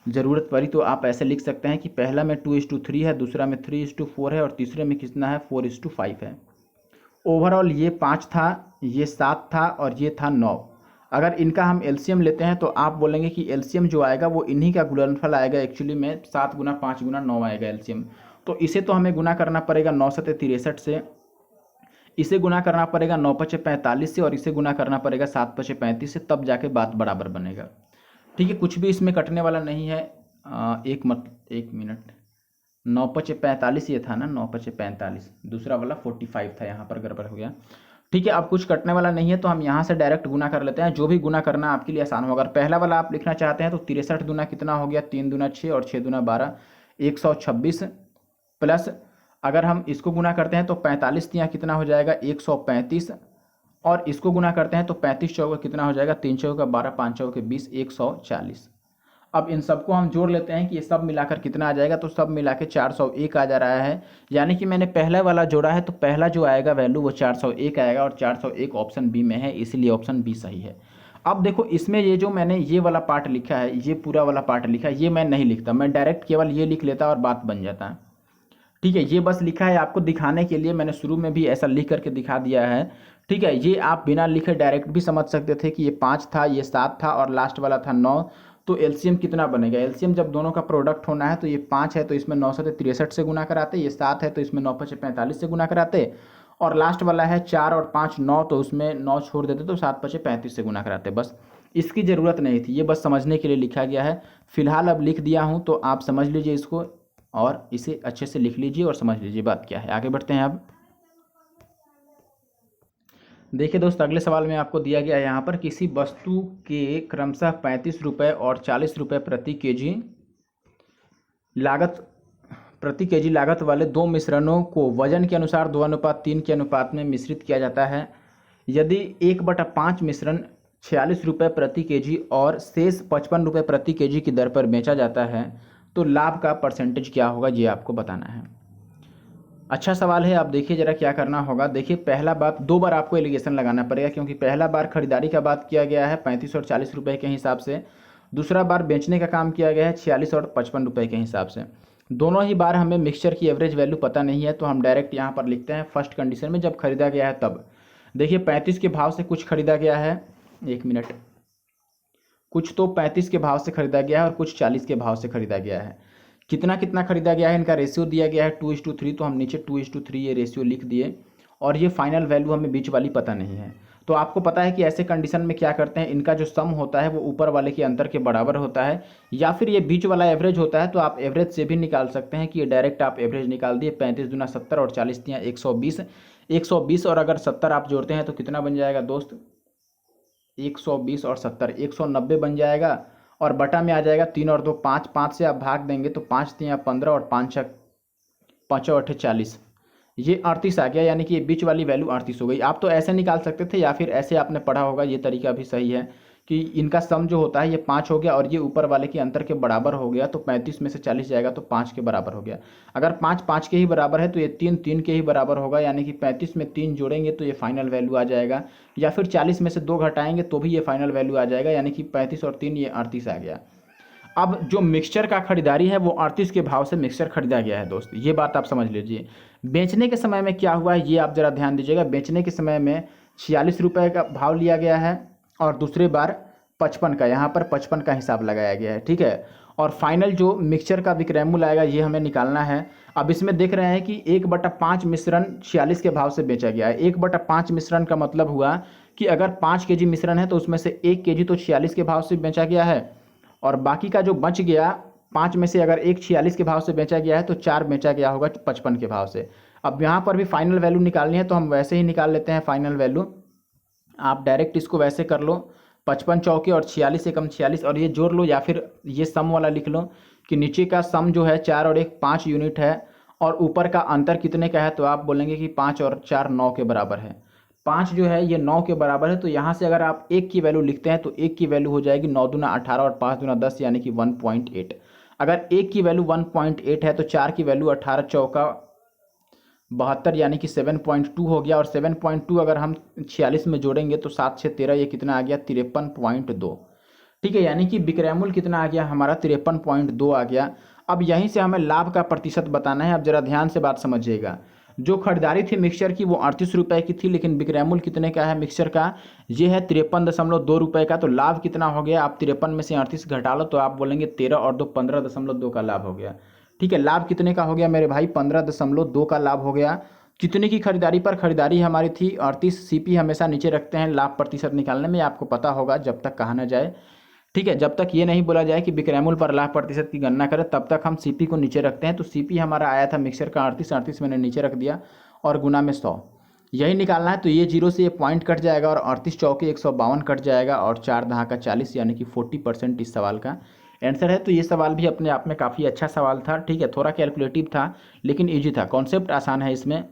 ज़रूरत पड़ी तो आप ऐसे लिख सकते हैं कि पहला में 2:3 है, दूसरा में 3:4 है और तीसरे में कितना है 4:5 है। ओवरऑल ये 5 था, ये 7 था और ये था 9। अगर इनका हम एलसीएम लेते हैं तो आप बोलेंगे कि एलसीएम जो आएगा वो इन्हीं का गुणनफल आएगा। एक्चुअली में 7 × 5 × 9 आएगा एलसीएम। तो इसे तो हमें गुना करना पड़ेगा 9 × 7 = 63 से, इसे गुना करना पड़ेगा 9 × 5 = 45 से और इसे गुना करना पड़ेगा 7 × 5 = 35 से, तब जाके बात बराबर बनेगा। ठीक है, कुछ भी इसमें कटने वाला नहीं है। एक मिनट, 9 × 5 = 45 ये था ना, 9 × 5 = 45, दूसरा वाला 45 था, यहाँ पर गड़बड़ हो गया। ठीक है, अब कुछ कटने वाला नहीं है तो हम यहाँ से डायरेक्ट गुना कर लेते हैं। जो भी गुना करना आपके लिए आसान होगा। अगर पहला वाला आप लिखना चाहते हैं तो 63 दूना कितना हो गया 3 दूना 6 और 6 दूना 12 126 प्लस अगर हम इसको गुना करते हैं तो 45 यहाँ कितना हो जाएगा 135 और इसको गुना करते हैं तो 35 चौका कितना हो जाएगा 3 चौका 12 5 चौके 20 140। अब इन सबको हम जोड़ लेते हैं कि ये सब मिलाकर कितना आ जाएगा। तो सब मिला के 401 आ जा रहा है, यानी कि मैंने पहला वाला जोड़ा है तो पहला जो आएगा वैल्यू वो 401 आएगा और 401 ऑप्शन बी में है, इसीलिए ऑप्शन बी सही है। अब देखो, इसमें ये जो मैंने ये वाला पार्ट लिखा है, ये पूरा वाला पार्ट लिखा है, ये मैं नहीं लिखता, मैं डायरेक्ट केवल ये लिख लेता और बात बन जाता। ठीक है, ये बस लिखा है आपको दिखाने के लिए, मैंने शुरू में भी ऐसा लिख करके दिखा दिया है। ठीक है, ये आप बिना लिखे डायरेक्ट भी समझ सकते थे कि ये 5 था, ये 7 था और लास्ट वाला था 9। तो एलसीएम कितना बनेगा। एलसीएम जब दोनों का प्रोडक्ट होना है तो ये 5 है तो इसमें 9 से 63 से गुना कराते, ये 7 है तो इसमें 9 5 45 से गुना कराते और लास्ट वाला है 4 और 5 9 तो उसमें 9 छोड़ देते तो 7 5 35 से गुना कराते। बस इसकी ज़रूरत नहीं थी, ये बस समझने के लिए लिखा गया है। फिलहाल अब लिख दिया हूँ तो आप समझ लीजिए इसको और इसे अच्छे से लिख लीजिए और समझ लीजिए बात क्या है। आगे बढ़ते हैं। अब देखिए दोस्त, अगले सवाल में आपको दिया गया है यहाँ पर किसी वस्तु के क्रमशः 35 रुपये और 40 रुपये प्रति केजी लागत वाले 2 मिश्रणों को वजन के अनुसार 2:3 के अनुपात में मिश्रित किया जाता है। यदि 1/5 मिश्रण 46 रुपये प्रति केजी और शेष 55 रुपये प्रति केजी की दर पर बेचा जाता है तो लाभ का परसेंटेज क्या होगा, ये आपको बताना है। अच्छा सवाल है। आप देखिए जरा क्या करना होगा। देखिए, पहला बात 2 बार आपको एलिगेशन लगाना पड़ेगा क्योंकि पहला बार खरीदारी का बात किया गया है 35 और 40 रुपये के हिसाब से, दूसरा बार बेचने का काम किया गया है 46 और 55 रुपये के हिसाब से। दोनों ही बार हमें मिक्सचर की एवरेज वैल्यू पता नहीं है तो हम डायरेक्ट यहाँ पर लिखते हैं फर्स्ट कंडीशन में जब खरीदा गया है तब। देखिए, 35 के भाव से कुछ खरीदा गया है, 1 मिनट, कुछ तो 35 के भाव से खरीदा गया है और कुछ 40 के भाव से खरीदा गया है। कितना कितना खरीदा गया है, इनका रेशियो दिया गया है 2:3, तो हम नीचे 2:3 ये रेशियो लिख दिए और ये फाइनल वैल्यू हमें बीच वाली पता नहीं है। तो आपको पता है कि ऐसे कंडीशन में क्या करते हैं, इनका जो सम होता है वो ऊपर वाले के अंतर के बराबर होता है या फिर ये बीच वाला एवरेज होता है। तो आप एवरेज से भी निकाल सकते हैं कि ये डायरेक्ट आप एवरेज निकाल दिए। 35 दूना 70 और 40 दिया 120 और अगर 70 आप जोड़ते हैं तो कितना बन जाएगा दोस्त, 120 और 70 190 बन जाएगा और बटा में आ जाएगा 3 और 2 5, 5 से आप भाग देंगे तो 5 3 15 और 5 5 8 40, ये 38 आ गया, यानी कि ये बीच वाली वैल्यू 38 हो गई। आप तो ऐसे निकाल सकते थे या फिर ऐसे आपने पढ़ा होगा, ये तरीका भी सही है कि इनका सम जो होता है ये 5 हो गया और ये ऊपर वाले के अंतर के बराबर हो गया, तो 35 में से 40 जाएगा तो 5 के बराबर हो गया। अगर 5 5 के ही बराबर है तो ये 3 3 के ही बराबर होगा, यानी कि 35 में 3 जोड़ेंगे तो ये फाइनल वैल्यू आ जाएगा, या फिर 40 में से 2 घटाएंगे तो भी ये फाइनल वैल्यू आ जाएगा, यानी कि 35 और 3 ये 38 आ गया। अब जो मिक्सचर का खरीदारी है वो 38 के भाव से मिक्सचर खरीदा गया है दोस्त, ये बात आप समझ लीजिए। बेचने के समय में क्या हुआ है ये आप ज़रा ध्यान दीजिएगा। बेचने के समय में 46 रुपये का भाव लिया गया है और दूसरी बार 55 का, यहाँ पर 55 का हिसाब लगाया गया है, ठीक है। और फाइनल जो मिक्सचर का विक्रय मूल्य आएगा ये हमें निकालना है। अब इसमें देख रहे हैं कि 1/5 मिश्रण 46 के भाव से बेचा गया है। 1/5 मिश्रण का मतलब हुआ कि अगर 5 kg मिश्रण है तो उसमें से 1 kg तो 46 के भाव से बेचा गया है, और बाकी का जो बच गया 5 में से अगर 1 46 के भाव से बेचा गया है तो 4 बेचा गया होगा 55 के भाव से। अब यहाँ पर भी फाइनल वैल्यू निकालनी है तो हम वैसे ही निकाल लेते हैं फाइनल वैल्यू। आप डायरेक्ट इसको वैसे कर लो, 55 चौके और 46 एकम 46, और ये जोड़ लो, या फिर ये सम वाला लिख लो कि नीचे का सम जो है 4 और 1 5 यूनिट है, और ऊपर का अंतर कितने का है, तो आप बोलेंगे कि 5 और 4 9 के बराबर है। 5 जो है ये 9 के बराबर है, तो यहाँ से अगर आप 1 की वैल्यू लिखते हैं तो 1 की वैल्यू हो जाएगी 9 दूना 18 और 5 दूना 10, यानी कि 1.8। अगर 1 की वैल्यू 1.8 है तो 4 की वैल्यू 18 चौका 72, यानी कि 7.2 हो गया, और 7.2 अगर हम 46 में जोड़ेंगे तो 7 6 13, ये कितना आ गया 53.2, ठीक है। यानी कि विक्रय मूल्य कितना आ गया हमारा 53.2 आ गया। अब यहीं से हमें लाभ का प्रतिशत बताना है। अब जरा ध्यान से बात समझिएगा। जो खरीदारी थी मिक्सचर की वो 38 रुपये की थी, लेकिन विक्रय मूल्य कितने का है मिक्सचर का, ये है 53.2 रुपये का। तो लाभ कितना हो गया, आप 53 में से 38 घटा लो तो आप बोलेंगे 13 और 2 15.2 का लाभ हो गया, ठीक है। लाभ कितने का हो गया मेरे भाई, 15.2 का लाभ हो गया। कितने की खरीदारी पर, खरीदारी हमारी थी 38। सीपी हमेशा नीचे रखते हैं लाभ प्रतिशत निकालने में, आपको पता होगा जब तक कहा ना जाए, ठीक है। जब तक ये नहीं बोला जाए कि विक्रय मूल्य पर लाभ प्रतिशत की गणना करें तब तक हम सीपी को नीचे रखते हैं। तो सीपी हमारा आया था मिक्सचर का 38 मैंने नीचे रख दिया और गुना में 100, यही निकालना है। तो ये 0 से ये पॉइंट कट जाएगा और 38 चौके 152 कट जाएगा, और 4 दहा का 40, यानी कि 40% इस सवाल का आंसर है। तो ये सवाल भी अपने आप में काफ़ी अच्छा सवाल था, ठीक है। थोड़ा कैलकुलेटिव था लेकिन ईजी था, कॉन्सेप्ट आसान है इसमें।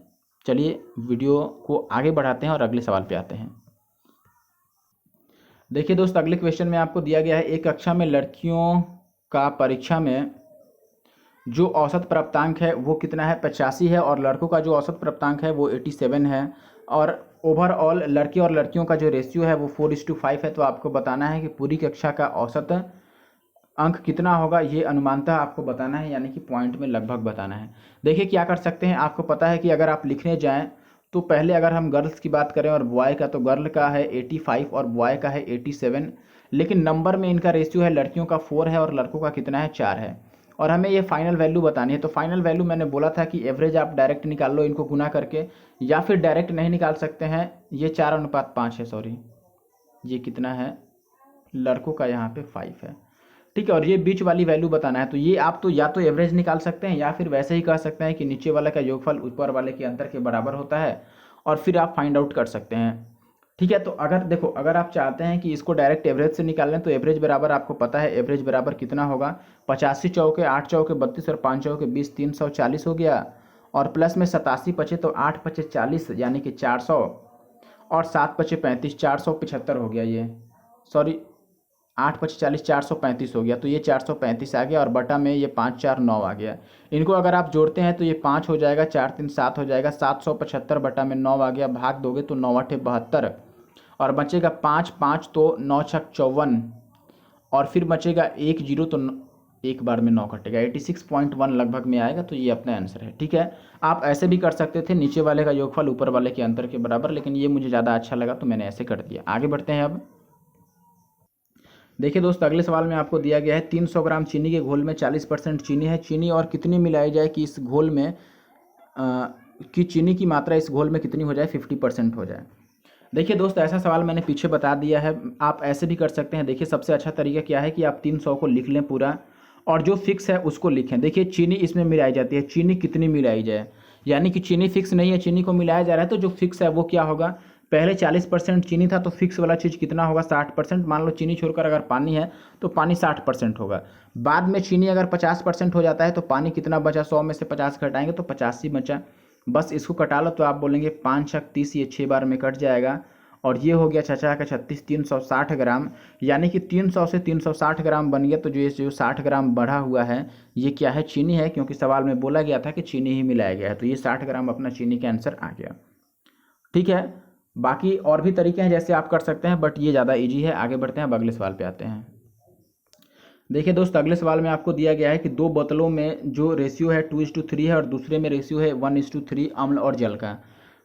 चलिए वीडियो को आगे बढ़ाते हैं और अगले सवाल पे आते हैं। देखिए दोस्त, अगले क्वेश्चन में आपको दिया गया है एक कक्षा में लड़कियों का परीक्षा में जो औसत प्राप्तांक है वो कितना है, 85 है, और लड़कों का जो औसत प्राप्तांक है वो 87 है, और ओवरऑल लड़के और लड़कियों का जो रेशियो है वो 4:5 है। तो आपको बताना है कि पूरी कक्षा का औसत अंक कितना होगा, ये अनुमानतः आपको बताना है, यानी कि पॉइंट में लगभग बताना है। देखिए क्या कर सकते हैं, आपको पता है कि अगर आप लिखने जाएं तो पहले अगर हम गर्ल्स की बात करें और बॉय का, तो गर्ल का है 85 और बॉय का है 87, लेकिन नंबर में इनका रेशियो है, लड़कियों का 4 है और लड़कों का कितना है 4 है, और हमें ये फाइनल वैल्यू बतानी है। तो फाइनल वैल्यू मैंने बोला था कि एवरेज आप डायरेक्ट निकाल लो इनको गुना करके, या फिर डायरेक्ट नहीं निकाल सकते हैं। ये 4:5 है, सॉरी ये कितना है, लड़कों का यहाँ पे 5 है, ठीक है। और ये बीच वाली वैल्यू बताना है। तो ये आप तो या तो एवरेज निकाल सकते हैं या फिर वैसे ही कह सकते हैं कि नीचे वाले का योगफल ऊपर वाले के अंतर के बराबर होता है, और फिर आप फाइंड आउट कर सकते हैं, ठीक है। तो अगर देखो, अगर आप चाहते हैं कि इसको डायरेक्ट एवरेज से निकाल लें तो एवरेज बराबर आपको पता है, एवरेज बराबर कितना होगा, 85 चौके 8 चौके 32 और 5 चौके 20, 340 हो गया, और प्लस में 87 बचे तो 8 5 40, यानी कि 400, और 7 5 35, 475 हो गया, ये सॉरी 8 5 40 435 हो गया। तो ये 435 आ गया, और बटा में ये 5 4 9 आ गया। इनको अगर आप जोड़ते हैं तो ये 5 हो जाएगा, 4 3 7 हो जाएगा, 775 बटा में 9 आ गया, भाग दोगे तो 9 8 72, और बचेगा 5 5 तो 9 6 54, और फिर बचेगा 1 0 तो एक बार में 9 कटेगा, 86.1 लगभग में आएगा। तो ये अपना आंसर है, ठीक है। आप ऐसे भी कर सकते थे, नीचे वाले का योगफल ऊपर वाले के अंतर के बराबर, लेकिन ये मुझे ज़्यादा अच्छा लगा तो मैंने ऐसे कर दिया। आगे बढ़ते हैं अब। देखिए दोस्त, अगले सवाल में आपको दिया गया है 300 ग्राम चीनी के घोल में 40% चीनी है, चीनी और कितनी मिलाई जाए कि इस घोल में कि चीनी की मात्रा इस घोल में कितनी हो जाए, 50% हो जाए। देखिए दोस्त, ऐसा सवाल मैंने पीछे बता दिया है, आप ऐसे भी कर सकते हैं। देखिए सबसे अच्छा तरीका क्या है कि आप 300 को लिख लें पूरा, और जो फिक्स है उसको लिखें। देखिए चीनी इसमें मिलाई जाती है, चीनी कितनी मिलाई जाए, यानी कि चीनी फिक्स नहीं है, चीनी को मिलाया जा रहा है, तो जो फिक्स है वो क्या होगा, पहले 40% चीनी था तो फिक्स वाला चीज़ कितना होगा 60%। मान लो चीनी छोड़कर अगर पानी है तो पानी 60% होगा। बाद में चीनी अगर 50% हो जाता है तो पानी कितना बचा, 100 में से 50 घटाएंगे तो 85 बचा। बस इसको कटा लो तो आप बोलेंगे 5 6 30, ये 6 बार में कट जाएगा, और ये हो गया चाचा का 36 360 ग्राम, यानी कि 300 से 360 ग्राम बन गया। तो जो ये जो 60 ग्राम बढ़ा हुआ है ये क्या है, चीनी है, क्योंकि सवाल में बोला गया था कि चीनी ही मिलाया गया है। तो ये 60 ग्राम अपना चीनी का आंसर आ गया। ठीक है, बाकी और भी तरीके हैं जैसे आप कर सकते हैं, बट ये ज़्यादा ईजी है। आगे बढ़ते हैं, अब अगले सवाल पे आते हैं। देखिए दोस्त, अगले सवाल में आपको दिया गया है कि दो बोतलों में जो रेशियो है 2:3 है और दूसरे में रेशियो है 1:3 अम्ल और जल का।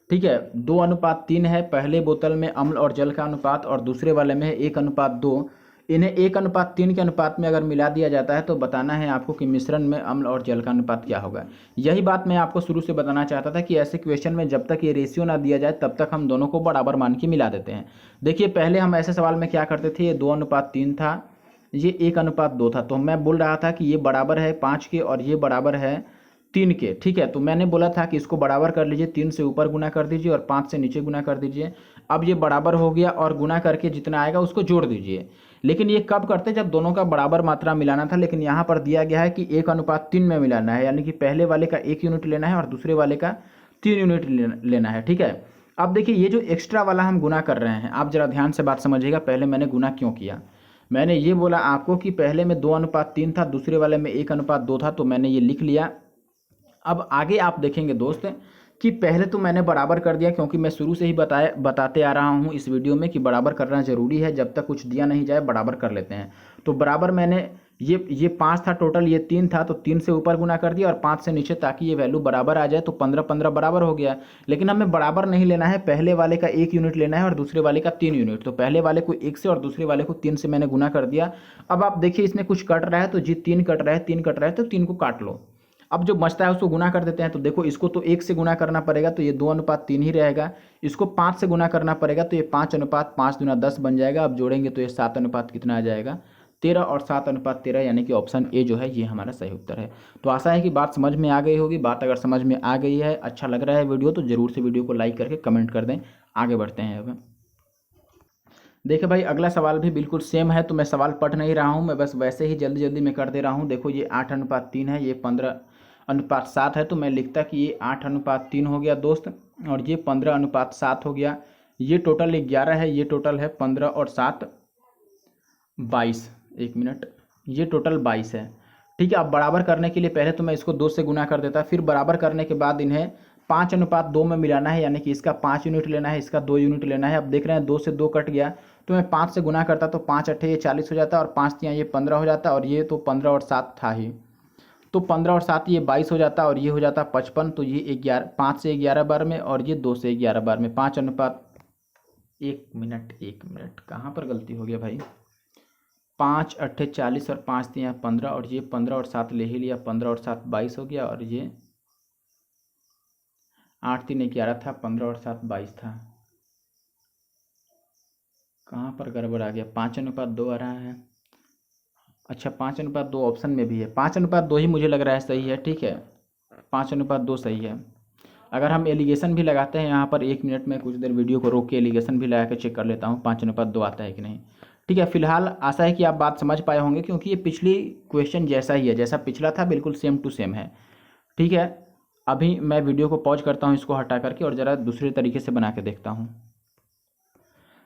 ठीक है, 2:3 है पहले बोतल में अम्ल और जल का अनुपात, और दूसरे वाले में है 1:2। इन्हें 1:3 के अनुपात में अगर मिला दिया जाता है तो बताना है आपको कि मिश्रण में अम्ल और जल का अनुपात क्या होगा। यही बात मैं आपको शुरू से बताना चाहता था कि ऐसे क्वेश्चन में जब तक ये रेशियो ना दिया जाए तब तक हम दोनों को बराबर मान के मिला देते हैं। देखिए पहले हम ऐसे सवाल में क्या करते थे, ये 2:3 था, ये 1:2 था, तो मैं बोल रहा था कि ये बराबर है 5 के और ये बराबर है 3 के। ठीक है, तो मैंने बोला था कि इसको बराबर कर लीजिए, 3 से ऊपर गुना कर दीजिए और 5 से नीचे गुना कर दीजिए। अब ये बराबर हो गया और गुना करके जितना आएगा उसको जोड़ दीजिए। लेकिन ये कब करते, जब दोनों का बराबर मात्रा मिलाना था। लेकिन यहाँ पर दिया गया है कि 1:3 में मिलाना है, यानी कि पहले वाले का 1 यूनिट लेना है और दूसरे वाले का 3 यूनिट लेना है। ठीक है, अब देखिए ये जो एक्स्ट्रा वाला हम गुना कर रहे हैं, आप जरा ध्यान से बात समझिएगा। पहले मैंने गुना क्यों किया, मैंने ये बोला आपको कि पहले में 2:3 था, दूसरे वाले में 1:2 था, तो मैंने ये लिख लिया। अब आगे आप देखेंगे दोस्त कि पहले तो मैंने बराबर कर दिया, क्योंकि मैं शुरू से ही बताते आ रहा हूँ इस वीडियो में कि बराबर करना ज़रूरी है, जब तक कुछ दिया नहीं जाए बराबर कर लेते हैं। तो बराबर मैंने ये 5 था टोटल, ये 3 था, तो 3 से ऊपर गुना कर दिया और 5 से नीचे, ताकि ये वैल्यू बराबर आ जाए। तो 15 बराबर हो गया। लेकिन हमें बराबर नहीं लेना है, पहले वाले का 1 यूनिट लेना है और दूसरे वाले का 3 यूनिट। तो पहले वाले को 1 से और दूसरे वाले को 3 से मैंने गुना कर दिया। अब आप देखिए इसमें कुछ कट रहा है, तो जी 3 कट रहा है, 3 कट रहा है, तो 3 को काट लो। अब जो बचता है उसको गुना कर देते हैं। तो देखो इसको तो 1 से गुना करना पड़ेगा, तो ये 2:3 ही रहेगा। इसको 5 से गुना करना पड़ेगा, तो ये 5:5 दूना 10 बन जाएगा। अब जोड़ेंगे तो ये 7 कितना आ जाएगा, 13, और 7:13, यानी कि ऑप्शन ए जो है ये हमारा सही उत्तर है। तो आशा है कि बात समझ में आ गई होगी। बात अगर समझ में आ गई है, अच्छा लग रहा है वीडियो, तो ज़रूर से वीडियो को लाइक करके कमेंट कर दें। आगे बढ़ते हैं। अब देखिए भाई, अगला सवाल भी बिल्कुल सेम है, तो मैं सवाल पढ़ नहीं रहा हूँ, मैं बस वैसे ही जल्दी जल्दी में कर दे रहा हूँ। देखो ये 8:3 है, ये 15:7 है, तो मैं लिखता कि ये 8:3 हो गया दोस्त, और ये 15:7 हो गया। ये टोटल 11 है, ये टोटल है 15 और 7 22। एक मिनट, ये टोटल 22 है। ठीक है, अब बराबर करने के लिए पहले तो मैं इसको 2 से गुना कर देता, फिर बराबर करने के बाद इन्हें 5:2 में मिलाना है, यानी कि इसका 5 यूनिट लेना है, इसका 2 यूनिट लेना है। अब देख रहे हैं 2 से 2 कट गया, तो मैं 5 से गुना करता, तो 5 8 ये 40 हो जाता, और 5 3 ये 15 हो जाता, और ये तो 15 और 7 था ही, तो 15 और 7 ये 22 हो जाता, और ये हो जाता 55। तो ये 11, 5 से 11 बार में, और ये 2 से 11 बार में 5:। एक मिनट कहाँ पर गलती हो गया भाई, 5 8 40 और 5 3 15, और ये 15 और 7 ले ही लिया, 15 और 7 22 हो गया, और ये 8 3 11 था, 15 और 7 22 था। कहाँ पर गड़बड़ आ गया, 5:2 आ रहा है। अच्छा, 5:2 ऑप्शन में भी है, 5:2 ही मुझे लग रहा है सही है। ठीक है, 5:2 सही है। अगर हम एलिगेशन भी लगाते हैं यहाँ पर, 1 मिनट में कुछ देर वीडियो को रोक के एलिगेशन भी लगा के चेक कर लेता हूँ 5:2 आता है कि नहीं। ठीक है, फिलहाल आशा है कि आप बात समझ पाए होंगे, क्योंकि ये पिछली क्वेश्चन जैसा ही है, जैसा पिछला था बिल्कुल सेम टू सेम है। ठीक है, अभी मैं वीडियो को पॉज करता हूँ इसको हटा करके, और ज़रा दूसरे तरीके से बना के देखता हूँ।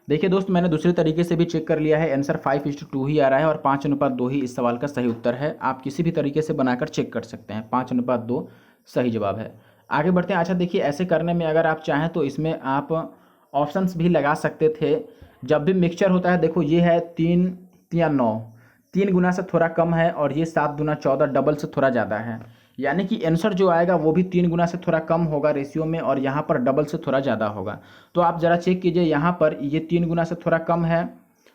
देखिए दोस्त, मैंने दूसरे तरीके से भी चेक कर लिया है, आंसर 5:2 ही आ रहा है, और 5:2 ही इस सवाल का सही उत्तर है। आप किसी भी तरीके से बनाकर चेक कर सकते हैं, 5:2 सही जवाब है। आगे बढ़ते हैं। अच्छा देखिए, ऐसे करने में अगर आप चाहें तो इसमें आप ऑप्शंस भी लगा सकते थे। जब भी मिक्सचर होता है, देखो ये है 3 या 9, 3 गुना से थोड़ा कम है, और ये 7 दूना 14 डबल से थोड़ा ज़्यादा है, यानी कि आंसर जो आएगा वो भी 3 गुना से थोड़ा कम होगा रेशियो में, और यहाँ पर डबल से थोड़ा ज़्यादा होगा। तो आप ज़रा चेक कीजिए, यहाँ पर ये 3 गुना से थोड़ा कम है,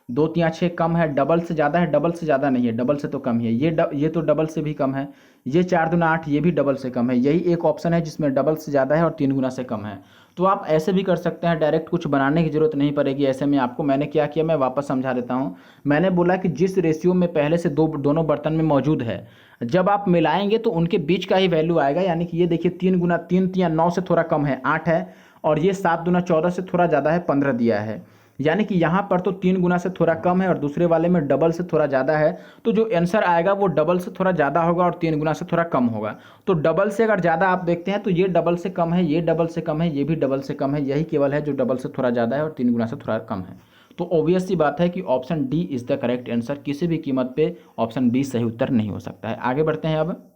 2 3 6 कम है, डबल से ज़्यादा है, डबल से ज़्यादा नहीं है, डबल से तो कम ही है, ये तो डबल से भी कम है, ये 4 दूना 8, ये भी डबल से कम है। यही एक ऑप्शन है जिसमें डबल से ज़्यादा है और 3 गुना से कम है। तो आप ऐसे भी कर सकते हैं, डायरेक्ट कुछ बनाने की जरूरत नहीं पड़ेगी। ऐसे में आपको मैंने क्या किया, मैं वापस समझा देता हूँ। मैंने बोला कि जिस रेशियो में पहले से दोनों बर्तन में मौजूद है, जब आप मिलाएंगे तो उनके बीच का ही वैल्यू आएगा। यानी कि ये देखिए 3 गुना 3 3 9 से थोड़ा कम है 8 है, और ये 7 दूना 14 से थोड़ा ज़्यादा है 15 दिया है। यानी कि यहाँ पर तो 3 गुना से थोड़ा कम है और दूसरे वाले में डबल से थोड़ा ज़्यादा है, तो जो आंसर आएगा वो डबल से थोड़ा ज़्यादा होगा और 3 गुना से थोड़ा कम होगा। तो डबल से अगर ज़्यादा आप देखते हैं तो ये डबल से कम है, ये डबल से कम है, ये भी डबल से कम है, यही केवल है जो डबल से थोड़ा ज़्यादा है और 3 गुना से थोड़ा कम है। तो ऑब्वियस सी बात है कि option D is the correct answer, किसी भी कीमत पे ऑप्शन बी सही उत्तर नहीं हो सकता है। आगे बढ़ते हैं। अब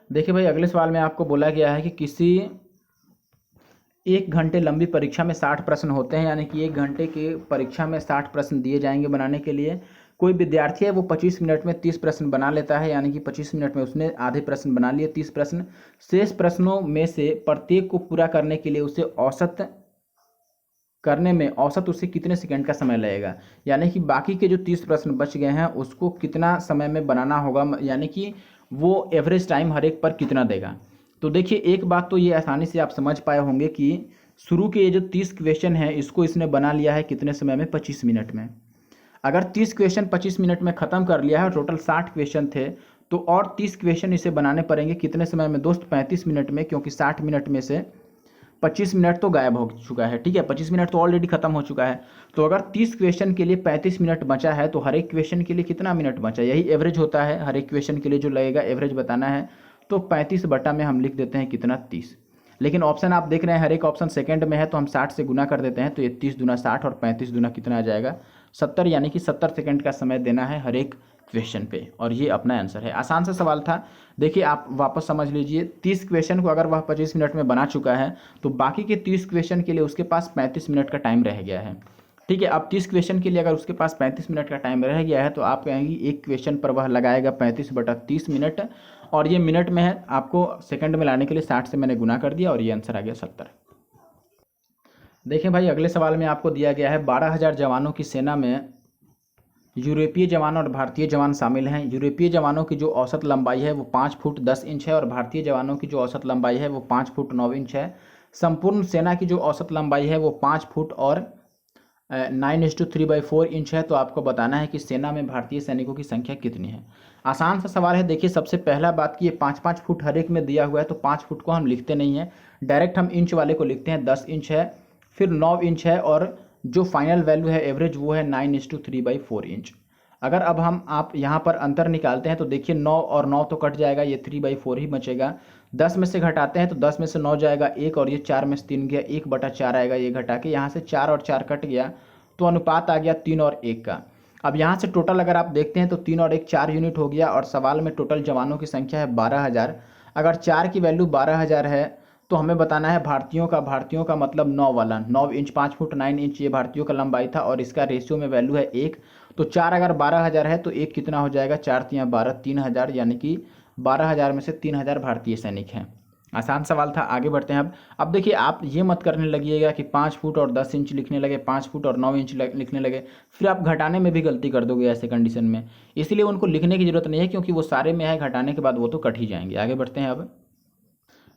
देखिए भाई, अगले सवाल में आपको बोला गया है कि किसी 1 घंटे लंबी परीक्षा में 60 प्रश्न होते हैं, यानी कि 1 घंटे की परीक्षा में 60 प्रश्न दिए जाएंगे बनाने के लिए। कोई विद्यार्थी है वो 25 मिनट में 30 प्रश्न बना लेता है, यानी कि 25 मिनट में उसने आधे प्रश्न बना लिए, 30 प्रश्न। शेष प्रश्नों में से प्रत्येक को पूरा करने के लिए औसत उसे कितने सेकंड का समय लगेगा, यानी कि बाकी के जो 30 प्रश्न बच गए हैं उसको कितना समय में बनाना होगा, यानी कि वो एवरेज टाइम हर एक पर कितना देगा। तो देखिए, एक बात तो ये आसानी से आप समझ पाए होंगे कि शुरू के ये जो 30 क्वेश्चन है इसको इसने बना लिया है कितने समय में, 25 मिनट में। अगर 30 क्वेश्चन 25 मिनट में ख़त्म कर लिया है और टोटल 60 क्वेश्चन थे, तो और 30 क्वेश्चन इसे बनाने पड़ेंगे कितने समय में दोस्त, 35 मिनट में, क्योंकि 60 मिनट में से 25 मिनट तो गायब हो चुका है। ठीक है, 25 मिनट तो ऑलरेडी खत्म हो चुका है। तो अगर 30 क्वेश्चन के लिए 35 मिनट बचा है तो हर एक क्वेश्चन के लिए कितना मिनट बचा, यही एवरेज होता है। हर एक क्वेश्चन के लिए जो लगेगा एवरेज बताना है, तो 35 बटा में हम लिख देते हैं कितना, 30। लेकिन ऑप्शन आप देख रहे हैं हर एक ऑप्शन सेकंड में है, तो हम 60 से गुना कर देते हैं, तो ये 30 दूना 60 और 35 दूना कितना आ जाएगा, 70, यानी कि 70 सेकंड का समय देना है हर एक क्वेश्चन पे। और ये अपना आंसर है। आसान सा सवाल था। देखिए, आप वापस समझ लीजिए, 30 क्वेश्चन को अगर वह 25 मिनट में बना चुका है तो बाकी के 30 क्वेश्चन के लिए उसके पास 35 मिनट का टाइम रह गया है। ठीक है, अब 30 क्वेश्चन के लिए अगर उसके पास 35 मिनट का टाइम रह गया है तो आप कहेंगे एक क्वेश्चन पर वह लगाएगा 35 बटा 30 मिनट, और ये मिनट में है, आपको सेकंड में लाने के लिए 60 से मैंने गुना कर दिया और ये आंसर आ गया 70। देखिए भाई, अगले सवाल में आपको दिया गया है 12,000 जवानों की सेना में यूरोपीय जवान और भारतीय जवान शामिल हैं। यूरोपीय जवानों की जो औसत लंबाई है वो 5 फुट 10 इंच है और भारतीय जवानों की जो औसत लंबाई है वो 5 फुट 9 इंच है। संपूर्ण सेना की जो औसत लंबाई है वो 5 फुट और 9:3/4 इंच है। तो आपको बताना है कि सेना में भारतीय सैनिकों की संख्या कितनी है। आसान सा सवाल है। देखिए, सबसे पहला बात कि ये 5-5 फुट हर एक में दिया हुआ है, तो 5 फुट को हम लिखते नहीं हैं, डायरेक्ट हम इंच वाले को लिखते हैं। 10 इंच है, फिर 9 इंच है, और जो फाइनल वैल्यू है एवरेज वो है 9:3/4 इंच। अगर अब आप यहाँ पर अंतर निकालते हैं तो देखिए 9 और 9 तो कट जाएगा, ये 3/4 ही बचेगा। 10 में से घटाते हैं तो 10 में से 9 जाएगा 1, और ये 4 में से 3 गया, 1/4 आएगा, ये घटा के यहाँ से 4 और 4 कट गया, तो अनुपात आ गया 3 और 1 का। अब यहाँ से टोटल अगर आप देखते हैं तो 3 और 1 4 यूनिट हो गया, और सवाल में टोटल जवानों की संख्या है 12,000। अगर 4 की वैल्यू 12,000 है तो हमें बताना है भारतीयों का मतलब 9 वाला, 9 इंच 5 फुट 9 इंच ये भारतीयों का लंबाई था, और इसका रेशियो में वैल्यू है 1। तो 4 अगर 12,000 है तो 1 कितना हो जाएगा, 4 तियाँ 12, 3,000, यानी कि 12,000 में से 3,000 भारतीय सैनिक हैं। आसान सवाल था। आगे बढ़ते हैं। अब देखिए, आप ये मत करने लगिएगा कि 5 फुट और 10 इंच लिखने लगे, 5 फुट और 9 इंच लिखने लगे, फिर आप घटाने में भी गलती कर दोगे ऐसे कंडीशन में। इसलिए उनको लिखने की जरूरत नहीं है, क्योंकि वो सारे में है, घटाने के बाद वो तो कट ही जाएंगे। आगे बढ़ते हैं। अब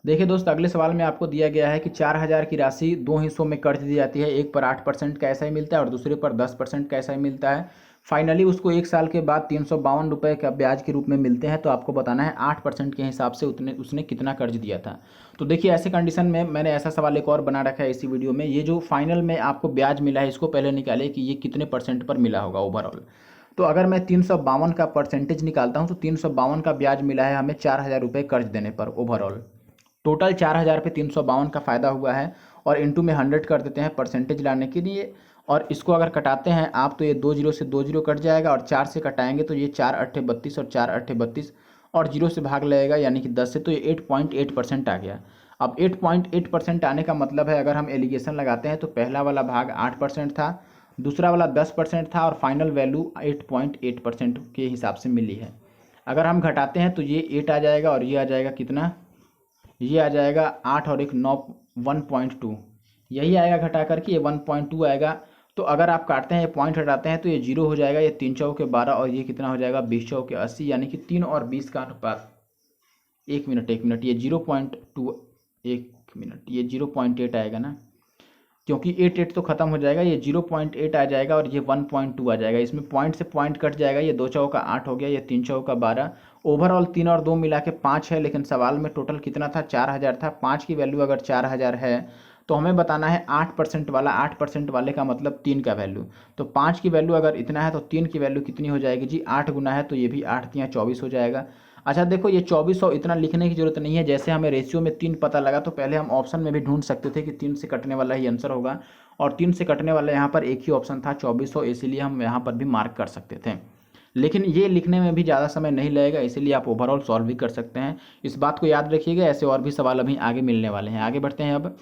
देखिए दोस्त, अगले सवाल में आपको दिया गया है कि 4,000 की राशि 2 हिस्सों में कर्ज दी जाती है, एक पर 8% का एसआई मिलता है और दूसरे पर 10% का एसआई मिलता है। फाइनली उसको 1 साल के बाद 352 रुपये का ब्याज के रूप में मिलते हैं। तो आपको बताना है 8% के हिसाब से उसने कितना कर्ज दिया था। तो देखिए, ऐसे कंडीशन में मैंने ऐसा सवाल एक और बना रखा है इसी वीडियो में। ये जो फाइनल में आपको ब्याज मिला है, इसको पहले निकाले कि ये कितने % पर मिला होगा ओवरऑल। तो अगर मैं 352 का परसेंटेज निकालता हूँ तो 352 का ब्याज मिला है हमें 4,000 रुपये कर्ज देने पर ओवरऑल। टोटल 4,000 पे 352 का फ़ायदा हुआ है, और इंटू में 100 कर देते हैं परसेंटेज लाने के लिए। और इसको अगर कटाते हैं आप तो ये 2 जीरो से 2 जीरो कट जाएगा, और 4 से कटाएंगे तो ये 4 अट्ठे 32 और 4 अट्ठे 32, और जीरो से भाग लगेगा यानी कि 10 से, तो ये 8.8% आ गया। अब 8.8% आने का मतलब है, अगर हम एलिगेशन लगाते हैं तो पहला वाला भाग 8% था, दूसरा वाला 10% था, और फाइनल वैल्यू 8.8% के हिसाब से मिली है। अगर हम घटाते हैं तो ये 8 आ जाएगा, और ये आ जाएगा कितना, ये आ जाएगा 8 और 1 9, 1.2 यही आएगा घटा करके, ये 1.2 आएगा। तो अगर आप काटते हैं, ये पॉइंट हटाते हैं तो ये 0 हो जाएगा, ये 3 चौके 12, और ये कितना हो जाएगा 20 चौके 80, यानी कि 3 और 20 का अनुपात। एक मिनट, ये 0.2, 1 मिनट, ये 0.8 आएगा ना, क्योंकि 8 तो खत्म हो जाएगा, ये 0.8 आ जाएगा, और ये 1.2 आ जाएगा। इसमें पॉइंट से पॉइंट कट जाएगा, ये 2 चौका 8 हो गया, ये 3 चौका 12, ओवरऑल 3 और 2 मिला के 5 है। लेकिन सवाल में टोटल कितना था, 4,000 था। 5 की वैल्यू अगर 4,000 है तो हमें बताना है 8% वाला, 8% वाले का मतलब 3 का वैल्यू। तो 5 की वैल्यू अगर इतना है तो 3 की वैल्यू कितनी हो जाएगी जी, 8 गुना है तो ये भी 8 तियाँ 24 हो जाएगा। अच्छा देखो ये 2400 इतना लिखने की जरूरत नहीं है, जैसे हमें रेशियो में 3 पता लगा तो पहले हम ऑप्शन में भी ढूंढ सकते थे कि 3 से कटने वाला ही आंसर होगा, और 3 से कटने वाला यहाँ पर एक ही ऑप्शन था 2400, इसीलिए हम यहाँ पर भी मार्क कर सकते थे। लेकिन ये लिखने में भी ज़्यादा समय नहीं लगेगा, इसीलिए आप ओवरऑल सॉल्व भी कर सकते हैं। इस बात को याद रखिएगा, ऐसे और भी सवाल अभी आगे मिलने वाले हैं। आगे बढ़ते हैं। अब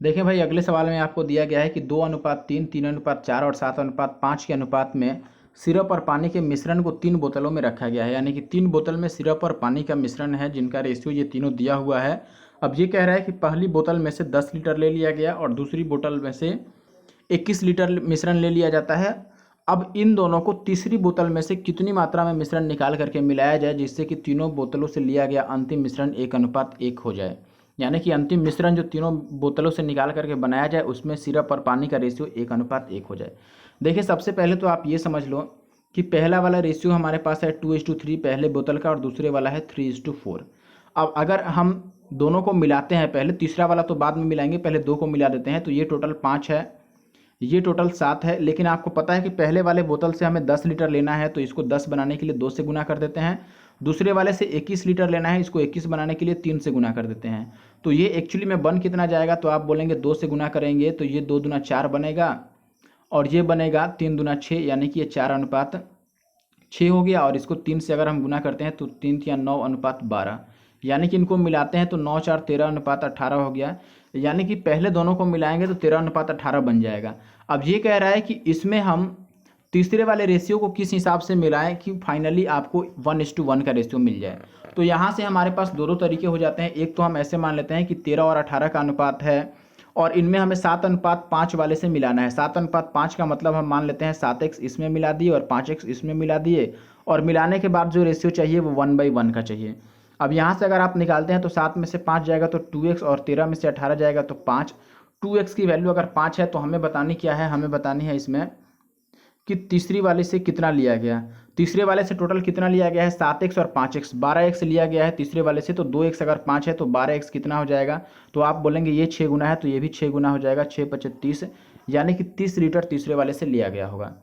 देखें भाई, अगले सवाल में आपको दिया गया है कि 2:3, 3:4 और 7:5 के अनुपात में सिरप और पानी के मिश्रण को 3 बोतलों में रखा गया है। यानी कि 3 बोतल में सिरप और पानी का मिश्रण है, जिनका रेशियो ये तीनों दिया हुआ है। अब ये कह रहा है कि पहली बोतल में से 10 लीटर ले लिया गया और दूसरी बोतल में से 21 लीटर मिश्रण ले लिया जाता है। अब इन दोनों को तीसरी बोतल में से कितनी मात्रा में मिश्रण निकाल करके मिलाया जाए, जिससे कि तीनों बोतलों से लिया गया अंतिम मिश्रण 1:1 हो जाए। यानी कि अंतिम मिश्रण जो तीनों बोतलों से निकाल करके बनाया जाए, उसमें सिरप और पानी का रेशियो 1:1 हो जाए। देखिए सबसे पहले तो आप ये समझ लो कि पहला वाला रेशियो हमारे पास है 2:3 पहले बोतल का, और दूसरे वाला है 3:4। अब अगर हम दोनों को मिलाते हैं, पहले तीसरा वाला तो बाद में मिलाएंगे, पहले 2 को मिला देते हैं, तो ये टोटल 5 है, ये टोटल 7 है। लेकिन आपको पता है कि पहले वाले बोतल से हमें 10 लीटर लेना है, तो इसको 10 बनाने के लिए 2 से गुना कर देते हैं। दूसरे वाले से 21 लीटर लेना है, इसको 21 बनाने के लिए 3 से गुना कर देते हैं। तो ये एक्चुअली में बन कितना जाएगा, तो आप बोलेंगे 2 से गुना करेंगे तो ये 2 दूना 4 बनेगा, और ये बनेगा 3 दूना 6, यानी कि ये 4:6 हो गया। और इसको 3 से अगर हम गुना करते हैं तो 3 या 9:12, यानी कि इनको मिलाते हैं तो 9 4 13:18 हो गया। यानी कि पहले दोनों को मिलाएंगे तो 13:18 बन जाएगा। अब ये कह रहा है कि इसमें हम तीसरे वाले रेशियो को किस हिसाब से मिलाएं कि फाइनली आपको 1:1 का रेशियो मिल जाए। तो यहाँ से हमारे पास दो तरीके हो जाते हैं। एक तो हम ऐसे मान लेते हैं कि 13 और 18 का अनुपात है, और इनमें हमें 7:5 वाले से मिलाना है। 7:5 का मतलब हम मान लेते हैं 7x इसमें मिला दिए और 5x इसमें मिला दिए, और मिलाने के बाद जो रेशियो चाहिए वो 1/1 का चाहिए। अब यहाँ से अगर आप निकालते हैं तो 7 में से 5 जाएगा तो 2x, और 13 में से 18 जाएगा तो 5। 2x की वैल्यू अगर 5 है तो हमें बतानी क्या है, हमें बतानी है इसमें कि तीसरी वाले से कितना लिया गया। तीसरे वाले से टोटल कितना लिया गया है, 7x और 5x, 12x लिया गया है तीसरे वाले से। तो 2x अगर 5 है तो 12x कितना हो जाएगा, तो आप बोलेंगे ये 6 गुना है, तो ये भी 6 गुना हो जाएगा, 6×5 = 30, यानी कि 30 लीटर तीसरे वाले से लिया गया होगा।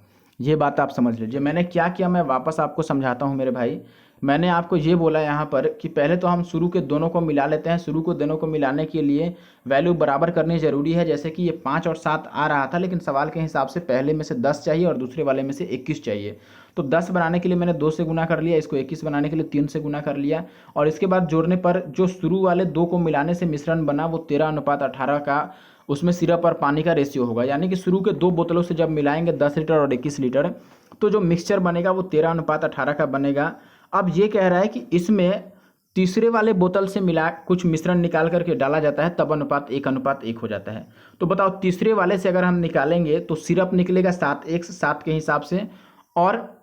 ये बात आप समझ लीजिए। मैंने क्या किया, मैं वापस आपको समझाता हूँ मेरे भाई। मैंने आपको ये बोला यहाँ पर कि पहले तो हम शुरू के दोनों को मिला लेते हैं। शुरू को दोनों को मिलाने के लिए वैल्यू बराबर करनी ज़रूरी है। जैसे कि ये 5 और 7 आ रहा था, लेकिन सवाल के हिसाब से पहले में से 10 चाहिए और दूसरे वाले में से 21 चाहिए। तो 10 बनाने के लिए मैंने 2 से गुना कर लिया, इसको 21 बनाने के लिए 3 से गुना कर लिया, और इसके बाद जोड़ने पर जो शुरू वाले 2 को मिलाने से मिश्रण बना वो 13:18 का, उसमें सिरप और पानी का रेशियो होगा। यानी कि शुरू के 2 बोतलों से जब मिलाएंगे 10 लीटर और 21 लीटर, तो जो मिक्सचर बनेगा वो 13:18 का बनेगा। अब ये कह रहा है कि इसमें तीसरे वाले बोतल से मिला कुछ मिश्रण निकाल करके डाला जाता है, तब अनुपात 1:1 हो जाता है। तो बताओ तीसरे वाले से अगर हम निकालेंगे तो सिरप निकलेगा 7x 7 के हिसाब से, और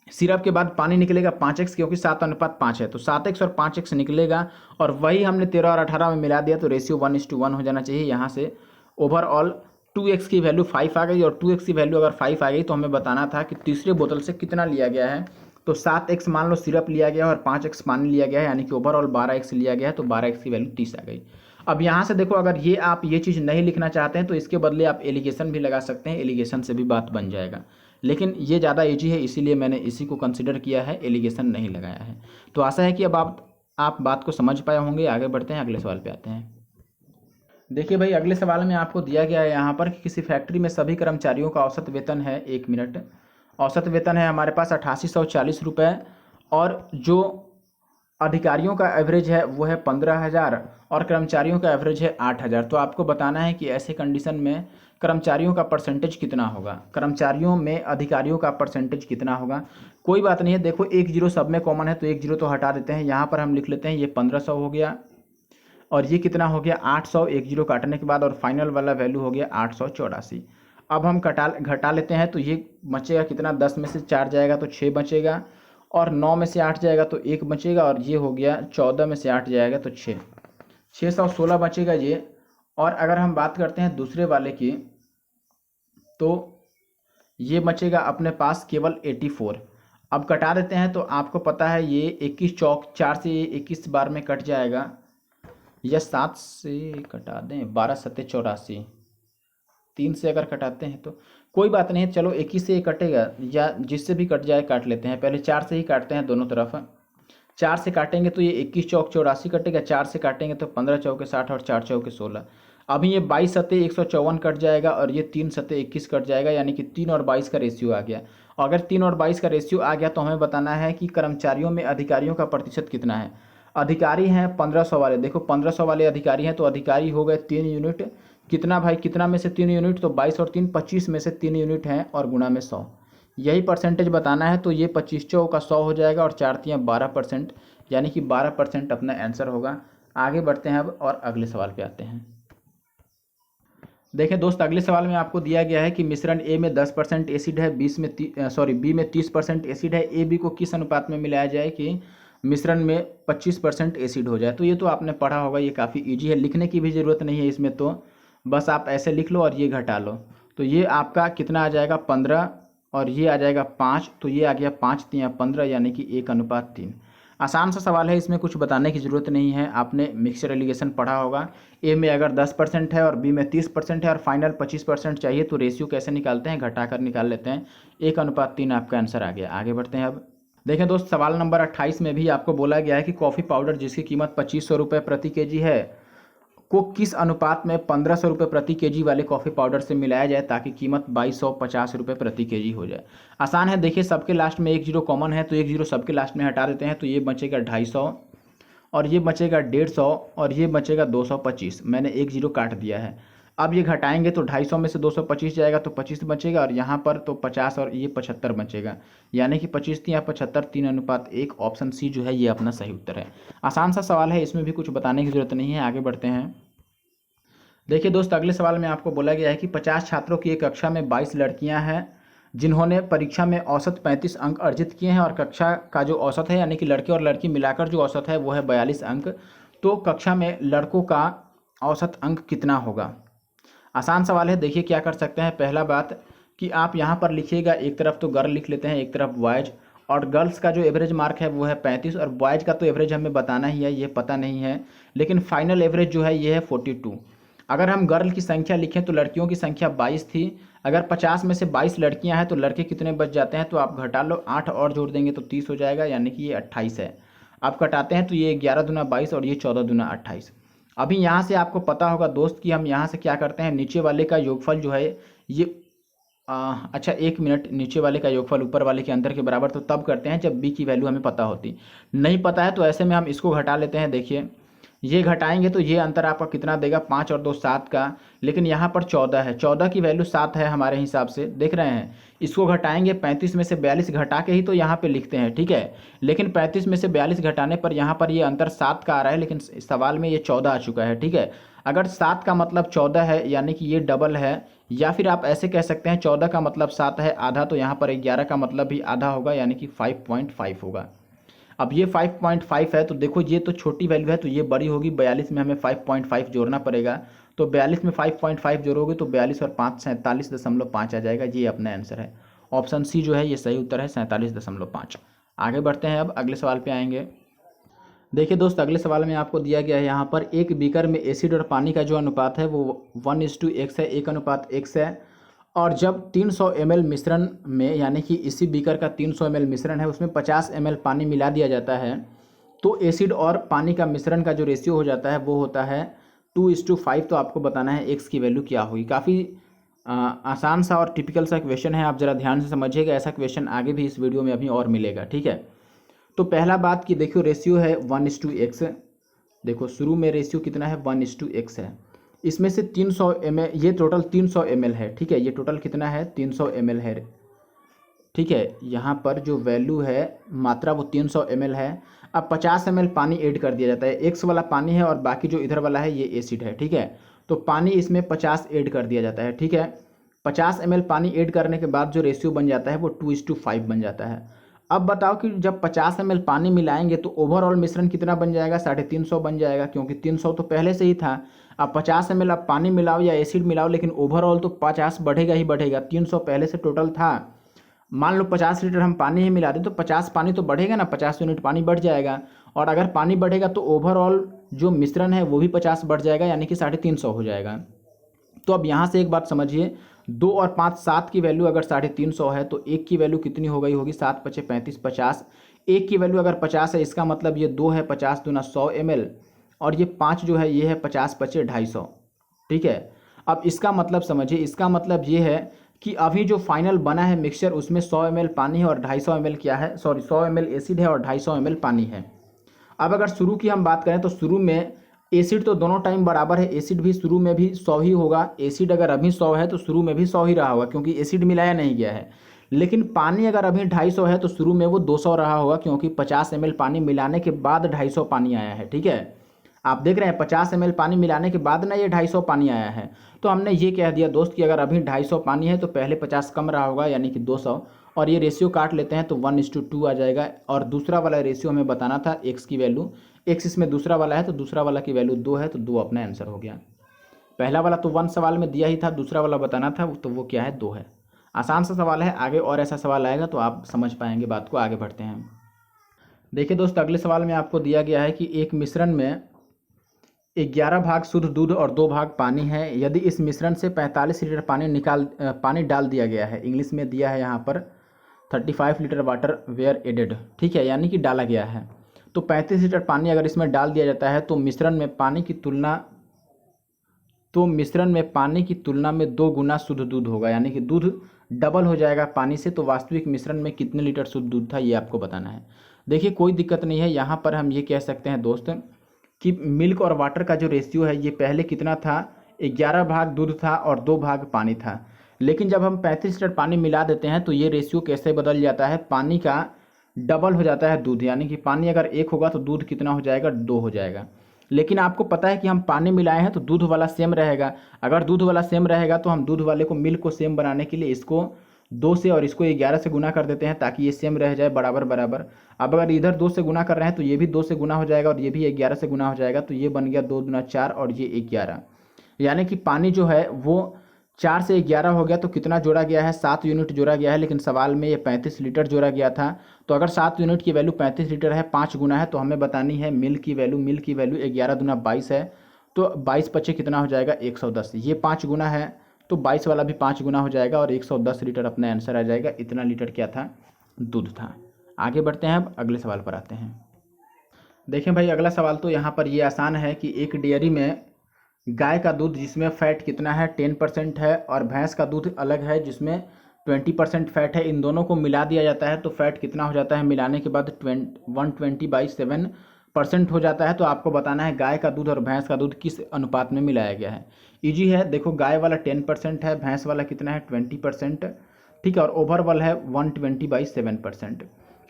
सिरप के बाद पानी निकलेगा 5x, क्योंकि 7:5 है, तो 7x और 5x निकलेगा, और वही हमने 13 और 18 में मिला दिया, तो रेशियो 1:1 हो जाना चाहिए। यहाँ से ओवरऑल 2x की वैल्यू 5 आ गई, और 2x की वैल्यू अगर 5 आ गई तो हमें बताना था कि तीसरे बोतल से कितना लिया गया है। तो 7x मान लो सिरप लिया गया और 5x पानी लिया गया है, यानी कि ओवरऑल 12x लिया गया है, तो 12x की वैल्यू 30 आ गई। अब यहाँ से देखो, अगर ये आप ये चीज़ नहीं लिखना चाहते हैं तो इसके बदले आप एलिगेशन भी लगा सकते हैं, एलिगेशन से भी बात बन जाएगा। लेकिन ये ज़्यादा ईजी है, इसीलिए मैंने इसी को कंसिडर किया है, एलिगेशन नहीं लगाया है। तो आशा है कि अब आप बात को समझ पाए होंगे। आगे बढ़ते हैं, अगले सवाल पे आते हैं। देखिए भाई, अगले सवाल में आपको दिया गया है यहाँ पर कि किसी फैक्ट्री में सभी कर्मचारियों का औसत वेतन है, 1 मिनट, औसत वेतन है हमारे पास 8840 रुपये, और जो अधिकारियों का एवरेज है वो है 15,000, और कर्मचारियों का एवरेज है 8,000। तो आपको बताना है कि ऐसे कंडीशन में कर्मचारियों का परसेंटेज कितना होगा, कर्मचारियों में अधिकारियों का परसेंटेज कितना होगा। कोई बात नहीं है, देखो 1 0 सब में कॉमन है, तो 1 0 तो हटा देते हैं। यहाँ पर हम लिख लेते हैं ये 1500 हो गया, और ये कितना हो गया 800, 1 0 काटने के बाद, और फाइनल वाला वैल्यू हो गया 884। अब हम घटा लेते हैं, तो ये बचेगा कितना, 10 में से 4 जाएगा तो 6 बचेगा, और 9 में से 8 जाएगा तो 1 बचेगा, और ये हो गया 14 में से 8 जाएगा तो 6, 616 बचेगा ये। और अगर हम बात करते हैं दूसरे वाले की, तो ये बचेगा अपने पास केवल 84। अब कटा देते हैं, तो आपको पता है ये 21 चौक 4 से 21 बार में कट जाएगा, या 7 से कटा दें, 12 सत्ते 84, 3 से अगर कटाते हैं तो कोई बात नहीं, चलो 21 से ये कटेगा, या जिससे भी कट जाए काट लेते हैं। पहले 4 से ही काटते हैं दोनों तरफ। 4 से काटेंगे तो ये 21 चौक 84 कटेगा, 4 से काटेंगे तो 15 चौके 60 और 4 चौके 16। अभी ये 22 सत्ते 154 कट जाएगा और ये 3 सत्ते 21 कट जाएगा, यानी कि 3 और 22 का रेशियो आ गया। अगर 3 और 22 का रेशियो आ गया तो हमें बताना है कि कर्मचारियों में अधिकारियों का प्रतिशत कितना है। अधिकारी हैं 1500 वाले, देखो 1500 वाले अधिकारी हैं तो अधिकारी हो गए 3 यूनिट। कितना भाई, कितना में से 3 यूनिट, तो 22 और 3 25 में से 3 यूनिट हैं और गुणा में 100, यही परसेंटेज बताना है। तो ये 25 चौका 100 हो जाएगा और 4 तियाँ 12%, यानी कि 12% अपना आंसर होगा। आगे बढ़ते हैं अब और अगले सवाल पे आते हैं। देखें दोस्त, अगले सवाल में आपको दिया गया है कि मिश्रण ए में 10% एसिड है, बी में 30% एसिड है। ए बी को किस अनुपात में मिलाया जाए कि मिश्रण में 25% एसिड हो जाए। तो ये तो आपने पढ़ा होगा, ये काफ़ी इजी है, लिखने की भी ज़रूरत नहीं है इसमें, तो बस आप ऐसे लिख लो और ये घटा लो। तो ये आपका कितना आ जाएगा 15 और ये आ जाएगा 5, तो ये आ गया 5 तियाँ 15, यानी कि 1:3। आसान सा सवाल है, इसमें कुछ बताने की ज़रूरत नहीं है, आपने मिक्सचर एलिगेशन पढ़ा होगा। ए में अगर 10% है और बी में 30% है और फाइनल 25% चाहिए तो रेशियो कैसे निकालते हैं, घटाकर निकाल लेते हैं। 1:3 आपका आंसर आ गया। आगे बढ़ते हैं अब। देखें दोस्त, सवाल नंबर 28 में भी आपको बोला गया है कि कॉफ़ी पाउडर जिसकी कीमत 2500 रुपये प्रति केजी है को किस अनुपात में 1500 रुपये प्रति केजी वाले कॉफ़ी पाउडर से मिलाया जाए ताकि कीमत 2250 रुपये प्रति केजी हो जाए। आसान है, देखिए सबके लास्ट में 1 जीरो कॉमन है तो 1 जीरो सबके लास्ट में हटा देते हैं, तो ये बचेगा 250 और ये बचेगा 150 और ये बचेगा 225। मैंने 1 जीरो काट दिया है। अब ये घटाएंगे तो 250 में से 225 जाएगा तो 25 बचेगा और यहाँ पर तो 50 और ये 75 बचेगा, यानी कि 25 या 75 3:1। ऑप्शन सी जो है ये अपना सही उत्तर है। आसान सा सवाल है, इसमें भी कुछ बताने की जरूरत नहीं है। आगे बढ़ते हैं। देखिए दोस्त, अगले सवाल में आपको बोला गया है कि 50 छात्रों की एक कक्षा में 22 लड़कियां हैं जिन्होंने परीक्षा में औसत 35 अंक अर्जित किए हैं और कक्षा का जो औसत है, यानी कि लड़के और लड़की मिलाकर जो औसत है वो है 42 अंक। तो कक्षा में लड़कों का औसत अंक कितना होगा। आसान सवाल है, देखिए क्या कर सकते हैं। पहला बात कि आप यहाँ पर लिखिएगा, एक तरफ तो गर्ल लिख लेते हैं, एक तरफ बॉयज, और गर्ल्स का जो एवरेज मार्क है वो है 35 और बॉयज़ का तो एवरेज हमें बताना ही है, ये पता नहीं है, लेकिन फाइनल एवरेज जो है ये है 42। अगर हम गर्ल की संख्या लिखें तो लड़कियों की संख्या 22 थी। अगर 50 में से 22 लड़कियां हैं तो लड़के कितने बच जाते हैं, तो आप घटा लो, 8 और जोड़ देंगे तो 30 हो जाएगा, यानी कि ये 28 है। आप कटाते हैं तो ये 11 दूना 22 और ये 14 दूना 28। अभी यहाँ से आपको पता होगा दोस्त कि हम यहाँ से क्या करते हैं, नीचे वाले का योगफल जो है ये अच्छा 1 मिनट, नीचे वाले का योगफल ऊपर वाले के अंतर के बराबर तो तब करते हैं जब b की वैल्यू हमें पता होती। नहीं पता है तो ऐसे में हम इसको घटा लेते हैं। देखिए ये घटाएंगे तो ये अंतर आपका कितना देगा, 5 और 2 7 का, लेकिन यहाँ पर 14 है, 14 की वैल्यू 7 है हमारे हिसाब से, देख रहे हैं। इसको घटाएंगे, 35 में से 42 घटा के ही तो यहाँ पे लिखते हैं, ठीक है, लेकिन 35 में से 42 घटाने पर यहाँ पर ये अंतर 7 का आ रहा है, लेकिन सवाल में ये 14 आ चुका है, ठीक है। अगर 7 का मतलब 14 है यानी कि ये डबल है, या फिर आप ऐसे कह सकते हैं 14 का मतलब 7 है आधा, तो यहाँ पर 11 का मतलब भी आधा होगा, यानी कि 5.5 होगा। अब ये 5.5 है तो देखो ये तो छोटी वैल्यू है तो ये बड़ी होगी, 42 में हमें 5.5 जोड़ना पड़ेगा, तो 42 में 5.5 जोड़ोगे तो 42 और 5 47.5 आ जाएगा। ये अपना आंसर है, ऑप्शन सी जो है ये सही उत्तर है, 47.5। आगे बढ़ते हैं, अब अगले सवाल पे आएंगे। देखिए दोस्त, अगले सवाल में आपको दिया गया है यहाँ पर एक बीकर में एसिड और पानी का जो अनुपात है वो 1:x है, 1:x है, और जब 300 ml मिश्रण में, यानी कि इसी बीकर का 300 ml मिश्रण है उसमें 50 ml पानी मिला दिया जाता है, तो एसिड और पानी का मिश्रण का जो रेशियो हो जाता है वो होता है 2:5। तो आपको बताना है x की वैल्यू क्या होगी। काफ़ी आसान सा और टिपिकल सा क्वेश्चन है, आप ज़रा ध्यान से समझिएगा, ऐसा क्वेश्चन आगे भी इस वीडियो में अभी और मिलेगा, ठीक है। तो पहला बात कि देखियो रेशियो है 1:x, देखो शुरू में रेशियो कितना है 1:x है। इसमें से 300 ml, ये टोटल 300 ml है, ठीक है, ये टोटल कितना है 300 ml है, ठीक है। यहाँ पर जो वैल्यू है मात्रा वो 300 ml है। अब 50 ml पानी ऐड कर दिया जाता है, एक्स वाला पानी है और बाकी जो इधर वाला है ये एसिड है, ठीक है। तो पानी इसमें 50 ऐड कर दिया जाता है, ठीक है। 50 ml पानी ऐड करने के बाद जो रेशियो बन जाता है वो 2:5 बन जाता है। अब बताओ कि जब 50 ml पानी मिलाएंगे तो ओवरऑल मिश्रण कितना बन जाएगा, 350 बन जाएगा, क्योंकि 300 तो पहले से ही था। अब 50 ml आप पानी मिलाओ या एसिड मिलाओ, लेकिन ओवरऑल तो 50 बढ़ेगा ही बढ़ेगा, 300 पहले से टोटल था। मान लो 50 लीटर हम पानी ही मिला दें तो 50 पानी तो बढ़ेगा ना, 50 यूनिट पानी बढ़ जाएगा, और अगर पानी बढ़ेगा तो ओवरऑल जो मिश्रण है वो भी 50 बढ़ जाएगा, यानी कि 350 हो जाएगा। तो अब यहाँ से एक बात समझिए, 2 और 5 7 की वैल्यू अगर 350 है तो 1 की वैल्यू कितनी हो गई होगी, 7 पचे 35 50। 1 की वैल्यू अगर 50 है, इसका मतलब ये 2 है 50 दूना 100 ml, और ये 5 जो है ये है 50 पचे 250। ठीक है, अब इसका मतलब समझिए, इसका मतलब ये है कि अभी जो फाइनल बना है मिक्सचर उसमें 100 ml पानी है और 250 ml क्या है, सॉरी 100 ml एसिड है और 250 ml पानी है। अब अगर शुरू की हम बात करें तो शुरू में एसिड तो दोनों टाइम बराबर है, एसिड भी शुरू में भी 100 ही होगा। एसिड अगर अभी 100 है तो शुरू में भी 100 ही रहा होगा, क्योंकि एसिड मिलाया नहीं गया है। लेकिन पानी अगर अभी 250 है तो शुरू में वो 200 रहा होगा, क्योंकि 50 ml पानी मिलाने के बाद 250 पानी आया है। ठीक है, आप देख रहे हैं 50 ml पानी मिलाने के बाद ना ये 250 पानी आया है। तो हमने ये कह दिया दोस्त कि अगर अभी 250 पानी है तो पहले 50 कम रहा होगा, यानी कि 200, और ये रेशियो काट लेते हैं तो 1:2 आ जाएगा। और दूसरा वाला रेशियो हमें बताना था एक्स की वैल्यू, एक्स इसमें दूसरा वाला है तो दूसरा वाला की वैल्यू 2 है, तो 2 अपना आंसर हो गया। पहला वाला तो 1 सवाल में दिया ही था, दूसरा वाला बताना था तो वो क्या है, 2 है। आसान सा सवाल है, आगे और ऐसा सवाल आएगा तो आप समझ पाएंगे बात को। आगे बढ़ते हैं। देखिए दोस्त, अगले सवाल में आपको दिया गया है कि एक मिश्रण में 11 भाग शुद्ध दूध और 2 भाग पानी है। यदि इस मिश्रण से 45 लीटर पानी डाल दिया गया है, इंग्लिश में दिया है यहाँ पर 35 लीटर वाटर वेयर एडेड। ठीक है, यानी कि डाला गया है। तो 35 लीटर पानी अगर इसमें डाल दिया जाता है तो मिश्रण में पानी की तुलना में 2 गुना शुद्ध दूध होगा, यानी कि दूध डबल हो जाएगा पानी से। तो वास्तविक मिश्रण में कितने लीटर शुद्ध दूध था, ये आपको बताना है। देखिए कोई दिक्कत नहीं है, यहाँ पर हम ये कह सकते हैं दोस्त कि मिल्क और वाटर का जो रेशियो है ये पहले कितना था, 11 भाग दूध था और 2 भाग पानी था। लेकिन जब हम 35 लीटर पानी मिला देते हैं तो ये रेशियो कैसे बदल जाता है, पानी का डबल हो जाता है दूध, यानी कि पानी अगर 1 होगा तो दूध कितना हो जाएगा, 2 हो जाएगा। लेकिन आपको पता है कि हम पानी मिलाए हैं तो दूध वाला सेम रहेगा। अगर दूध वाला सेम रहेगा तो हम दूध वाले को मिल्क को सेम बनाने के लिए इसको 2 से और इसको 11 से गुना कर देते हैं, ताकि ये सेम रह जाए बराबर बराबर। अब अगर इधर 2 से गुना कर रहे हैं तो ये भी 2 से गुना हो जाएगा और ये भी 11 से गुना हो जाएगा, तो ये बन गया 2 दूना 4 और ये 11। यानी कि पानी जो है वो 4 से 11 हो गया। तो कितना जोड़ा गया है, 7 यूनिट जोड़ा गया है। लेकिन सवाल में ये 35 लीटर जोड़ा गया था। तो अगर 7 यूनिट की वैल्यू 35 लीटर है, 5 गुना है, तो हमें बतानी है मिल्क की वैल्यू 11 दूना 22 है। तो 22 पचे कितना हो जाएगा, 110। ये 5 गुना है तो 22 वाला भी 5 गुना हो जाएगा और 110 लीटर अपना आंसर आ जाएगा। इतना लीटर क्या था, दूध था। आगे बढ़ते हैं, अब अगले सवाल पर आते हैं। देखें भाई, अगला सवाल तो यहाँ पर ये आसान है कि एक डेयरी में गाय का दूध जिसमें फैट कितना है, 10% है, और भैंस का दूध अलग है जिसमें 20% फैट है। इन दोनों को मिला दिया जाता है तो फैट कितना हो जाता है, मिलाने के बाद 120/7% हो जाता है। तो आपको बताना है गाय का दूध और भैंस का दूध किस अनुपात में मिलाया गया है। ईजी है, देखो गाय वाला 10% है, भैंस वाला कितना है, 20%। ठीक है, और ओवरऑल है 120/7%।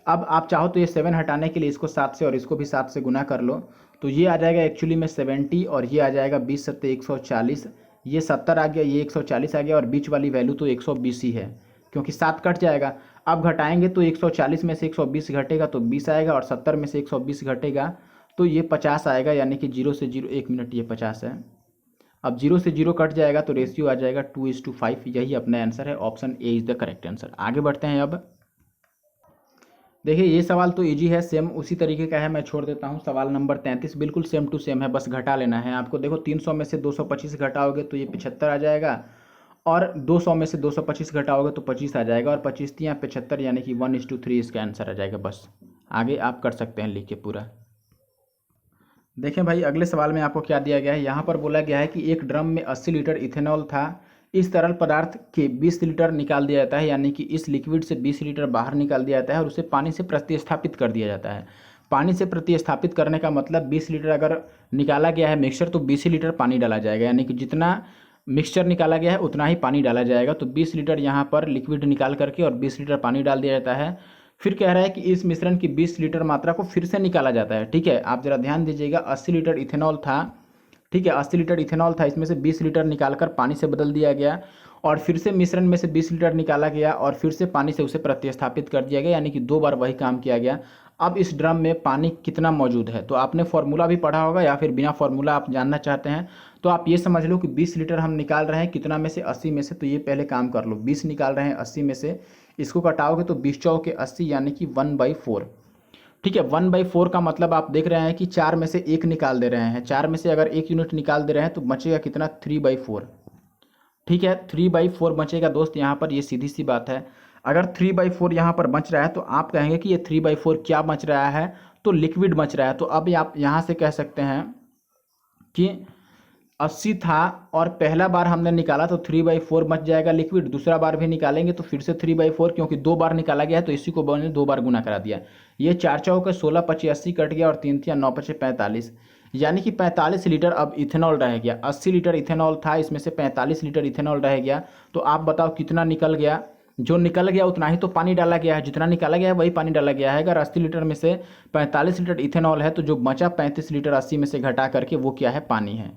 अब आप चाहो तो ये 7 हटाने के लिए इसको 7 से और इसको भी 7 से गुना कर लो, तो ये आ जाएगा एक्चुअली में 70 और ये आ जाएगा 20 सत्ते 140। ये 70 आ गया, ये 140 आ गया, और बीच वाली वैल्यू तो 120 ही है, क्योंकि 7 कट जाएगा। अब घटाएंगे तो 140 में से 120 घटेगा तो 20 आएगा, और 70 में से 120 घटेगा तो ये 50 आएगा, यानी कि 0 से 0, 1 मिनट, ये 50 है। अब 0 से 0 कट जाएगा तो रेशियो आ जाएगा 2:5। यही अपना आंसर है, option A is the correct answer. आगे बढ़ते हैं। अब देखिए ये सवाल तो इजी है, सेम उसी तरीके का है, मैं छोड़ देता हूँ। सवाल नंबर 33 बिल्कुल सेम टू सेम है, बस घटा लेना है आपको। देखो 300 में से 225 घटाओगे तो ये 75 आ जाएगा, और 200 में से 225 घटाओगे तो 25 आ जाएगा, और 25 या 75, यानी कि 1:3 इसका आंसर आ जाएगा। बस आगे आप कर सकते हैं लिख के पूरा। देखें भाई, अगले सवाल में आपको क्या दिया गया है। यहाँ पर बोला गया है कि एक ड्रम में 80 लीटर इथेनॉल था। इस तरल पदार्थ के 20 लीटर निकाल दिया जाता है, यानी कि इस लिक्विड से 20 लीटर बाहर निकाल दिया जाता है और उसे पानी से प्रतिस्थापित कर दिया जाता है। पानी से प्रतिस्थापित करने का मतलब 20 लीटर अगर निकाला गया है मिक्सचर तो 20 लीटर पानी डाला जाएगा, यानी कि जितना मिक्सचर निकाला गया है उतना ही पानी डाला जाएगा। तो 20 लीटर यहाँ पर लिक्विड निकाल करके और 20 लीटर पानी डाल दिया जाता है। फिर कह रहा है कि इस मिश्रण की 20 लीटर मात्रा को फिर से निकाला जाता है। ठीक है, आप जरा ध्यान दीजिएगा। 80 लीटर इथेनॉल था, ठीक है, 80 लीटर इथेनॉल था, इसमें से 20 लीटर निकालकर पानी से बदल दिया गया, और फिर से मिश्रण में से 20 लीटर निकाला गया और फिर से पानी से उसे प्रतिस्थापित कर दिया गया, यानी कि 2 बार वही काम किया गया। अब इस ड्रम में पानी कितना मौजूद है, तो आपने फॉर्मूला भी पढ़ा होगा, या फिर बिना फॉर्मूला आप जानना चाहते हैं तो आप ये समझ लो कि 20 लीटर हम निकाल रहे हैं कितना में से, 80 में से। तो ये पहले काम कर लो, 20 निकाल रहे हैं 80 में से, इसको घटाओगे तो 20 चौके 80, यानी कि 1/4। ठीक है। 1/4 का मतलब आप देख रहे हैं कि 4 में से 1 निकाल दे रहे हैं। 4 में से अगर 1 यूनिट निकाल दे रहे हैं तो बचेगा कितना, 3/4। ठीक है, 3/4 बचेगा दोस्त यहाँ पर, ये सीधी सी बात है। अगर 3/4 यहाँ पर बच रहा है तो आप कहेंगे कि ये 3/4 क्या बच रहा है, तो लिक्विड बच रहा है। तो अब आप यहाँ से कह सकते हैं कि 80 था और पहला बार हमने निकाला तो 3/4 बच जाएगा लिक्विड, दूसरा बार भी निकालेंगे तो फिर से 3/4, क्योंकि 2 बार निकाला गया है तो इसी को मैंने 2 बार गुना करा दिया। ये 4 चौके 16 25 80 कट गया और 3 3 9 5 45, यानी कि 45 लीटर अब इथेनॉल रह गया। 80 लीटर इथेनॉल था, इसमें से 45 लीटर इथेनॉल रह गया। तो आप बताओ कितना निकल गया। जो निकल गया उतना ही तो पानी डाला गया है, जितना निकाला गया है वही पानी डाला गया है। अगर 80 लीटर में से 45 लीटर इथेनॉल है तो जो बचा 35 लीटर 80 में से घटा करके वो क्या है, पानी है।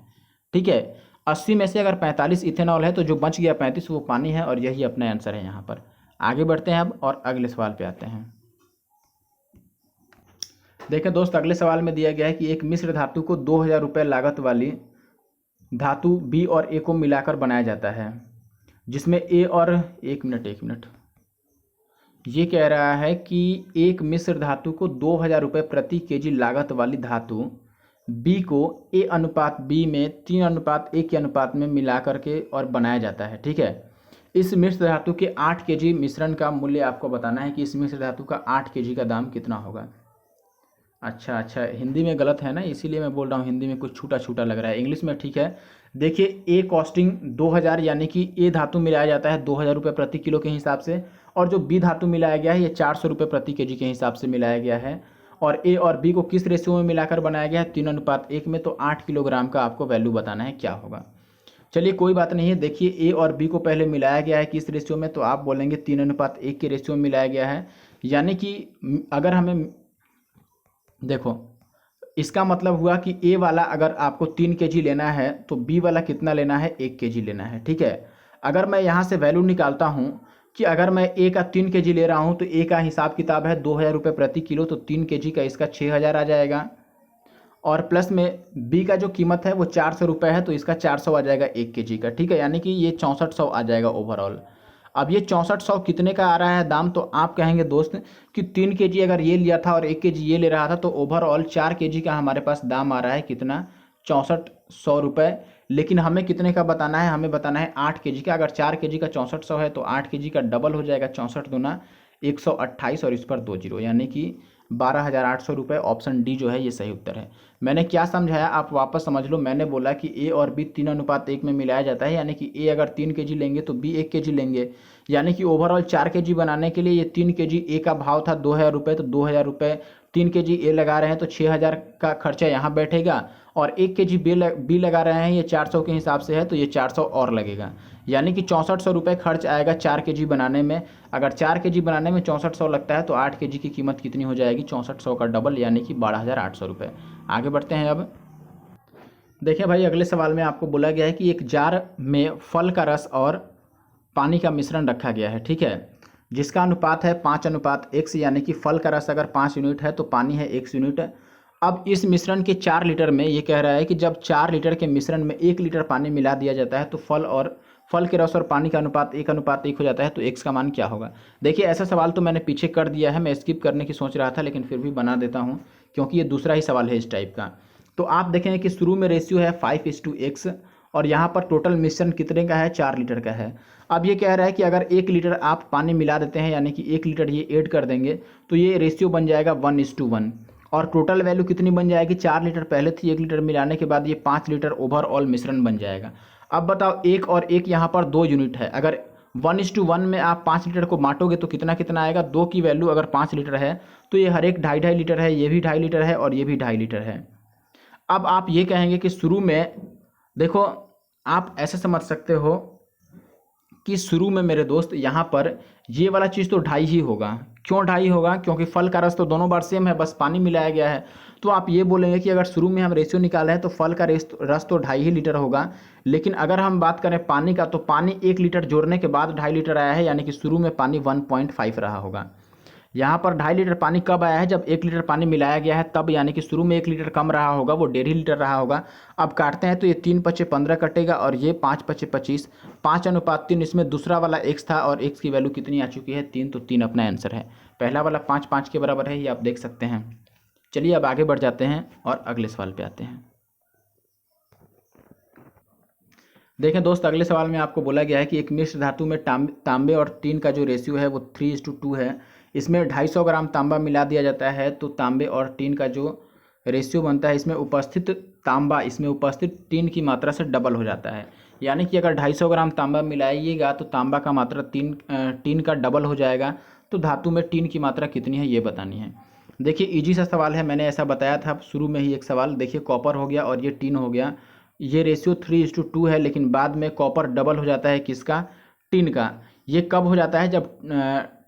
ठीक है, 80 में से अगर 45 इथेनॉल है तो जो बच गया 35 वो पानी है, और यही अपना आंसर है यहाँ पर। आगे बढ़ते हैं अब और अगले सवाल पे आते हैं। देखें दोस्त, अगले सवाल में दिया गया है कि एक मिश्र धातु को 2000 रुपये लागत वाली धातु बी और ए को मिलाकर बनाया जाता है, जिसमें ए और एक मिनट ये कह रहा है कि एक मिश्र धातु को 2000 रुपये प्रति केजी लागत वाली धातु बी को ए अनुपात बी में 3:1 के अनुपात में मिला करके और बनाया जाता है। ठीक है, इस मिश्र धातु के 8 केजी मिश्रण का मूल्य आपको बताना है कि इस मिश्र धातु का 8 केजी का दाम कितना होगा। अच्छा, हिंदी में गलत है ना, इसीलिए मैं बोल रहा हूँ हिंदी में कुछ छूटा छूटा लग रहा है, इंग्लिश में ठीक है। देखिए, ए कॉस्टिंग 2000, यानी कि ए धातु मिलाया जाता है 2000 रुपये प्रति किलो के हिसाब से, और जो बी धातु मिलाया गया है ये 400 रुपये प्रति केजी के हिसाब से मिलाया गया है। और ए और बी को किस रेशियो में मिलाकर बनाया गया है, 3:1 में। तो 8 किलोग्राम का आपको वैल्यू बताना है क्या होगा। चलिए कोई बात नहीं है। देखिए, ए और बी को पहले मिलाया गया है किस रेशियो में, तो आप बोलेंगे 3:1 के रेशियो में मिलाया गया है। यानी कि अगर हमें देखो, इसका मतलब हुआ कि ए वाला अगर आपको 3 केजी लेना है तो बी वाला कितना लेना है, 1 केजी लेना है। ठीक है, अगर मैं यहाँ से वैल्यू निकालता हूँ कि अगर मैं ए का 3 केजी ले रहा हूँ तो ए का हिसाब किताब है 2000 रुपये प्रति किलो, तो 3 केजी का इसका 6000 आ जाएगा। और प्लस में बी का जो कीमत है वो 400 रुपये है, तो इसका 400 आ जाएगा 1 केजी का। ठीक है, यानी कि ये 6400 आ जाएगा ओवरऑल। अब ये 6400 कितने का आ रहा है दाम, तो आप कहेंगे दोस्त कि 3 केजी अगर ये लिया था और 1 केजी ये ले रहा था तो ओवरऑल 4 केजी का हमारे पास दाम आ रहा है कितना, 6400 रुपये। लेकिन हमें कितने का बताना है, हमें बताना है 8 केजी का। अगर 4 केजी का 6400 है तो 8 केजी का डबल हो जाएगा, 64 दूना 128 और इस पर 2 जीरो, यानी कि 12,800 रुपये। ऑप्शन डी जो है ये सही उत्तर है। मैंने क्या समझाया आप वापस समझ लो। मैंने बोला कि ए और बी 3:1 में मिलाया जाता है, यानी कि ए अगर 3 केजी लेंगे तो बी 1 केजी लेंगे, यानी कि ओवरऑल 4 केजी बनाने के लिए ये 3 केजी ए का भाव था 2000 रुपये, तो 2000 रुपये 3 केजी ए लगा रहे हैं तो 6000 का खर्चा यहाँ बैठेगा, और 1 केजी बी लगा रहे हैं, ये 400 के हिसाब से है तो ये 400 और लगेगा, यानी कि 6400 रुपये खर्च आएगा 4 केजी बनाने में। अगर 4 केजी बनाने में 6400 लगता है तो 8 केजी की कीमत कितनी हो जाएगी, 6400 का डबल, यानी कि 12,800 रुपये। आगे बढ़ते हैं अब। देखिए भाई, अगले सवाल में आपको बोला गया है कि एक जार में फल का रस और पानी का मिश्रण रखा गया है। ठीक है, जिसका अनुपात है 5:1, यानी कि फल का रस अगर 5 यूनिट है तो पानी है 1 यूनिट। अब इस मिश्रण के 4 लीटर में ये कह रहा है कि जब 4 लीटर के मिश्रण में 1 लीटर पानी मिला दिया जाता है तो फल के रस और पानी का अनुपात 1:1 हो जाता है, तो x का मान क्या होगा। देखिए, ऐसा सवाल तो मैंने पीछे कर दिया है, मैं स्किप करने की सोच रहा था लेकिन फिर भी बना देता हूँ क्योंकि ये दूसरा ही सवाल है इस टाइप का। तो आप देखेंगे कि शुरू में रेशियो है 5:x और यहाँ पर टोटल मिश्रण कितने का है, 4 लीटर का है। अब ये कह रहा है कि अगर 1 लीटर आप पानी मिला देते हैं, यानी कि 1 लीटर ये ऐड कर देंगे तो ये रेशियो बन जाएगा 1:1, और टोटल वैल्यू कितनी बन जाएगी, 4 लीटर पहले थी, 1 लीटर मिलाने के बाद ये 5 लीटर ओवरऑल मिश्रण बन जाएगा। अब बताओ, 1 और 1 यहाँ पर 2 यूनिट है, अगर 1:1 में आप 5 लीटर को बांटोगे तो कितना कितना आएगा, 2 की वैल्यू अगर 5 लीटर है तो ये हर एक 2.5 लीटर है, ये भी 2.5 लीटर है और ये भी 2.5 लीटर है। अब आप ये कहेंगे कि शुरू में, देखो आप ऐसे समझ सकते हो कि शुरू में मेरे दोस्त यहाँ पर ये वाला चीज़ तो 2.5 ही होगा। क्यों 2.5 होगा, क्योंकि फल का रस तो दोनों बार सेम है, बस पानी मिलाया गया है। तो आप ये बोलेंगे कि अगर शुरू में हम रेशियो निकाले हैं तो फल का रस तो 2.5 ही लीटर होगा, लेकिन अगर हम बात करें पानी का तो पानी 1 लीटर जोड़ने के बाद 2.5 लीटर आया है, यानी कि शुरू में पानी 1.5 रहा होगा। यहाँ पर 2.5 लीटर पानी कब आया है, जब 1 लीटर पानी मिलाया गया है तब, यानी कि शुरू में 1 लीटर कम रहा होगा, वो 1.5 लीटर रहा होगा। अब काटते हैं तो ये 3×5 = 15 कटेगा और ये 5×5 = 25, 5:3। इसमें दूसरा वाला x था और x की वैल्यू कितनी आ चुकी है, 3, तो 3 अपना आंसर है। पहला वाला 5 5 के बराबर है, ये आप देख सकते हैं। चलिए अब आगे बढ़ जाते हैं और अगले सवाल पे आते हैं। देखें दोस्त, अगले सवाल में आपको बोला गया है कि एक मिश्र धातु में तांबे और टीन का जो रेशियो है वो 3:2 है। इसमें 250 ग्राम तांबा मिला दिया जाता है तो तांबे और टीन का जो रेशियो बनता है, इसमें उपस्थित तांबा इसमें उपस्थित टीन की मात्रा से डबल हो जाता है। यानी कि अगर 250 ग्राम तांबा मिलाइएगा तो तांबा का मात्रा टीन का डबल हो जाएगा। तो धातु में टीन की मात्रा कितनी है ये बतानी है। देखिए ईजी सा सवाल है, मैंने ऐसा बताया था शुरू में ही एक सवाल। देखिए कॉपर हो गया और ये टीन हो गया, ये रेशियो 3:2 है, लेकिन बाद में कॉपर डबल हो जाता है किसका? टीन का। ये कब हो जाता है? जब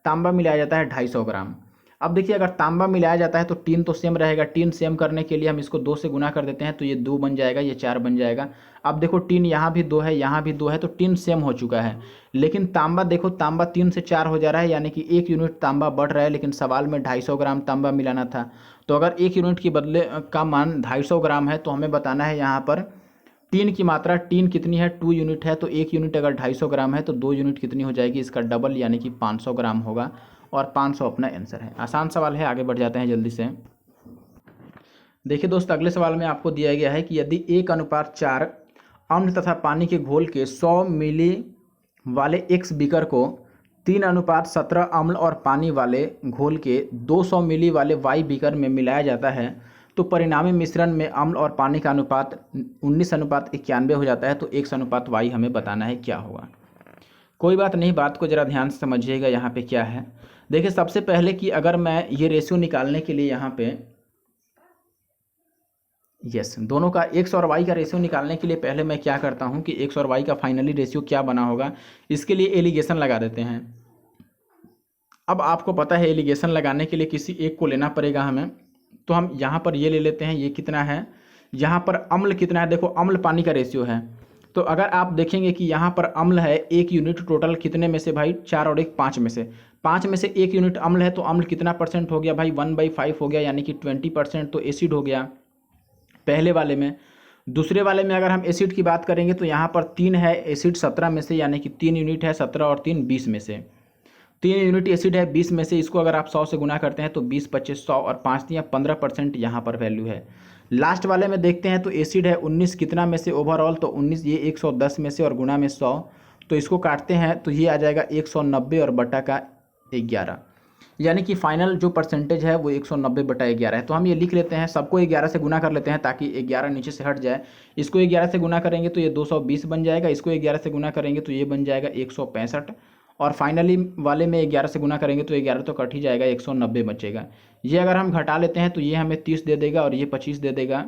तांबा मिलाया जाता है 250 ग्राम। अब देखिए अगर तांबा मिलाया जाता है तो टीन तो सेम रहेगा। टीन सेम करने के लिए हम इसको 2 से गुना कर देते हैं तो ये 2 बन जाएगा, ये 4 बन जाएगा। अब देखो टीन यहाँ भी 2 है, यहाँ भी 2 है, तो टीन सेम हो चुका है। लेकिन तांबा देखो, तांबा 3 से 4 हो जा रहा है, यानी कि 1 यूनिट तांबा बढ़ रहा है। लेकिन सवाल में 250 ग्राम तांबा मिलाना था, तो अगर 1 यूनिट के बदले का मान 250 ग्राम है तो हमें बताना है यहाँ पर टीन की मात्रा। टीन कितनी है? 2 यूनिट है, तो 1 यूनिट अगर 250 ग्राम है तो 2 यूनिट कितनी हो जाएगी? इसका डबल यानी कि 500 ग्राम होगा, और 500 अपना आंसर है। आसान सवाल है, आगे बढ़ जाते हैं जल्दी से। देखिए दोस्त, अगले सवाल में आपको दिया गया है कि यदि 1:4 अम्ल तथा पानी के घोल के 100 मिली वाले X बीकर को 3:17 अम्ल और पानी वाले घोल के 200 मिली वाले Y बीकर में मिलाया जाता है, तो परिणामी मिश्रण में अम्ल और पानी का अनुपात 19:91 हो जाता है। तो X/Y हमें बताना है क्या होगा। कोई बात नहीं, बात को ज़रा ध्यान से समझिएगा। यहाँ पे क्या है, देखिए सबसे पहले कि अगर मैं ये रेशियो निकालने के लिए यहाँ पे दोनों का X और Y का रेशियो निकालने के लिए पहले मैं क्या करता हूँ कि X और Y का फाइनली रेशियो क्या बना होगा, इसके लिए एलिगेशन लगा देते हैं। अब आपको पता है एलिगेशन लगाने के लिए किसी एक को लेना पड़ेगा हमें, तो हम यहाँ पर ये ले लेते हैं। ये कितना है? यहाँ पर अम्ल कितना है? देखो अम्ल पानी का रेशियो है, तो अगर आप देखेंगे कि यहाँ पर अम्ल है 1 यूनिट, टोटल कितने में से भाई? 4 और 1 5 में से। 5 में से 1 यूनिट अम्ल है, तो अम्ल कितना परसेंट हो गया भाई? 1/5 हो गया, यानी कि 20%। तो एसिड हो गया पहले वाले में। दूसरे वाले में अगर हम एसिड की बात करेंगे तो यहाँ पर 3 है एसिड 17 में से, यानी कि 3 यूनिट है। 17 और 3 20 में से 3 यूनिट एसिड है 20 में से। इसको अगर आप 100 से गुना करते हैं तो 20 25 100 और 5 दिया 15% यहाँ पर वैल्यू है। लास्ट वाले में देखते हैं तो एसिड है 19 कितना में से ओवरऑल? तो 19, ये 110 में से और गुना में 100, तो इसको काटते हैं तो ये आ जाएगा 190 और बटा का 11, यानी कि फाइनल जो परसेंटेज है वो 190/11 है। तो हम ये लिख लेते हैं, सबको 11 से गुना कर लेते हैं ताकि 11 नीचे से हट जाए। इसको 11 से गुना करेंगे तो ये 220 बन जाएगा, इसको 11 से गुना करेंगे तो ये बन जाएगा 165, और फाइनली वाले में 11 से गुना करेंगे तो 11 तो कट ही जाएगा, 190 बचेगा। ये अगर हम घटा लेते हैं तो ये हमें 30 दे देगा और ये 25 दे देगा,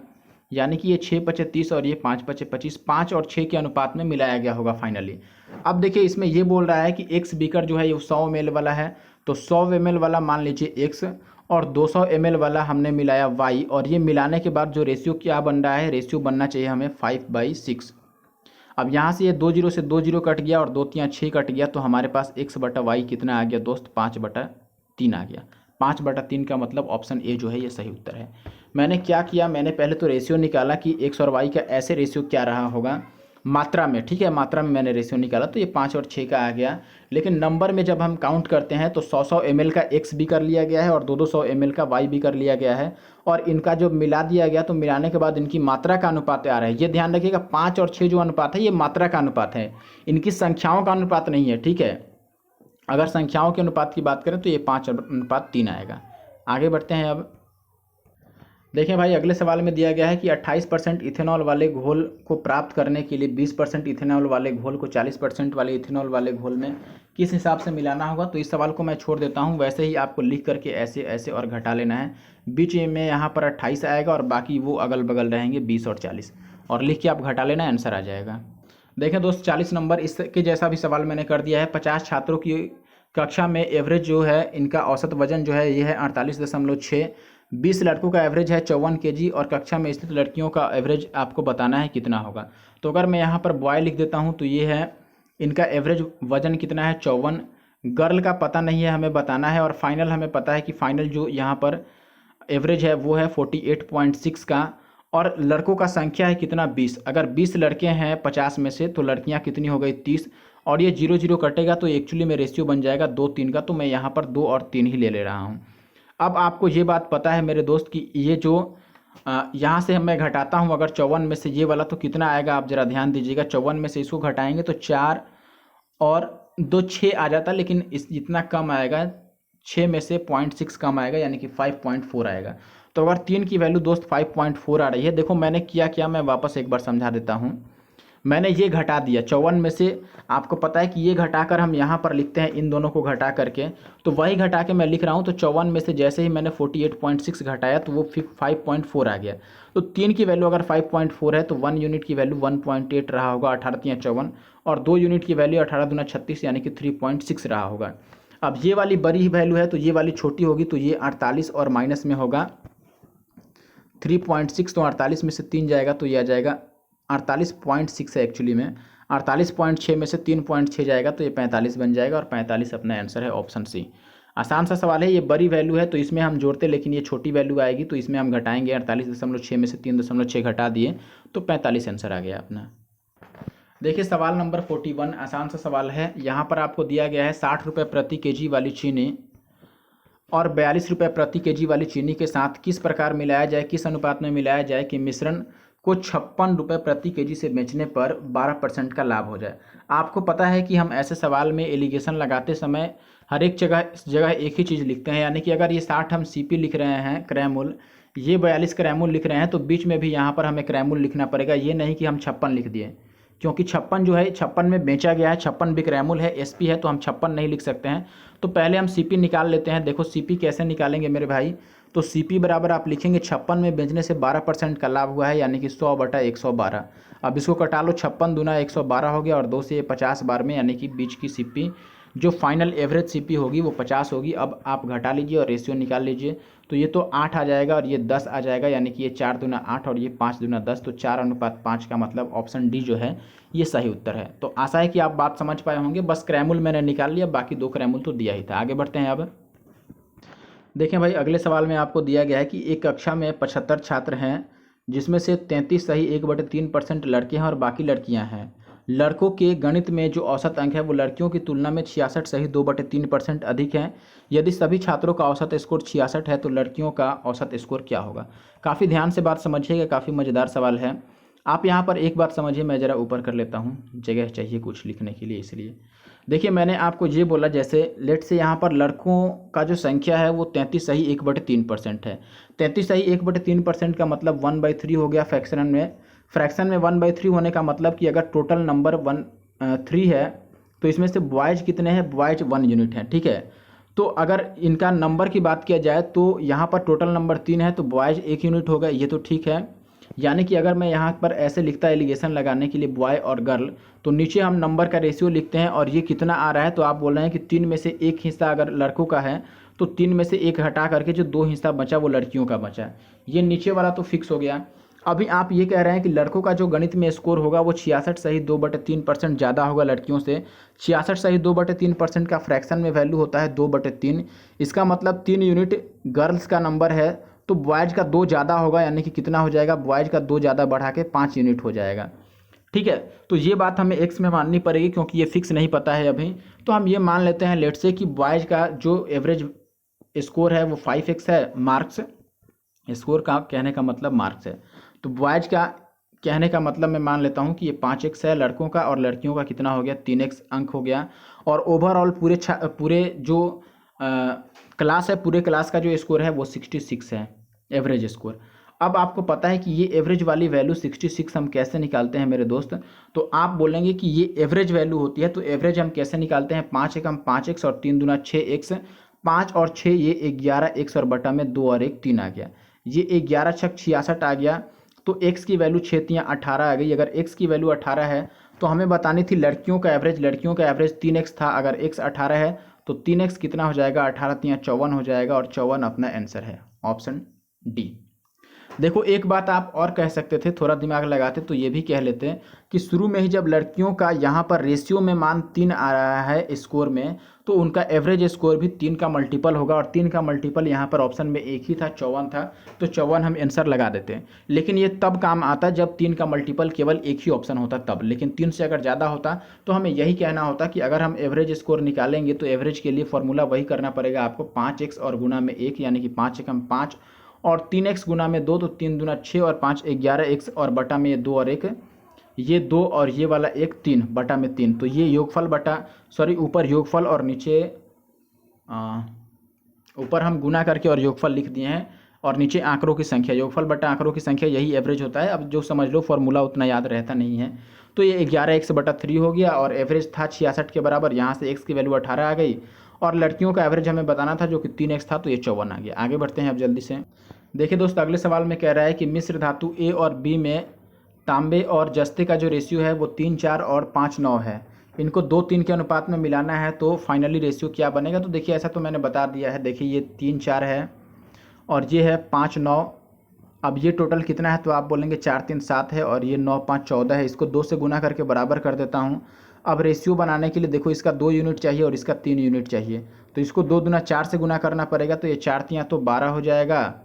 यानी कि ये 6 5 30 और ये 5 5 25, 5 और 6 के अनुपात में मिलाया गया होगा फाइनली। अब देखिए इसमें ये बोल रहा है कि X बीकर जो है ये 100 ml वाला है, तो 100 ml वाला मान लीजिए X, और 200 ml वाला हमने मिलाया Y, और ये मिलाने के बाद जो रेशियो क्या बन रहा है? रेशियो बनना चाहिए हमें 5/6। अब यहाँ से ये 2 0 से 2 0 कट गया और 2 3 6 कट गया, तो हमारे पास X/Y कितना आ गया दोस्त? 5/3 आ गया। 5/3 का मतलब ऑप्शन ए जो है ये सही उत्तर है। मैंने क्या किया, मैंने पहले तो रेशियो निकाला कि X और Y का ऐसे रेशियो क्या रहा होगा मात्रा में, ठीक है, मात्रा में मैंने रेशियो निकाला तो ये 5 और 6 का आ गया। लेकिन नंबर में जब हम काउंट करते हैं तो 100 ml का X भी कर लिया गया है और 200 ml का Y भी कर लिया गया है, और इनका जो मिला दिया गया तो मिलाने के बाद इनकी मात्रा का अनुपात आ रहा है। ये ध्यान रखिएगा, 5 और 6 जो अनुपात है ये मात्रा का अनुपात है, इनकी संख्याओं का अनुपात नहीं है, ठीक है। अगर संख्याओं के अनुपात की बात करें तो ये 5/3 आएगा। आगे बढ़ते हैं। अब देखें भाई, अगले सवाल में दिया गया है कि 28% इथेनॉल वाले घोल को प्राप्त करने के लिए 20% इथेनॉल वाले घोल को 40% वाले इथेनॉल वाले घोल में किस हिसाब से मिलाना होगा। तो इस सवाल को मैं छोड़ देता हूं, वैसे ही आपको लिख करके ऐसे ऐसे और घटा लेना है। बीच में यहाँ पर 28 आएगा और बाकी वो अगल बगल रहेंगे 20 और 40, और लिख के आप घटा लेना, आंसर आ जाएगा। देखें दोस्त, 40 नंबर इसके जैसा भी सवाल मैंने कर दिया है। 50 छात्रों की कक्षा में एवरेज जो है इनका औसत वजन जो है ये है 48.6। 20 लड़कों का एवरेज है 54 kg, और कक्षा में स्थित लड़कियों का एवरेज आपको बताना है कितना होगा। तो अगर मैं यहाँ पर बॉय लिख देता हूँ तो ये है इनका एवरेज वजन कितना है? 54। गर्ल का पता नहीं है, हमें बताना है, और फाइनल हमें पता है कि फाइनल जो यहाँ पर एवरेज है वो है 48.6 का, और लड़कों का संख्या है कितना? 20। अगर 20 लड़के हैं 50 में से तो लड़कियाँ कितनी हो गई? 30, और ये 0 0 कटेगा तो एक्चुअली में रेशियो बन जाएगा 2 3 का, तो मैं यहाँ पर 2 और 3 ही ले रहा हूँ। अब आपको ये बात पता है मेरे दोस्त कि ये जो यहाँ से मैं घटाता हूँ अगर 54 में से ये वाला, तो कितना आएगा आप ज़रा ध्यान दीजिएगा। 54 में से इसको घटाएंगे तो 4 और 2 6 आ जाता, लेकिन इस इतना कम आएगा, 6 में से 0.6 कम आएगा, यानी कि 5.4 आएगा। तो अगर 3 की वैल्यू दोस्त 5.4 आ रही है, देखो मैंने क्या मैं वापस एक बार समझा देता हूँ। मैंने ये घटा दिया 54 में से, आपको पता है कि ये घटाकर हम यहाँ पर लिखते हैं इन दोनों को घटा करके, तो वही घटा के मैं लिख रहा हूँ। तो 54 में से जैसे ही मैंने 48.6 घटाया तो वो 5.4 आ गया। तो 3 की वैल्यू अगर 5.4 है तो 1 यूनिट की वैल्यू 1.8 रहा होगा, 18 × 54, और 2 यूनिट की वैल्यू 18 दूना 36 यानी कि 3.6 रहा होगा। अब ये वाली बड़ी वैल्यू है तो ये वाली छोटी होगी, तो ये 48 और माइनस में होगा 3.6, तो 48 में से 3 जाएगा तो ये आ जाएगा 48.6 है एक्चुअली में, 48.6 में से 3.6 जाएगा तो ये 45 बन जाएगा, और 45 अपना आंसर है, ऑप्शन सी। आसान सा सवाल है, ये बड़ी वैल्यू है तो इसमें हम जोड़ते, लेकिन ये छोटी वैल्यू आएगी तो इसमें हम घटाएंगे। 48.6 में से 3.6 घटा दिए तो 45 आंसर आ गया अपना। देखिए सवाल नंबर 41, आसान सा सवाल है। यहाँ पर आपको दिया गया है 60 रुपये प्रति केजी वाली चीनी और 42 रुपये प्रति केजी वाली चीनी के साथ किस प्रकार मिलाया जाए, किस अनुपात में मिलाया जाए कि मिश्रण को 56 रुपये प्रति केजी से बेचने पर 12% का लाभ हो जाए। आपको पता है कि हम ऐसे सवाल में एलिगेशन लगाते समय हर एक जगह एक ही चीज़ लिखते हैं, यानी कि अगर ये 60 हम सीपी लिख रहे हैं क्रैमूल, ये 42 क्रैमूल लिख रहे हैं, तो बीच में भी यहाँ पर हमें क्रैमूल लिखना पड़ेगा। ये नहीं कि हम 56 लिख दिए, क्योंकि 56 जो है 56 में बेचा गया है, 56 भी क्रैमूल है, एसपी है, तो हम 56 नहीं लिख सकते हैं। तो पहले हम सीपी निकाल लेते हैं। देखो सीपी कैसे निकालेंगे मेरे भाई, तो सीपी बराबर आप लिखेंगे 56 में बेचने से 12% का लाभ हुआ है, यानी कि 100/112। अब इसको कटा लो, 56 दूना 112 हो गया, और 2 से 50 बार में, यानी कि बीच की सीपी जो फाइनल एवरेज सीपी होगी वो 50 होगी। अब आप घटा लीजिए और रेशियो निकाल लीजिए, तो ये तो 8 आ जाएगा और ये 10 आ जाएगा, यानी कि ये 4 दूना 8 और ये 5 दूना 10, तो 4:5 का मतलब ऑप्शन डी जो है ये सही उत्तर है। तो आशा है कि आप बात समझ पाए होंगे। बस क्रैमूल मैंने निकाल लिया, बाकी 2 क्रैमूल तो दिया ही था। आगे बढ़ते हैं। अब देखें भाई, अगले सवाल में आपको दिया गया है कि एक कक्षा में 75 छात्र हैं, जिसमें से 33 सही 1/3% लड़के हैं और बाकी लड़कियां हैं। लड़कों के गणित में जो औसत अंक है वो लड़कियों की तुलना में 66 सही 2/3% अधिक है। यदि सभी छात्रों का औसत स्कोर 66 है तो लड़कियों का औसत स्कोर क्या होगा। काफ़ी ध्यान से बात समझिएगा, काफ़ी मज़ेदार सवाल है। आप यहाँ पर एक बात समझिए, मैं ज़रा ऊपर कर लेता हूँ, जगह चाहिए कुछ लिखने के लिए, इसलिए देखिए मैंने आपको ये बोला, जैसे लेट से यहाँ पर लड़कों का जो संख्या है वो 33 सही 1/3% है। 33 सही 1/3% का मतलब 1/3 हो गया फ्रैक्शन में 1/3 होने का मतलब कि अगर टोटल नंबर 3 है तो इसमें से बॉयज़ कितने हैं, बॉयज़ 1 यूनिट है, ठीक है। तो अगर इनका नंबर की बात किया जाए तो यहाँ पर टोटल नंबर 3 है तो बॉयज़ 1 यूनिट होगा, ये तो ठीक है। यानी कि अगर मैं यहाँ पर ऐसे लिखता एलिगेशन लगाने के लिए बॉय और गर्ल, तो नीचे हम नंबर का रेशियो लिखते हैं और ये कितना आ रहा है, तो आप बोल रहे हैं कि 3 में से 1 हिस्सा अगर लड़कों का है तो 3 में से 1 हटा करके जो 2 हिस्सा बचा वो लड़कियों का बचा। ये नीचे वाला तो फिक्स हो गया। अभी आप ये कह रहे हैं कि लड़कों का जो गणित में स्कोर होगा वो 66 सही 2/3% ज़्यादा होगा लड़कियों से। 66 सही 2/3% का फ्रैक्शन में वैल्यू होता है 2/3। इसका मतलब 3 यूनिट गर्ल्स का नंबर है तो बॉयज़ का 2 ज़्यादा होगा, यानी कि कितना हो जाएगा, बॉयज़ का 2 ज़्यादा बढ़ा के 5 यूनिट हो जाएगा, ठीक है। तो ये बात हमें एक्स में माननी पड़ेगी क्योंकि ये फिक्स नहीं पता है अभी। तो हम ये मान लेते हैं लेट से कि बॉयज़ का जो एवरेज स्कोर है वो 5x है, मार्क्स स्कोर का कहने का मतलब मार्क्स है, तो बॉयज़ का कहने का मतलब मैं मान लेता हूँ कि ये 5x है लड़कों का, और लड़कियों का कितना हो गया, 3x अंक हो गया। और ओवरऑल पूरे जो क्लास है, पूरे क्लास का जो स्कोर है वो 66 है एवरेज स्कोर। अब आपको पता है कि ये एवरेज वाली वैल्यू 66 हम कैसे निकालते हैं मेरे दोस्त, तो आप बोलेंगे कि ये एवरेज वैल्यू होती है, तो एवरेज हम कैसे निकालते हैं, 5 एकम 5x और 3 दूना 6x, 5 और 6 ये 11x और बटा में 2 और 1 3 आ गया, ये 11 छक 66 आ गया। तो x की वैल्यू 6 3 18 आ गई। अगर x की वैल्यू 18 है तो हमें बतानी थी लड़कियों का एवरेज 3x था। अगर x 18 है तो 3x कितना हो जाएगा, 18 3 54 हो जाएगा, और 54 अपना आंसर है, ऑप्शन डी। देखो एक बात आप और कह सकते थे, थोड़ा दिमाग लगाते तो ये भी कह लेते कि शुरू में ही जब लड़कियों का यहाँ पर रेशियो में मान 3 आ रहा है स्कोर में, तो उनका एवरेज स्कोर भी 3 का मल्टीपल होगा, और 3 का मल्टीपल यहाँ पर ऑप्शन में एक ही था, 54 था, तो 54 हम आंसर लगा देते हैं। लेकिन ये तब काम आता जब 3 का मल्टीपल केवल एक ही ऑप्शन होता तब, लेकिन 3 से अगर ज़्यादा होता तो हमें यही कहना होता कि अगर हम एवरेज स्कोर निकालेंगे तो एवरेज के लिए फॉर्मूला वही करना पड़ेगा आपको, 5x और गुना में 1, यानी कि 5 एकम 5 और 3x गुना में 2, तो 3 दूना 6 और 5 11x और बटा में ये 2 और 1, ये 2 और ये वाला 1 3 बटा में 3, तो ये योगफल बटा ऊपर योगफल और नीचे ऊपर हम गुना करके और योगफल लिख दिए हैं, और नीचे आंकड़ों की संख्या, योगफल बटा आंकड़ों की संख्या, यही एवरेज होता है। अब जो समझ लो फॉर्मूला उतना याद रहता नहीं है, तो ये 11x बटा 3 हो गया, और एवरेज था 66 के बराबर, यहाँ से x की वैल्यू 18 आ गई, और लड़कियों का एवरेज हमें बताना था जो कि 3x था, तो ये 54 आ गया। आगे बढ़ते हैं अब जल्दी से। देखिए दोस्त, अगले सवाल में कह रहा है कि मिश्र धातु A और B में तांबे और जस्ते का जो रेशियो है वो 3 4 और 5 9 है, इनको 2 3 के अनुपात में मिलाना है, तो फाइनली रेशियो क्या बनेगा? तो देखिए ऐसा तो मैंने बता दिया है, देखिए ये 3 4 है और ये है 5 9। अब ये टोटल कितना है? तो आप बोलेंगे 4 3 7 है, और ये 9 5 14 है, इसको 2 से गुना करके बराबर कर देता हूँ। अब रेशियो बनाने के लिए देखो, इसका 2 यूनिट चाहिए और इसका 3 यूनिट चाहिए, तो इसको 2 दूना 4 से गुना करना पड़ेगा, तो ये 4 तियाँ तो 12 हो जाएगा,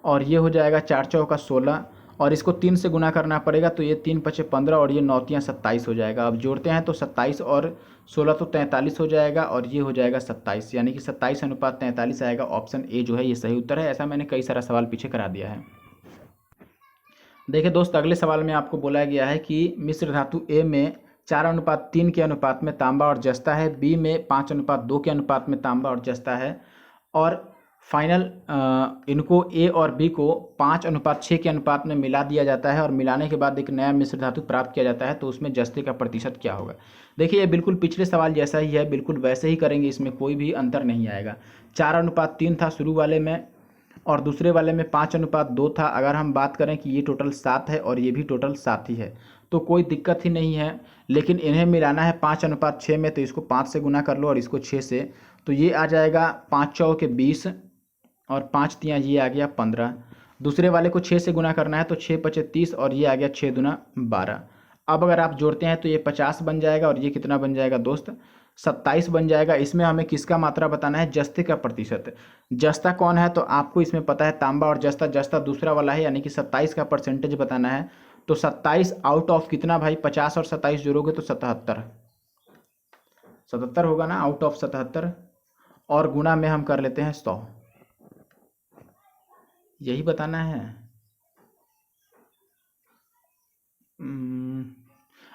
और ये हो जाएगा 4 चौका 16, और इसको 3 से गुना करना पड़ेगा, तो ये 3 पचे 15 और ये 9 तियाँ 27 हो जाएगा। अब जोड़ते हैं तो 27 और 16 तो 43 हो जाएगा, और ये हो जाएगा 27, यानी कि 27 अनुपात 43 आएगा। ऑप्शन ए जो है ये सही उत्तर है। ऐसा मैंने कई सारा सवाल पीछे करा दिया है। देखिए दोस्त, अगले सवाल में आपको बोला गया है कि मिश्र धातु ए में 4:3 के अनुपात में तांबा और जस्ता है, बी में 5:2 के अनुपात में तांबा और जस्ता है, और फाइनल इनको ए और बी को 5:6 के अनुपात में मिला दिया जाता है, और मिलाने के बाद एक नया मिश्र धातु प्राप्त किया जाता है, तो उसमें जस्ते का प्रतिशत क्या होगा? देखिए ये बिल्कुल पिछले सवाल जैसा ही है, बिल्कुल वैसे ही करेंगे, इसमें कोई भी अंतर नहीं आएगा। 4:3 था शुरू वाले में, और दूसरे वाले में 5:2 था। अगर हम बात करें कि ये टोटल 7 है और ये भी टोटल 7 ही है, तो कोई दिक्कत ही नहीं है। लेकिन इन्हें मिलाना है 5:6 में, तो इसको 5 से गुना कर लो और इसको 6 से, तो ये आ जाएगा 5 चौके 20 और 5 तियाँ ये आ गया 15। दूसरे वाले को 6 से गुना करना है, तो 6 पचे 30 और ये आ गया 6 दूना 12। अब अगर आप जोड़ते हैं तो ये 50 बन जाएगा, और ये कितना बन जाएगा दोस्त? 27 बन जाएगा। इसमें हमें किसका मात्रा बताना है? जस्ते का प्रतिशत। जस्ता कौन है? तो आपको इसमें पता है तांबा और जस्ता, जस्ता दूसरा वाला है, यानी कि 27 का परसेंटेज बताना है। तो 27 आउट ऑफ कितना भाई? 50 और 27 जोड़ोगे तो 77 होगा ना, आउट ऑफ 77, और गुना में हम कर लेते हैं 100, यही बताना है।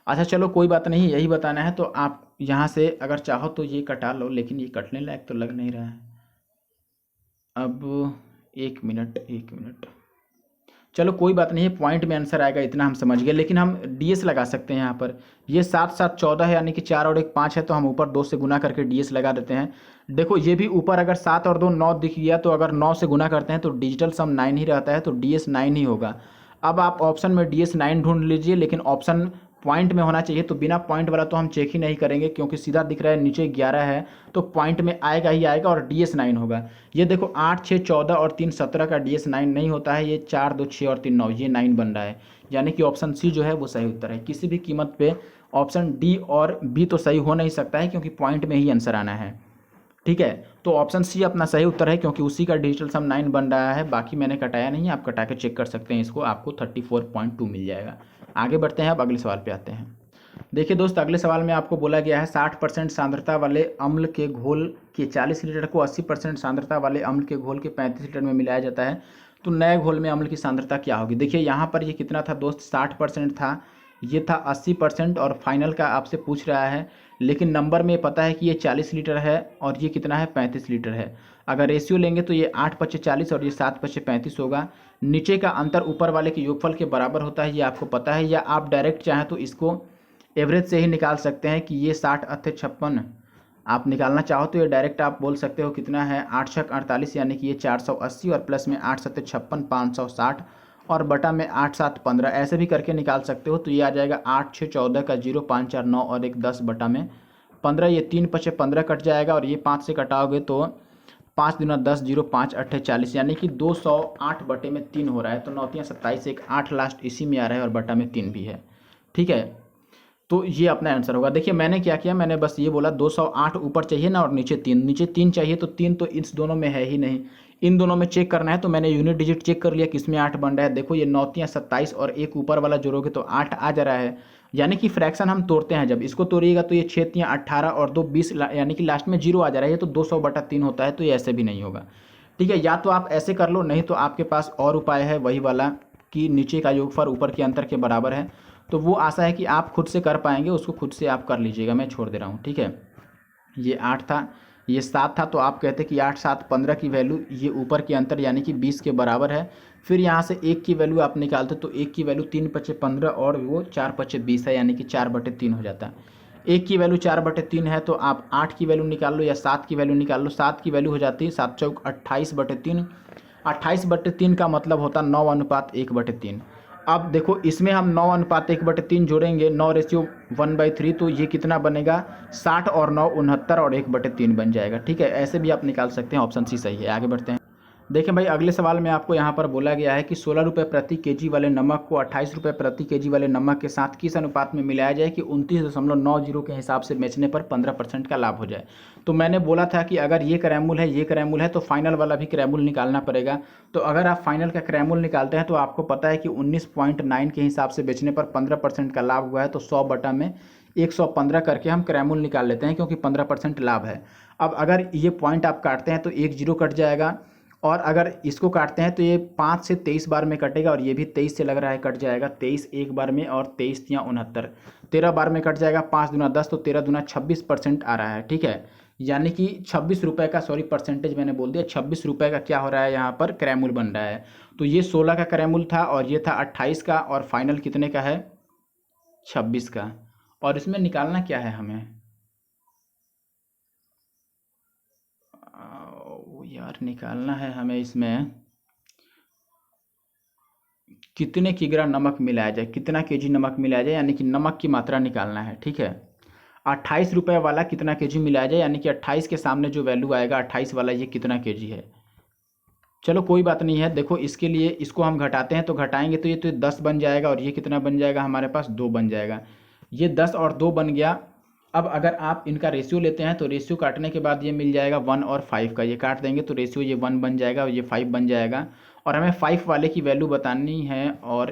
अच्छा चलो कोई बात नहीं, यही बताना है, तो आप यहाँ से अगर चाहो तो ये कटा लो, लेकिन ये कटने लायक तो लग नहीं रहा है। अब एक मिनट, चलो कोई बात नहीं, पॉइंट में आंसर आएगा इतना हम समझ गए, लेकिन हम डीएस लगा सकते हैं यहाँ पर। ये 7 7 14 है, यानी कि 4 और 1 5 है, तो हम ऊपर 2 से गुना करके डीएस लगा देते हैं। देखो ये भी ऊपर अगर 7 और 2 9 दिख गया, तो अगर 9 से गुना करते हैं तो डिजिटल सम 9 ही रहता है, तो डीएस 9 ही होगा। अब आप ऑप्शन में डीएस 9 ढूंढ लीजिए, लेकिन ऑप्शन पॉइंट में होना चाहिए, तो बिना पॉइंट वाला तो हम चेक ही नहीं करेंगे, क्योंकि सीधा दिख रहा है नीचे 11 है, तो पॉइंट में आएगा ही आएगा, और डीएस 9 होगा। ये देखो 8 6 14 और 3 17 का डीएस 9 नहीं होता है, ये 4 2 6 और 3 9, ये 9 बन रहा है, यानी कि ऑप्शन सी जो है वो सही उत्तर है। किसी भी कीमत पे ऑप्शन डी और बी तो सही हो नहीं सकता है, क्योंकि पॉइंट में ही आंसर आना है। ठीक है, तो ऑप्शन सी अपना सही उत्तर है, क्योंकि उसी का डिजिटल सम 9 बन रहा है। बाकी मैंने कटाया नहीं है, आप कटा के चेक कर सकते हैं इसको, आपको 34.2 मिल जाएगा। आगे बढ़ते हैं, अब अगले सवाल पे आते हैं। देखिए दोस्त, अगले सवाल में आपको बोला गया है 60% सांद्रता वाले अम्ल के घोल के 40 लीटर को 80% सांद्रता वाले अम्ल के घोल के 35 लीटर में मिलाया जाता है, तो नए घोल में अम्ल की सांद्रता क्या होगी? देखिए यहाँ पर ये कितना था दोस्त? 60% था, ये था 80%, और फाइनल का आपसे पूछ रहा है, लेकिन नंबर में पता है कि ये 40 लीटर है और ये कितना है? 35 लीटर है। अगर रेशियो लेंगे तो ये 8 पचे 40 और ये 7 पचे 35 होगा। नीचे का अंतर ऊपर वाले के योगफल के बराबर होता है, ये आपको पता है, या आप डायरेक्ट चाहें तो इसको एवरेज से ही निकाल सकते हैं कि ये 60 अत्थे 56 आप निकालना चाहो तो ये डायरेक्ट आप बोल सकते हो कितना है? 8 छक 48, यानी कि ये 480, और प्लस में 8 सत्ते 56 560, और बटा में 8 7 15, ऐसे भी करके निकाल सकते हो। तो ये आ जाएगा 8 6 14 का 0 5 4 9 और 1 10 बटा में 15, ये 3 पचे 15 कट जाएगा, और ये 5 से कटाओगे तो 5 दूना 10, 0 5 8 40, यानी कि 208/3 हो रहा है। तो 9 27, एक 8 लास्ट इसी में आ रहा है और बटा में 3 भी है। ठीक है, तो ये अपना आंसर होगा। देखिए मैंने क्या किया, मैंने बस ये बोला 208 ऊपर चाहिए ना और नीचे 3, नीचे 3 चाहिए, तो 3 तो इस दोनों में है ही नहीं, इन दोनों में चेक करना है। तो मैंने यूनिट डिजिट चेक कर लिया किसमें 8 बन रहा है। देखो ये 9 27 और एक ऊपर वाला जोड़ोगे तो 8 आ जा रहा है, यानी कि फ्रैक्शन हम तोड़ते हैं जब इसको तोड़िएगा तो ये 6 18 और 2 20, यानी कि लास्ट में 0 आ जा रहा है। ये तो 200/3 होता है, तो ये ऐसे भी नहीं होगा। ठीक है, या तो आप ऐसे कर लो, नहीं तो आपके पास और उपाय है वही वाला कि नीचे का योगफल ऊपर के अंतर के बराबर है। तो वो आशा है कि आप खुद से कर पाएंगे, उसको खुद से आप कर लीजिएगा, मैं छोड़ दे रहा हूँ। ठीक है, ये 8 था, ये 7 था, तो आप कहते कि 8 7 15 की वैल्यू, ये ऊपर के अंतर यानी कि 20 के बराबर है। फिर यहाँ से 1 की वैल्यू आप निकालते तो 1 की वैल्यू 3 पचे 15 और वो 4 पचे 20 है, यानी कि 4/3 हो जाता है। 1 की वैल्यू 4/3 है, तो आप 8 की वैल्यू निकाल लो या 7 की वैल्यू निकाल लो। 7 की वैल्यू हो जाती है 7 चौक 28/3, 28/3 का मतलब होता 9:1/3। अब देखो इसमें हम 9:1/3 जोड़ेंगे, 9:1/3, तो ये कितना बनेगा 60 और 9 69 और 1/3 बन जाएगा। ठीक है, ऐसे भी आप निकाल सकते हैं, ऑप्शन सी सही है। आगे बढ़ते हैं। देखें भाई, अगले सवाल में आपको यहाँ पर बोला गया है कि 16 रुपये प्रति केजी वाले नमक को 28 रुपये प्रति केजी वाले नमक के साथ किस अनुपात में मिलाया जाए कि 29.90 के हिसाब से बेचने पर 15% का लाभ हो जाए। तो मैंने बोला था कि अगर ये क्रैमूल है, ये क्रैमूल है, तो फाइनल वाला भी क्रैमूल निकालना पड़ेगा। तो अगर आप फाइनल का क्रैमूल निकालते हैं तो आपको पता है कि 19.9 के हिसाब से बेचने पर 15% का लाभ हुआ है, तो 100 बटा में 115 करके हम क्रैमूल निकाल लेते हैं, क्योंकि 15% लाभ है। अब अगर ये पॉइंट आप काटते हैं तो 1 0 कट जाएगा, और अगर इसको काटते हैं तो ये 5 से 23 बार में कटेगा, और ये भी 23 से लग रहा है कट जाएगा, 23 एक बार में और 23 या 69 13 बार में कट जाएगा। 5 दूना 10, तो 13 दूना 26% आ रहा है। ठीक है, यानी कि 26 रुपये का, सॉरी परसेंटेज मैंने बोल दिया, 26 रुपये का क्या हो रहा है यहाँ पर क्रैमूल बन रहा है। तो ये 16 का क्रैमूल था और ये था 28 का, और फाइनल कितने का है 26 का। और इसमें निकालना क्या है हमें, यार निकालना है हमें इसमें कितने किग्रा नमक मिलाया जाए, कितना केजी नमक मिलाया जाए, यानी कि नमक की मात्रा निकालना है। ठीक है, 28 रुपये वाला कितना केजी मिलाया जाए, यानी कि 28 के सामने जो वैल्यू आएगा 28 वाला, ये कितना केजी है। चलो कोई बात नहीं है, देखो इसके लिए इसको हम घटाते हैं, तो घटाएंगे तो ये तो 10 बन जाएगा, और ये कितना बन जाएगा हमारे पास 2 बन जाएगा। ये 10 और 2 बन गया। अब अगर आप इनका रेशियो लेते हैं तो रेशियो काटने के बाद ये मिल जाएगा 1 और 5 का, ये काट देंगे तो रेशियो ये 1 बन जाएगा और ये 5 बन जाएगा। और हमें 5 वाले की वैल्यू बतानी है, और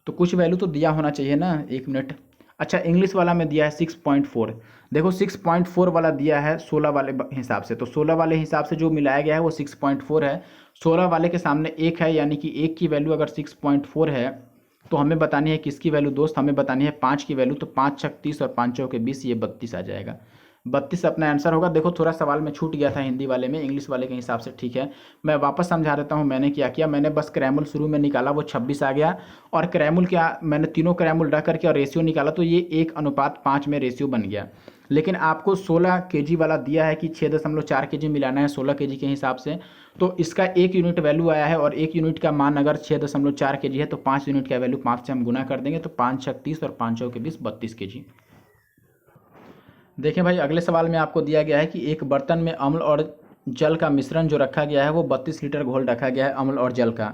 तो कुछ वैल्यू तो दिया होना चाहिए ना, 1 मिनट। अच्छा, इंग्लिश वाला में दिया है 6.4। देखो 6.4 वाला दिया है 16 वाले हिसाब से, तो 16 वाले हिसाब से जो मिलाया गया है वो 6.4 है। 16 वाले के सामने 1 है, यानी कि 1 की वैल्यू अगर 6.4 है तो हमें बतानी है किसकी वैल्यू दोस्त, हमें बतानी है 5 की वैल्यू। तो 5 छक 30 और 5 चौके 20, ये 32 आ जाएगा। 32 अपना आंसर होगा। देखो थोड़ा सवाल में छूट गया था हिंदी वाले में, इंग्लिश वाले के हिसाब से ठीक है। मैं वापस समझा देता हूँ मैंने क्या किया। मैंने बस क्रैमूल शुरू में निकाला, वो 26 आ गया, और क्रैमूल क्या, मैंने तीनों क्रैमूल रख करके और रेशियो निकाला, तो ये 1:5 में रेशियो बन गया। लेकिन आपको 16 केजी वाला दिया है कि 6.4 केजी मिलाना है 16 केजी के हिसाब से, तो इसका 1 यूनिट वैल्यू आया है, और 1 यूनिट का मान अगर 6.4 केजी है तो 5 यूनिट का वैल्यू 5 से हम गुना कर देंगे, तो 5 छक 30 और 5 चौके 20, 32 केजी। देखें भाई, अगले सवाल में आपको दिया गया है कि एक बर्तन में अम्ल और जल का मिश्रण जो रखा गया है वो 32 लीटर घोल रखा गया है अम्ल और जल का,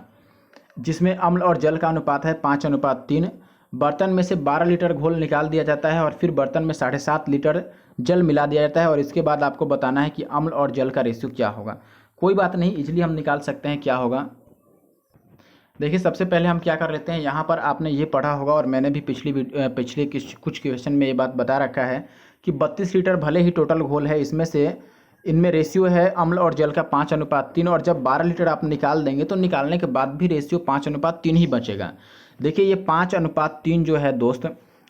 जिसमें अम्ल और जल का अनुपात है 5:3। बर्तन में से 12 लीटर घोल निकाल दिया जाता है, और फिर बर्तन में 7.5 लीटर जल मिला दिया जाता है, और इसके बाद आपको बताना है कि अम्ल और जल का रेशियो क्या होगा। कोई बात नहीं, इजीली हम निकाल सकते हैं क्या होगा। देखिए सबसे पहले हम क्या कर लेते हैं, यहाँ पर आपने ये पढ़ा होगा और मैंने भी पिछले कुछ क्वेश्चन में ये बात बता रखा है कि 32 लीटर भले ही टोटल घोल है, इसमें से इनमें रेशियो है अम्ल और जल का 5:3, और जब 12 लीटर आप निकाल देंगे तो निकालने के बाद भी रेशियो 5:3 ही बचेगा। देखिए ये 5:3 जो है दोस्त,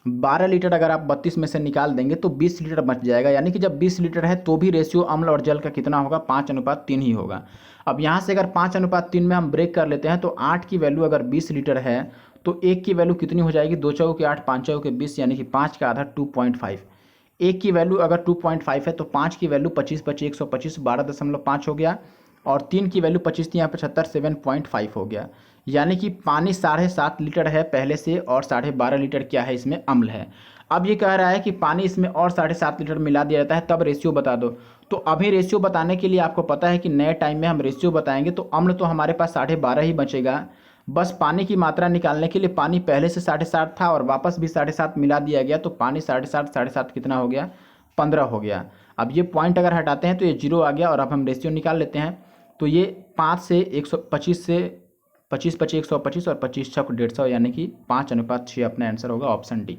12 लीटर अगर आप 32 में से निकाल देंगे तो 20 लीटर बच जाएगा, यानी कि जब 20 लीटर है तो भी रेशियो अम्ल और जल का कितना होगा 5:3 ही होगा। अब यहाँ से अगर 5:3 में हम ब्रेक कर लेते हैं तो 8 की वैल्यू अगर 20 लीटर है तो 1 की वैल्यू कितनी हो जाएगी, 2 चौके 8 5 चौके 20, यानी कि 5 का आधा 2.5। 1 की वैल्यू अगर 2.5 है तो 5 की वैल्यू 25 25 125 12.5 हो गया, और 3 की वैल्यू 25 थी यहाँ 75 7.5 हो गया। यानी कि पानी 7.5 लीटर है पहले से और 12.5 लीटर क्या है इसमें अम्ल है। अब ये कह रहा है कि पानी इसमें और 7.5 लीटर मिला दिया जाता है, तब रेशियो बता दो। तो अभी रेशियो बताने के लिए आपको पता है कि नए टाइम में हम रेशियो बताएंगे, तो अम्ल तो हमारे पास 12.5 ही बचेगा। बस पानी की मात्रा निकालने के लिए पानी पहले से 7.5 था और वापस भी 7.5 मिला दिया गया, तो पानी 7.5 कितना हो गया, 15 हो गया। अब ये पॉइंट अगर हटाते हैं तो ये 0 आ गया और अब हम रेशियो निकाल लेते हैं। तो ये 5 से 125 से 25 25 125 और 25 6 150, यानी कि 5:6 अपना आंसर होगा ऑप्शन डी।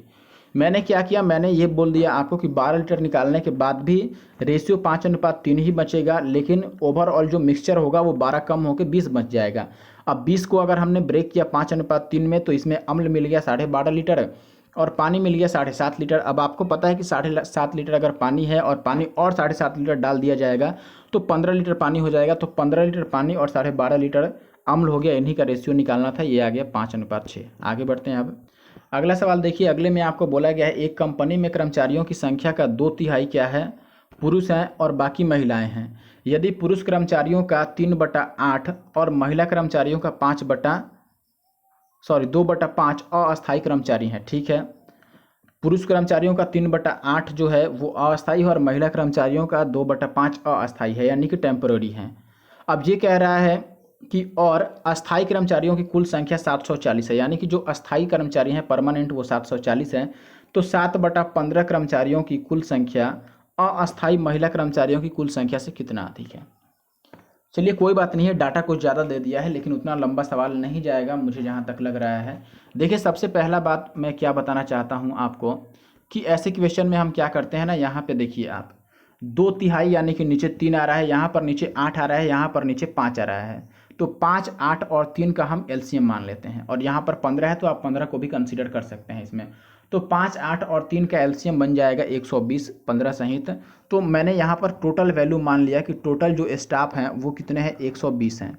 मैंने क्या किया, मैंने ये बोल दिया आपको कि 12 लीटर निकालने के बाद भी रेशियो 5:3 ही बचेगा, लेकिन ओवरऑल जो मिक्सचर होगा वो 12 कम होकर 20 बच जाएगा। अब 20 को अगर हमने ब्रेक किया 5:3 में, तो इसमें अम्ल मिल गया 12.5 लीटर और पानी मिल गया 7.5 लीटर। अब आपको पता है कि 7.5 लीटर अगर पानी है और पानी और 7.5 लीटर डाल दिया जाएगा तो 15 लीटर पानी हो जाएगा। तो 15 लीटर पानी और 12.5 लीटर अम्ल हो गया, इन्हीं का रेशियो निकालना था, ये आ गया 5:6। आगे बढ़ते हैं। अब अगला सवाल देखिए, अगले में आपको बोला गया है एक कंपनी में कर्मचारियों की संख्या का 2/3 क्या है, पुरुष हैं और बाकी महिलाएं हैं। यदि पुरुष कर्मचारियों का 3/8 और महिला कर्मचारियों का 2/5 अस्थायी कर्मचारी हैं, ठीक है। पुरुष कर्मचारियों का 3/8 जो है वो अस्थायी है और महिला कर्मचारियों का 2/5 अस्थायी है, यानी कि टेम्पररी हैं। अब ये कह रहा है कि और अस्थायी कर्मचारियों की कुल संख्या 740 है, यानी कि जो अस्थायी कर्मचारी हैं परमानेंट वो 740 हैं। तो 7/15 कर्मचारियों की कुल संख्या अस्थायी महिला कर्मचारियों की कुल संख्या से कितना अधिक है। चलिए कोई बात नहीं है, डाटा कुछ ज़्यादा दे दिया है लेकिन उतना लंबा सवाल नहीं जाएगा मुझे जहाँ तक लग रहा है। देखिए सबसे पहला बात मैं क्या बताना चाहता हूँ आपको कि ऐसे क्वेश्चन में हम क्या करते हैं ना, यहाँ पे देखिए आप 2/3 यानी कि नीचे 3 आ रहा है, यहाँ पर नीचे 8 आ रहा है, यहाँ पर नीचे 5 आ रहा है। तो 5, 8 और 3 का हम एलसीएम मान लेते हैं और यहाँ पर 15 है तो आप 15 को भी कंसीडर कर सकते हैं इसमें। तो 5, 8 और 3 का एलसीएम बन जाएगा 120 15 सहित। तो मैंने यहाँ पर टोटल वैल्यू मान लिया कि टोटल जो स्टाफ हैं वो कितने हैं, 120 हैं।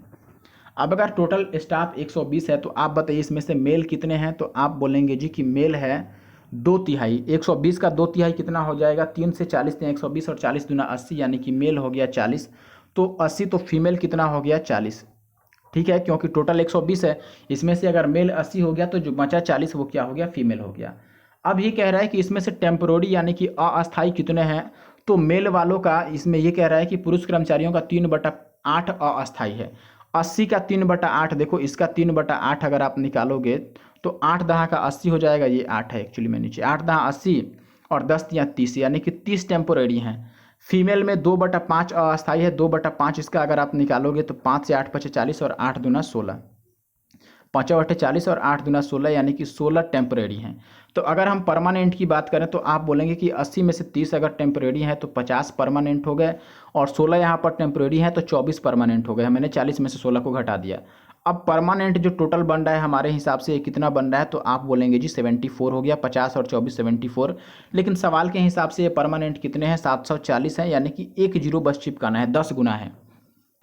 अब अगर टोटल स्टाफ 120 है तो आप बताइए इसमें से मेल कितने हैं, तो आप बोलेंगे जी कि मेल है 2/3। 120 का 2/3 कितना हो जाएगा, 3 से 40 हैं 120 और 40 दूना 80, यानी कि मेल हो गया 40। तो 80 तो फीमेल कितना हो गया 40, ठीक है, क्योंकि टोटल 120 है, इसमें से अगर मेल 80 हो गया तो जो बचा 40 वो क्या हो गया, फीमेल हो गया। अब ये कह रहा है कि इसमें से टेम्पोररी यानी कि अस्थायी कितने हैं, तो मेल वालों का इसमें ये कह रहा है कि पुरुष कर्मचारियों का 3/8 अस्थायी है। 80 का 3/8, देखो इसका 3/8 अगर आप निकालोगे तो 8 दहा का 80 हो जाएगा, ये 8 है एक्चुअली में नीचे, 8 दहा 80 और 10 या 30, यानी कि 30 टेम्पोररी हैं। फीमेल में 2/5 अस्थायी है, 2/5 इसका अगर आप निकालोगे तो 5 से 8 5 40 और 8 दूना 16, 5 8 40 और 8 दूना 16, यानी कि 16 टेम्परेरी हैं। तो अगर हम परमानेंट की बात करें तो आप बोलेंगे कि 80 में से 30 अगर टेम्परेरी है तो 50 परमानेंट हो गए और 16 यहाँ पर टेम्परेरी है तो 24 परमानेंट हो गए। मैंने 40 में से 16 को घटा दिया। अब परमानेंट जो टोटल बन रहा है हमारे हिसाब से कितना बन रहा है, तो आप बोलेंगे जी 74 हो गया, 50 और 24 74। लेकिन सवाल के हिसाब से ये परमानेंट कितने हैं, 740 हैं, यानी कि 1 जीरो बस चिपकाना है, 10 गुना है।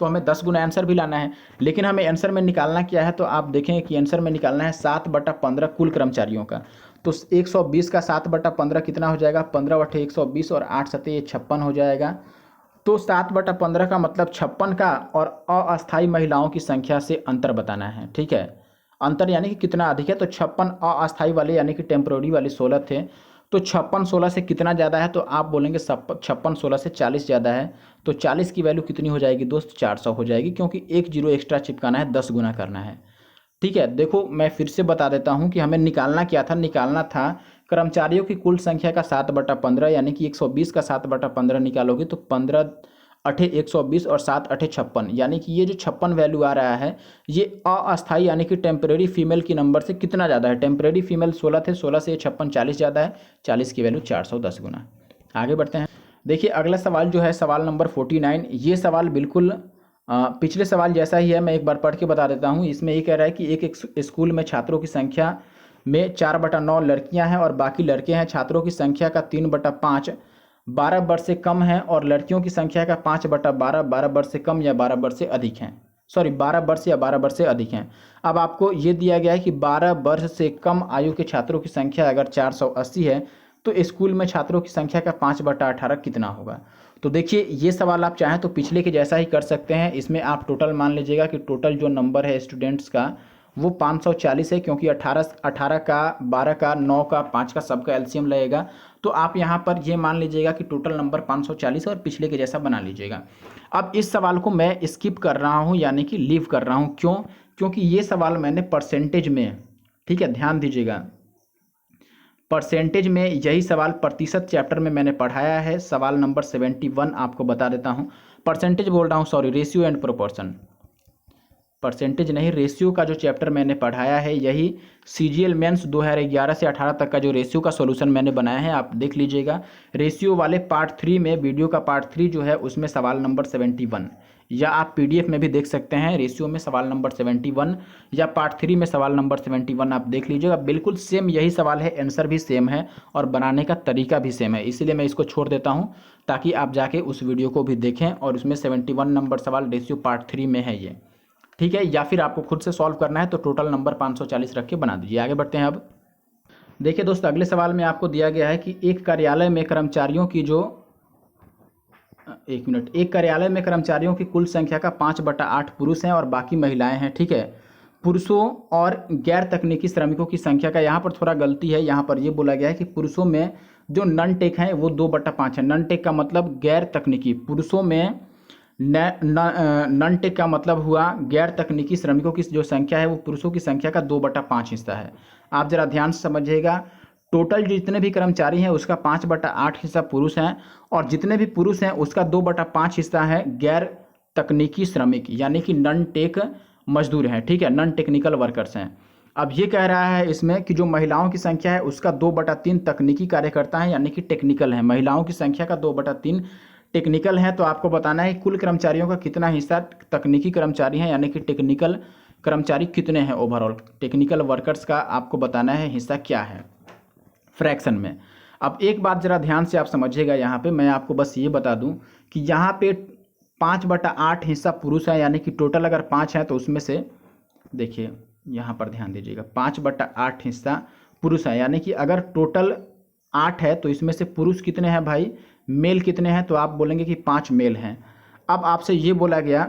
तो हमें 10 गुना आंसर भी लाना है, लेकिन हमें आंसर में निकालना क्या है, तो आप देखेंगे कि आंसर में निकालना है 7/15 कुल कर्मचारियों का। तो 120 का 7/15 कितना हो जाएगा, 15 बटे 120 और 8 सत्ते 56 हो जाएगा। तो 7/15 का मतलब 56 का और अस्थायी महिलाओं की संख्या से अंतर बताना है, ठीक है। अंतर यानी कि कितना अधिक है, तो 56 अस्थायी वाले यानी कि टेम्प्रोरी वाले 16 थे, तो 56 16 से कितना ज़्यादा है, तो आप बोलेंगे 56 16 से 40 ज़्यादा है। तो 40 की वैल्यू कितनी हो जाएगी दोस्त, 400 हो जाएगी, क्योंकि 1 जीरो एक्स्ट्रा चिपकाना है, 10 गुना करना है, ठीक है। देखो मैं फिर से बता देता हूँ कि हमें निकालना क्या था, निकालना था कर्मचारियों की कुल संख्या का 7/15, यानी कि 120 का 7/15 निकालोगे तो 15 अठे 120 और 7 अठे 56, यानी कि ये जो 56 वैल्यू आ रहा है ये अस्थायी यानी कि टेम्परेरी फीमेल की नंबर से कितना ज़्यादा है। टेम्परेरी फीमेल 16 थे, 16 से 56 40 ज़्यादा है, 40 की वैल्यू 410 गुना। आगे बढ़ते हैं। देखिए अगला सवाल जो है सवाल नंबर 49, ये सवाल बिल्कुल पिछले सवाल जैसा ही है, मैं एक बार पढ़ के बता देता हूँ। इसमें ये कह रहा है कि एक स्कूल में छात्रों की संख्या में 4/9 लड़कियां हैं और बाकी लड़के हैं। छात्रों की संख्या का 3/5 12 वर्ष से कम है और लड़कियों की संख्या का 5/12 12 वर्ष से कम या 12 वर्ष से अधिक हैं, 12 वर्ष या 12 वर्ष से अधिक हैं। अब आपको ये दिया गया है कि 12 वर्ष से कम आयु के छात्रों की संख्या अगर 480 है तो स्कूल में छात्रों की संख्या का 5/18 कितना होगा। तो देखिए ये सवाल आप चाहें तो पिछले के जैसा ही कर सकते हैं। इसमें आप टोटल मान लीजिएगा कि टोटल जो नंबर है स्टूडेंट्स का वो 540 है, क्योंकि 18 का 12 का 9 का 5 का सबका एलसीएम लगेगा। तो आप यहाँ पर ये मान लीजिएगा कि टोटल नंबर 540 और पिछले के जैसा बना लीजिएगा। अब इस सवाल को मैं स्किप कर रहा हूँ, यानी कि लीव कर रहा हूँ। क्यों? क्योंकि ये सवाल मैंने परसेंटेज में, ठीक है, ध्यान दीजिएगा, परसेंटेज में यही सवाल प्रतिशत चैप्टर में मैंने पढ़ाया है। सवाल नंबर 71 आपको बता देता हूँ। परसेंटेज बोल रहा हूँ, sorry, ratio and proportion, percentage नहीं, रेशियो का जो चैप्टर मैंने पढ़ाया है, यही सीजीएल मेंस 2011 से 18 तक का जो रेशियो का सॉल्यूशन मैंने बनाया है, आप देख लीजिएगा। रेशियो वाले पार्ट 3 में, वीडियो का पार्ट 3 जो है, उसमें सवाल नंबर 71, या आप पीडीएफ में भी देख सकते हैं, रेशियो में सवाल नंबर 71 या पार्ट 3 में सवाल नंबर 71 आप देख लीजिएगा। बिल्कुल सेम यही सवाल है, आंसर भी सेम है और बनाने का तरीका भी सेम है, इसीलिए मैं इसको छोड़ देता हूँ ताकि आप जाके उस वीडियो को भी देखें। और उसमें 71 नंबर सवाल रेशियो पार्ट 3 में है ये, ठीक है। या फिर आपको खुद से सॉल्व करना है तो टोटल नंबर 540 रख के बना दीजिए। आगे बढ़ते हैं। अब देखिए दोस्त, अगले सवाल में आपको दिया गया है कि एक कार्यालय में कर्मचारियों की जो, एक कार्यालय में कर्मचारियों की कुल संख्या का 5/8 पुरुष हैं और बाकी महिलाएं हैं, ठीक है। पुरुषों और गैर तकनीकी श्रमिकों की संख्या का यहाँ पर थोड़ा गलती है। यहाँ पर ये बोला गया है कि पुरुषों में जो नन टेक हैं वो 2/5 है। नन टेक का मतलब गैर तकनीकी, पुरुषों में नन टेक का मतलब हुआ गैर तकनीकी श्रमिकों की जो संख्या है वो पुरुषों की संख्या का 2/5 हिस्सा है। आप जरा ध्यान से समझिएगा, टोटल जितने भी कर्मचारी हैं उसका 5/8 हिस्सा पुरुष हैं, और जितने भी पुरुष हैं उसका 2/5 हिस्सा है गैर तकनीकी श्रमिक, यानी कि नन टेक मजदूर हैं, ठीक है, नन टेक्निकल वर्कर्स हैं। अब ये कह रहा है इसमें कि जो महिलाओं की संख्या है उसका 2/3 तकनीकी कार्यकर्ता हैं, यानी कि टेक्निकल है। महिलाओं की संख्या का 2/3 टेक्निकल है। तो आपको बताना है कुल कर्मचारियों का कितना हिस्सा तकनीकी कर्मचारी हैं, यानी कि टेक्निकल कर्मचारी कितने हैं ओवरऑल। टेक्निकल वर्कर्स का आपको बताना है हिस्सा क्या है फ्रैक्शन में। अब एक बात जरा ध्यान से आप समझिएगा, यहाँ पे मैं आपको बस ये बता दूं कि यहाँ पे 5/8 हिस्सा पुरुष है, यानी कि टोटल अगर 5 है तो उसमें से, देखिए यहाँ पर ध्यान दीजिएगा, 5/8 हिस्सा पुरुष है, यानी कि अगर टोटल 8 है तो इसमें से पुरुष कितने हैं भाई, मेल कितने हैं, तो आप बोलेंगे कि 5 मेल हैं। अब आपसे ये बोला गया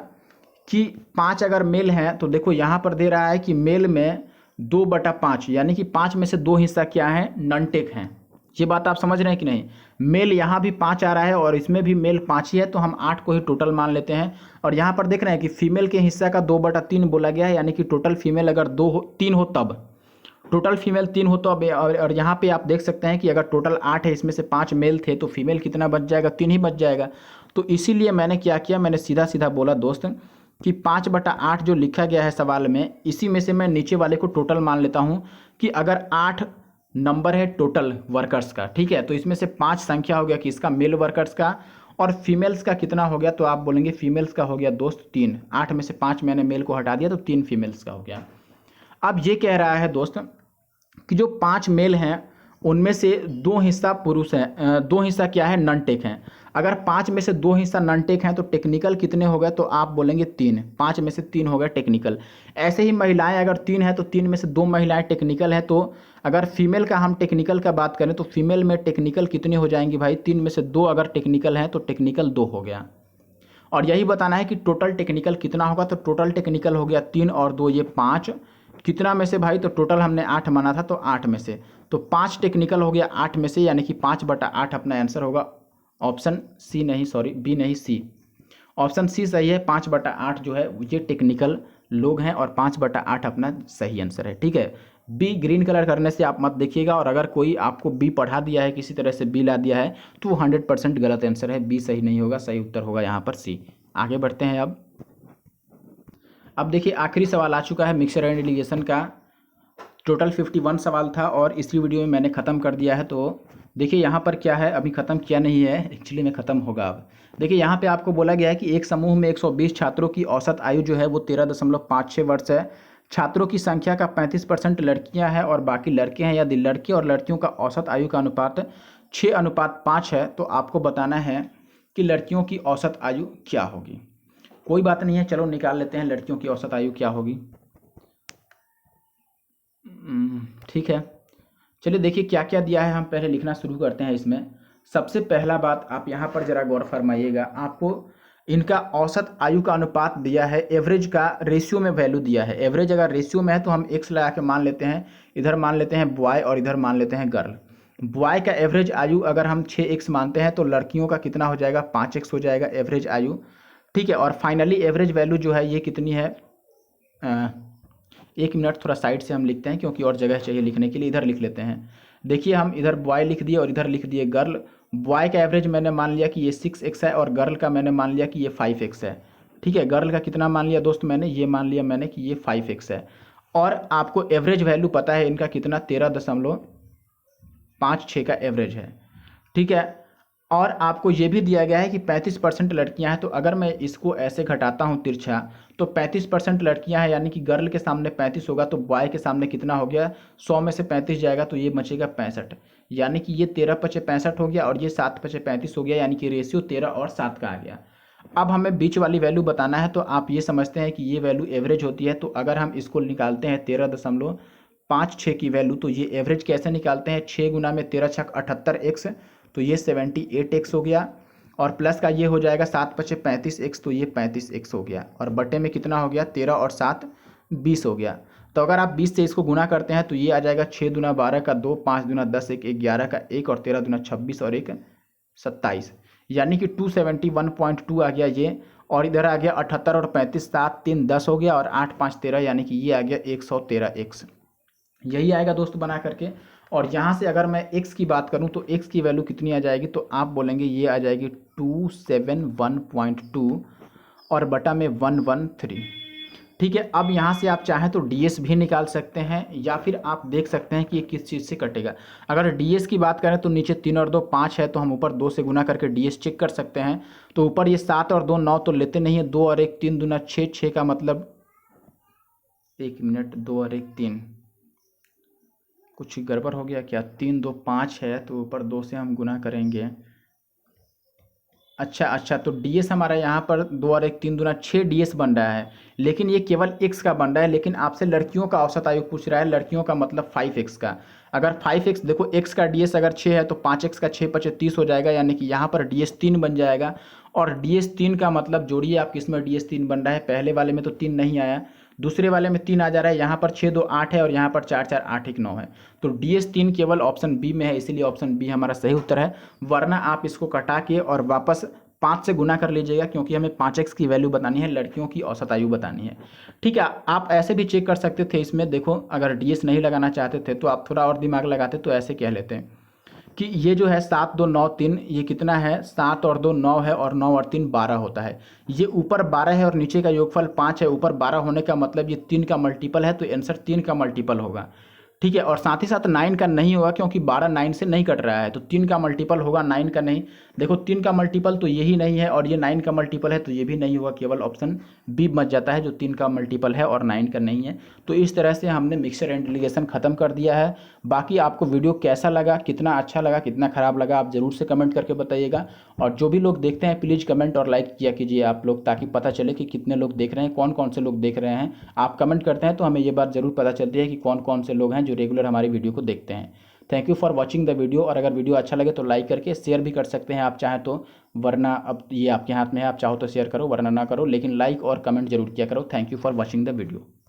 कि 5 अगर मेल हैं तो देखो यहाँ पर दे रहा है कि मेल में 2/5, यानी कि 5 में से 2 हिस्सा क्या है, नन टेक हैं। ये बात आप समझ रहे हैं कि नहीं। मेल यहाँ भी 5 आ रहा है और इसमें भी मेल 5 ही है, तो हम 8 को ही टोटल मान लेते हैं। और यहाँ पर देख रहे हैं कि फीमेल के हिस्सा का 2/3 बोला गया है, यानी कि टोटल फीमेल अगर 3 हो तब, टोटल फीमेल 3 हो तो अब, और यहाँ पे आप देख सकते हैं कि अगर टोटल 8 है, इसमें से 5 मेल थे तो फीमेल कितना बच जाएगा, 3 ही बच जाएगा। तो इसीलिए मैंने क्या किया, मैंने सीधा सीधा बोला दोस्त कि 5/8 जो लिखा गया है सवाल में, इसी में से मैं नीचे वाले को टोटल मान लेता हूँ कि अगर 8 नंबर है टोटल वर्कर्स का, ठीक है, तो इसमें से 5 संख्या हो गया कि इसका मेल वर्कर्स का, और फीमेल्स का कितना हो गया, तो आप बोलेंगे फीमेल्स का हो गया दोस्त 3। 8 में से 5 मैंने मेल को हटा दिया तो 3 फीमेल्स का हो गया। अब ये कह रहा है दोस्त कि जो 5 मेल हैं उनमें से 2 हिस्सा पुरुष हैं, 2 हिस्सा क्या है, नन टेक हैं। अगर 5 में से 2 हिस्सा नन टेक हैं तो टेक्निकल कितने हो गए, तो आप बोलेंगे 3। 5 में से 3 हो गए टेक्निकल। ऐसे ही महिलाएं अगर 3 हैं तो 3 में से 2 महिलाएं टेक्निकल हैं। तो अगर फीमेल का हम टेक्निकल का बात करें तो फीमेल में टेक्निकल कितनी हो जाएंगी भाई, 3 में से 2 अगर टेक्निकल हैं तो टेक्निकल 2 हो गया। और यही बताना है कि टोटल टेक्निकल कितना होगा, तो टोटल टेक्निकल हो गया 3 और 2 ये 5। कितना में से भाई, तो टोटल हमने 8 माना था तो 8 में से, तो 5 टेक्निकल हो गया 8 में से, यानी कि 5/8 अपना आंसर होगा। ऑप्शन सी नहीं, सॉरी बी नहीं, सी, ऑप्शन सी सही है। 5/8 जो है ये टेक्निकल लोग हैं और 5/8 अपना सही आंसर है, ठीक है। बी ग्रीन कलर करने से आप मत देखिएगा, और अगर कोई आपको बी पढ़ा दिया है, किसी तरह से बी ला दिया है, तो वो 100% गलत आंसर है, बी सही नहीं होगा, सही उत्तर होगा यहाँ पर सी। आगे बढ़ते हैं। अब देखिए आखिरी सवाल आ चुका है मिक्सचर एंड एलिगेशन का। टोटल 51 सवाल था और इसी वीडियो में मैंने ख़त्म कर दिया है। तो देखिए यहाँ पर क्या है, अभी ख़त्म किया नहीं है, एक्चुअली में ख़त्म होगा अब। देखिए यहाँ पे आपको बोला गया है कि एक समूह में 120 छात्रों की औसत आयु जो है वो 13.56 वर्ष है। छात्रों की संख्या का 35% लड़कियाँ हैं और बाकी लड़के हैं। यदि लड़के और लड़कियों का औसत आयु का अनुपात 6:5 है तो आपको बताना है कि लड़कियों की औसत आयु क्या होगी। कोई बात नहीं है, चलो निकाल लेते हैं लड़कियों की औसत आयु क्या होगी। ठीक है, चलिए देखिए क्या क्या दिया है, हम पहले लिखना शुरू करते हैं। इसमें सबसे पहला बात आप यहाँ पर ज़रा गौर फरमाइएगा, आपको इनका औसत आयु का अनुपात दिया है, एवरेज का रेशियो में वैल्यू दिया है। एवरेज अगर रेशियो में है तो हम एक्स लगा के मान लेते हैं, इधर मान लेते हैं बॉय और इधर मान लेते हैं गर्ल। बॉय का एवरेज आयु अगर हम 6x मानते हैं तो लड़कियों का कितना हो जाएगा, 5x हो जाएगा एवरेज आयु। ठीक है, और फाइनली एवरेज वैल्यू जो है ये कितनी है, 1 मिनट थोड़ा साइड से हम लिखते हैं क्योंकि और जगह चाहिए लिखने के लिए, इधर लिख लेते हैं। देखिए हम इधर बॉय लिख दिए और इधर लिख दिए गर्ल। बॉय का एवरेज मैंने मान लिया कि ये 6x है और गर्ल का मैंने मान लिया कि ये 5x है। ठीक है, गर्ल का कितना मान लिया दोस्त, मैंने ये मान लिया मैंने कि ये 5x है। और आपको एवरेज वैल्यू पता है इनका कितना, 13.56 का एवरेज है। ठीक है, और आपको ये भी दिया गया है कि 35% लड़कियां हैं, तो अगर मैं इसको ऐसे घटाता हूं तिरछा तो 35% लड़कियां हैं, यानी कि गर्ल के सामने 35 होगा तो बॉय के सामने कितना हो गया, 100 में से 35 जाएगा तो ये बचेगा 65, यानी कि ये 13×5 हो गया और ये 7×35 हो गया, यानी कि रेशियो 13 और 7 का आ गया। अब हमें बीच वाली वैल्यू बताना है, तो आप ये समझते हैं कि ये वैल्यू एवरेज होती है, तो अगर हम इसको निकालते हैं 13.56 की वैल्यू, तो ये एवरेज कैसे निकालते हैं, 6 गुना में 13 छक 78x, तो ये 78x हो गया, और प्लस का ये हो जाएगा 7×35x, तो ये 35x हो गया, और बटे में कितना हो गया, 13 और 7 20 हो गया। तो अगर आप 20 से इसको गुना करते हैं तो ये आ जाएगा 6 दूना 12 का 2, 5 दूना 10, 1 11 का 1, और 13 दूना 26 और 1 27, यानी कि 271.2 आ गया ये। और इधर आ गया 78 और 35, 7 3 10 हो गया, और 8 5 13, यानी कि ये आ गया 113x। यही आएगा दोस्त बना करके। और यहाँ से अगर मैं x की बात करूँ तो x की वैल्यू कितनी आ जाएगी, तो आप बोलेंगे ये आ जाएगी 271.2 और बटा में 113। ठीक है, अब यहाँ से आप चाहें तो ds भी निकाल सकते हैं, या फिर आप देख सकते हैं कि ये किस चीज़ से कटेगा। अगर ds की बात करें तो नीचे 3 और 2 5 है, तो हम ऊपर 2 से गुना करके ds चेक कर सकते हैं। तो ऊपर ये 7 और 2 9 तो लेते नहीं है, 2 और 1 3 दूना 6, 6 का मतलब 1 मिनट, 2 और 1 3, कुछ गड़बड़ हो गया क्या, 3 2 5 है, तो ऊपर 2 से हम गुना करेंगे। अच्छा, तो ds हमारा यहाँ पर 2 और 1 3 दूना 6 ds बन रहा है, लेकिन ये केवल x का बन रहा है। लेकिन आपसे लड़कियों का औसत आयु पूछ रहा है, लड़कियों का मतलब 5x का। अगर 5x देखो, x का ds अगर 6 है तो 5x का 6 5 30 हो जाएगा, यानी कि यहाँ पर ds 3 बन जाएगा। और ds 3 का मतलब जोड़िए आप, किस में ds 3 बन रहा है, पहले वाले में तो 3 नहीं आया, दूसरे वाले में 3 आ जा रहा है, यहाँ पर 6 2 8 है और यहाँ पर 4 4 8 1 9 है, तो ds 3 केवल ऑप्शन बी में है, इसीलिए ऑप्शन बी हमारा सही उत्तर है। वरना आप इसको कटा के और वापस 5 से गुना कर लीजिएगा, क्योंकि हमें 5x की वैल्यू बतानी है, लड़कियों की औसत आयु बतानी है। ठीक है, आप ऐसे भी चेक कर सकते थे इसमें, देखो अगर ds नहीं लगाना चाहते थे तो आप थोड़ा और दिमाग लगाते, तो ऐसे कह लेते हैं कि ये जो है 7 2 9 3, ये कितना है, 7 और 2 9 है, और 9 और 3 12 होता है। ये ऊपर 12 है और नीचे का योगफल 5 है, ऊपर 12 होने का मतलब ये 3 का मल्टीपल है, तो आंसर 3 का मल्टीपल होगा। ठीक है, और साथ ही साथ 9 का नहीं होगा, क्योंकि 12 9 से नहीं कट रहा है, तो 3 का मल्टीपल होगा, 9 का नहीं। देखो 3 का मल्टीपल तो यही नहीं है, और ये 9 का मल्टीपल है, तो ये भी नहीं होगा, केवल ऑप्शन बी बच जाता है जो 3 का मल्टीपल है और 9 का नहीं है। तो इस तरह से हमने मिक्सचर एंड इंटीग्रेशन खत्म कर दिया है। बाकी आपको वीडियो कैसा लगा, कितना अच्छा लगा, कितना ख़राब लगा, आप ज़रूर से कमेंट करके बताइएगा। और जो भी लोग देखते हैं प्लीज़ कमेंट और लाइक किया कीजिए आप लोग, ताकि पता चले कि कितने लोग देख रहे हैं, कौन कौन से लोग देख रहे हैं। आप कमेंट करते हैं तो हमें ये बात ज़रूर पता चलती है कि कौन कौन से लोग हैं जो रेगुलर हमारी वीडियो को देखते हैं। Thank you for watching the video. और अगर वीडियो अच्छा लगे तो लाइक करके शेयर भी कर सकते हैं आप चाहें तो, वरना अब ये आपके हाथ में है, आप चाहो तो शेयर करो वरना ना करो, लेकिन लाइक और कमेंट जरूर किया करो। Thank you for watching the video.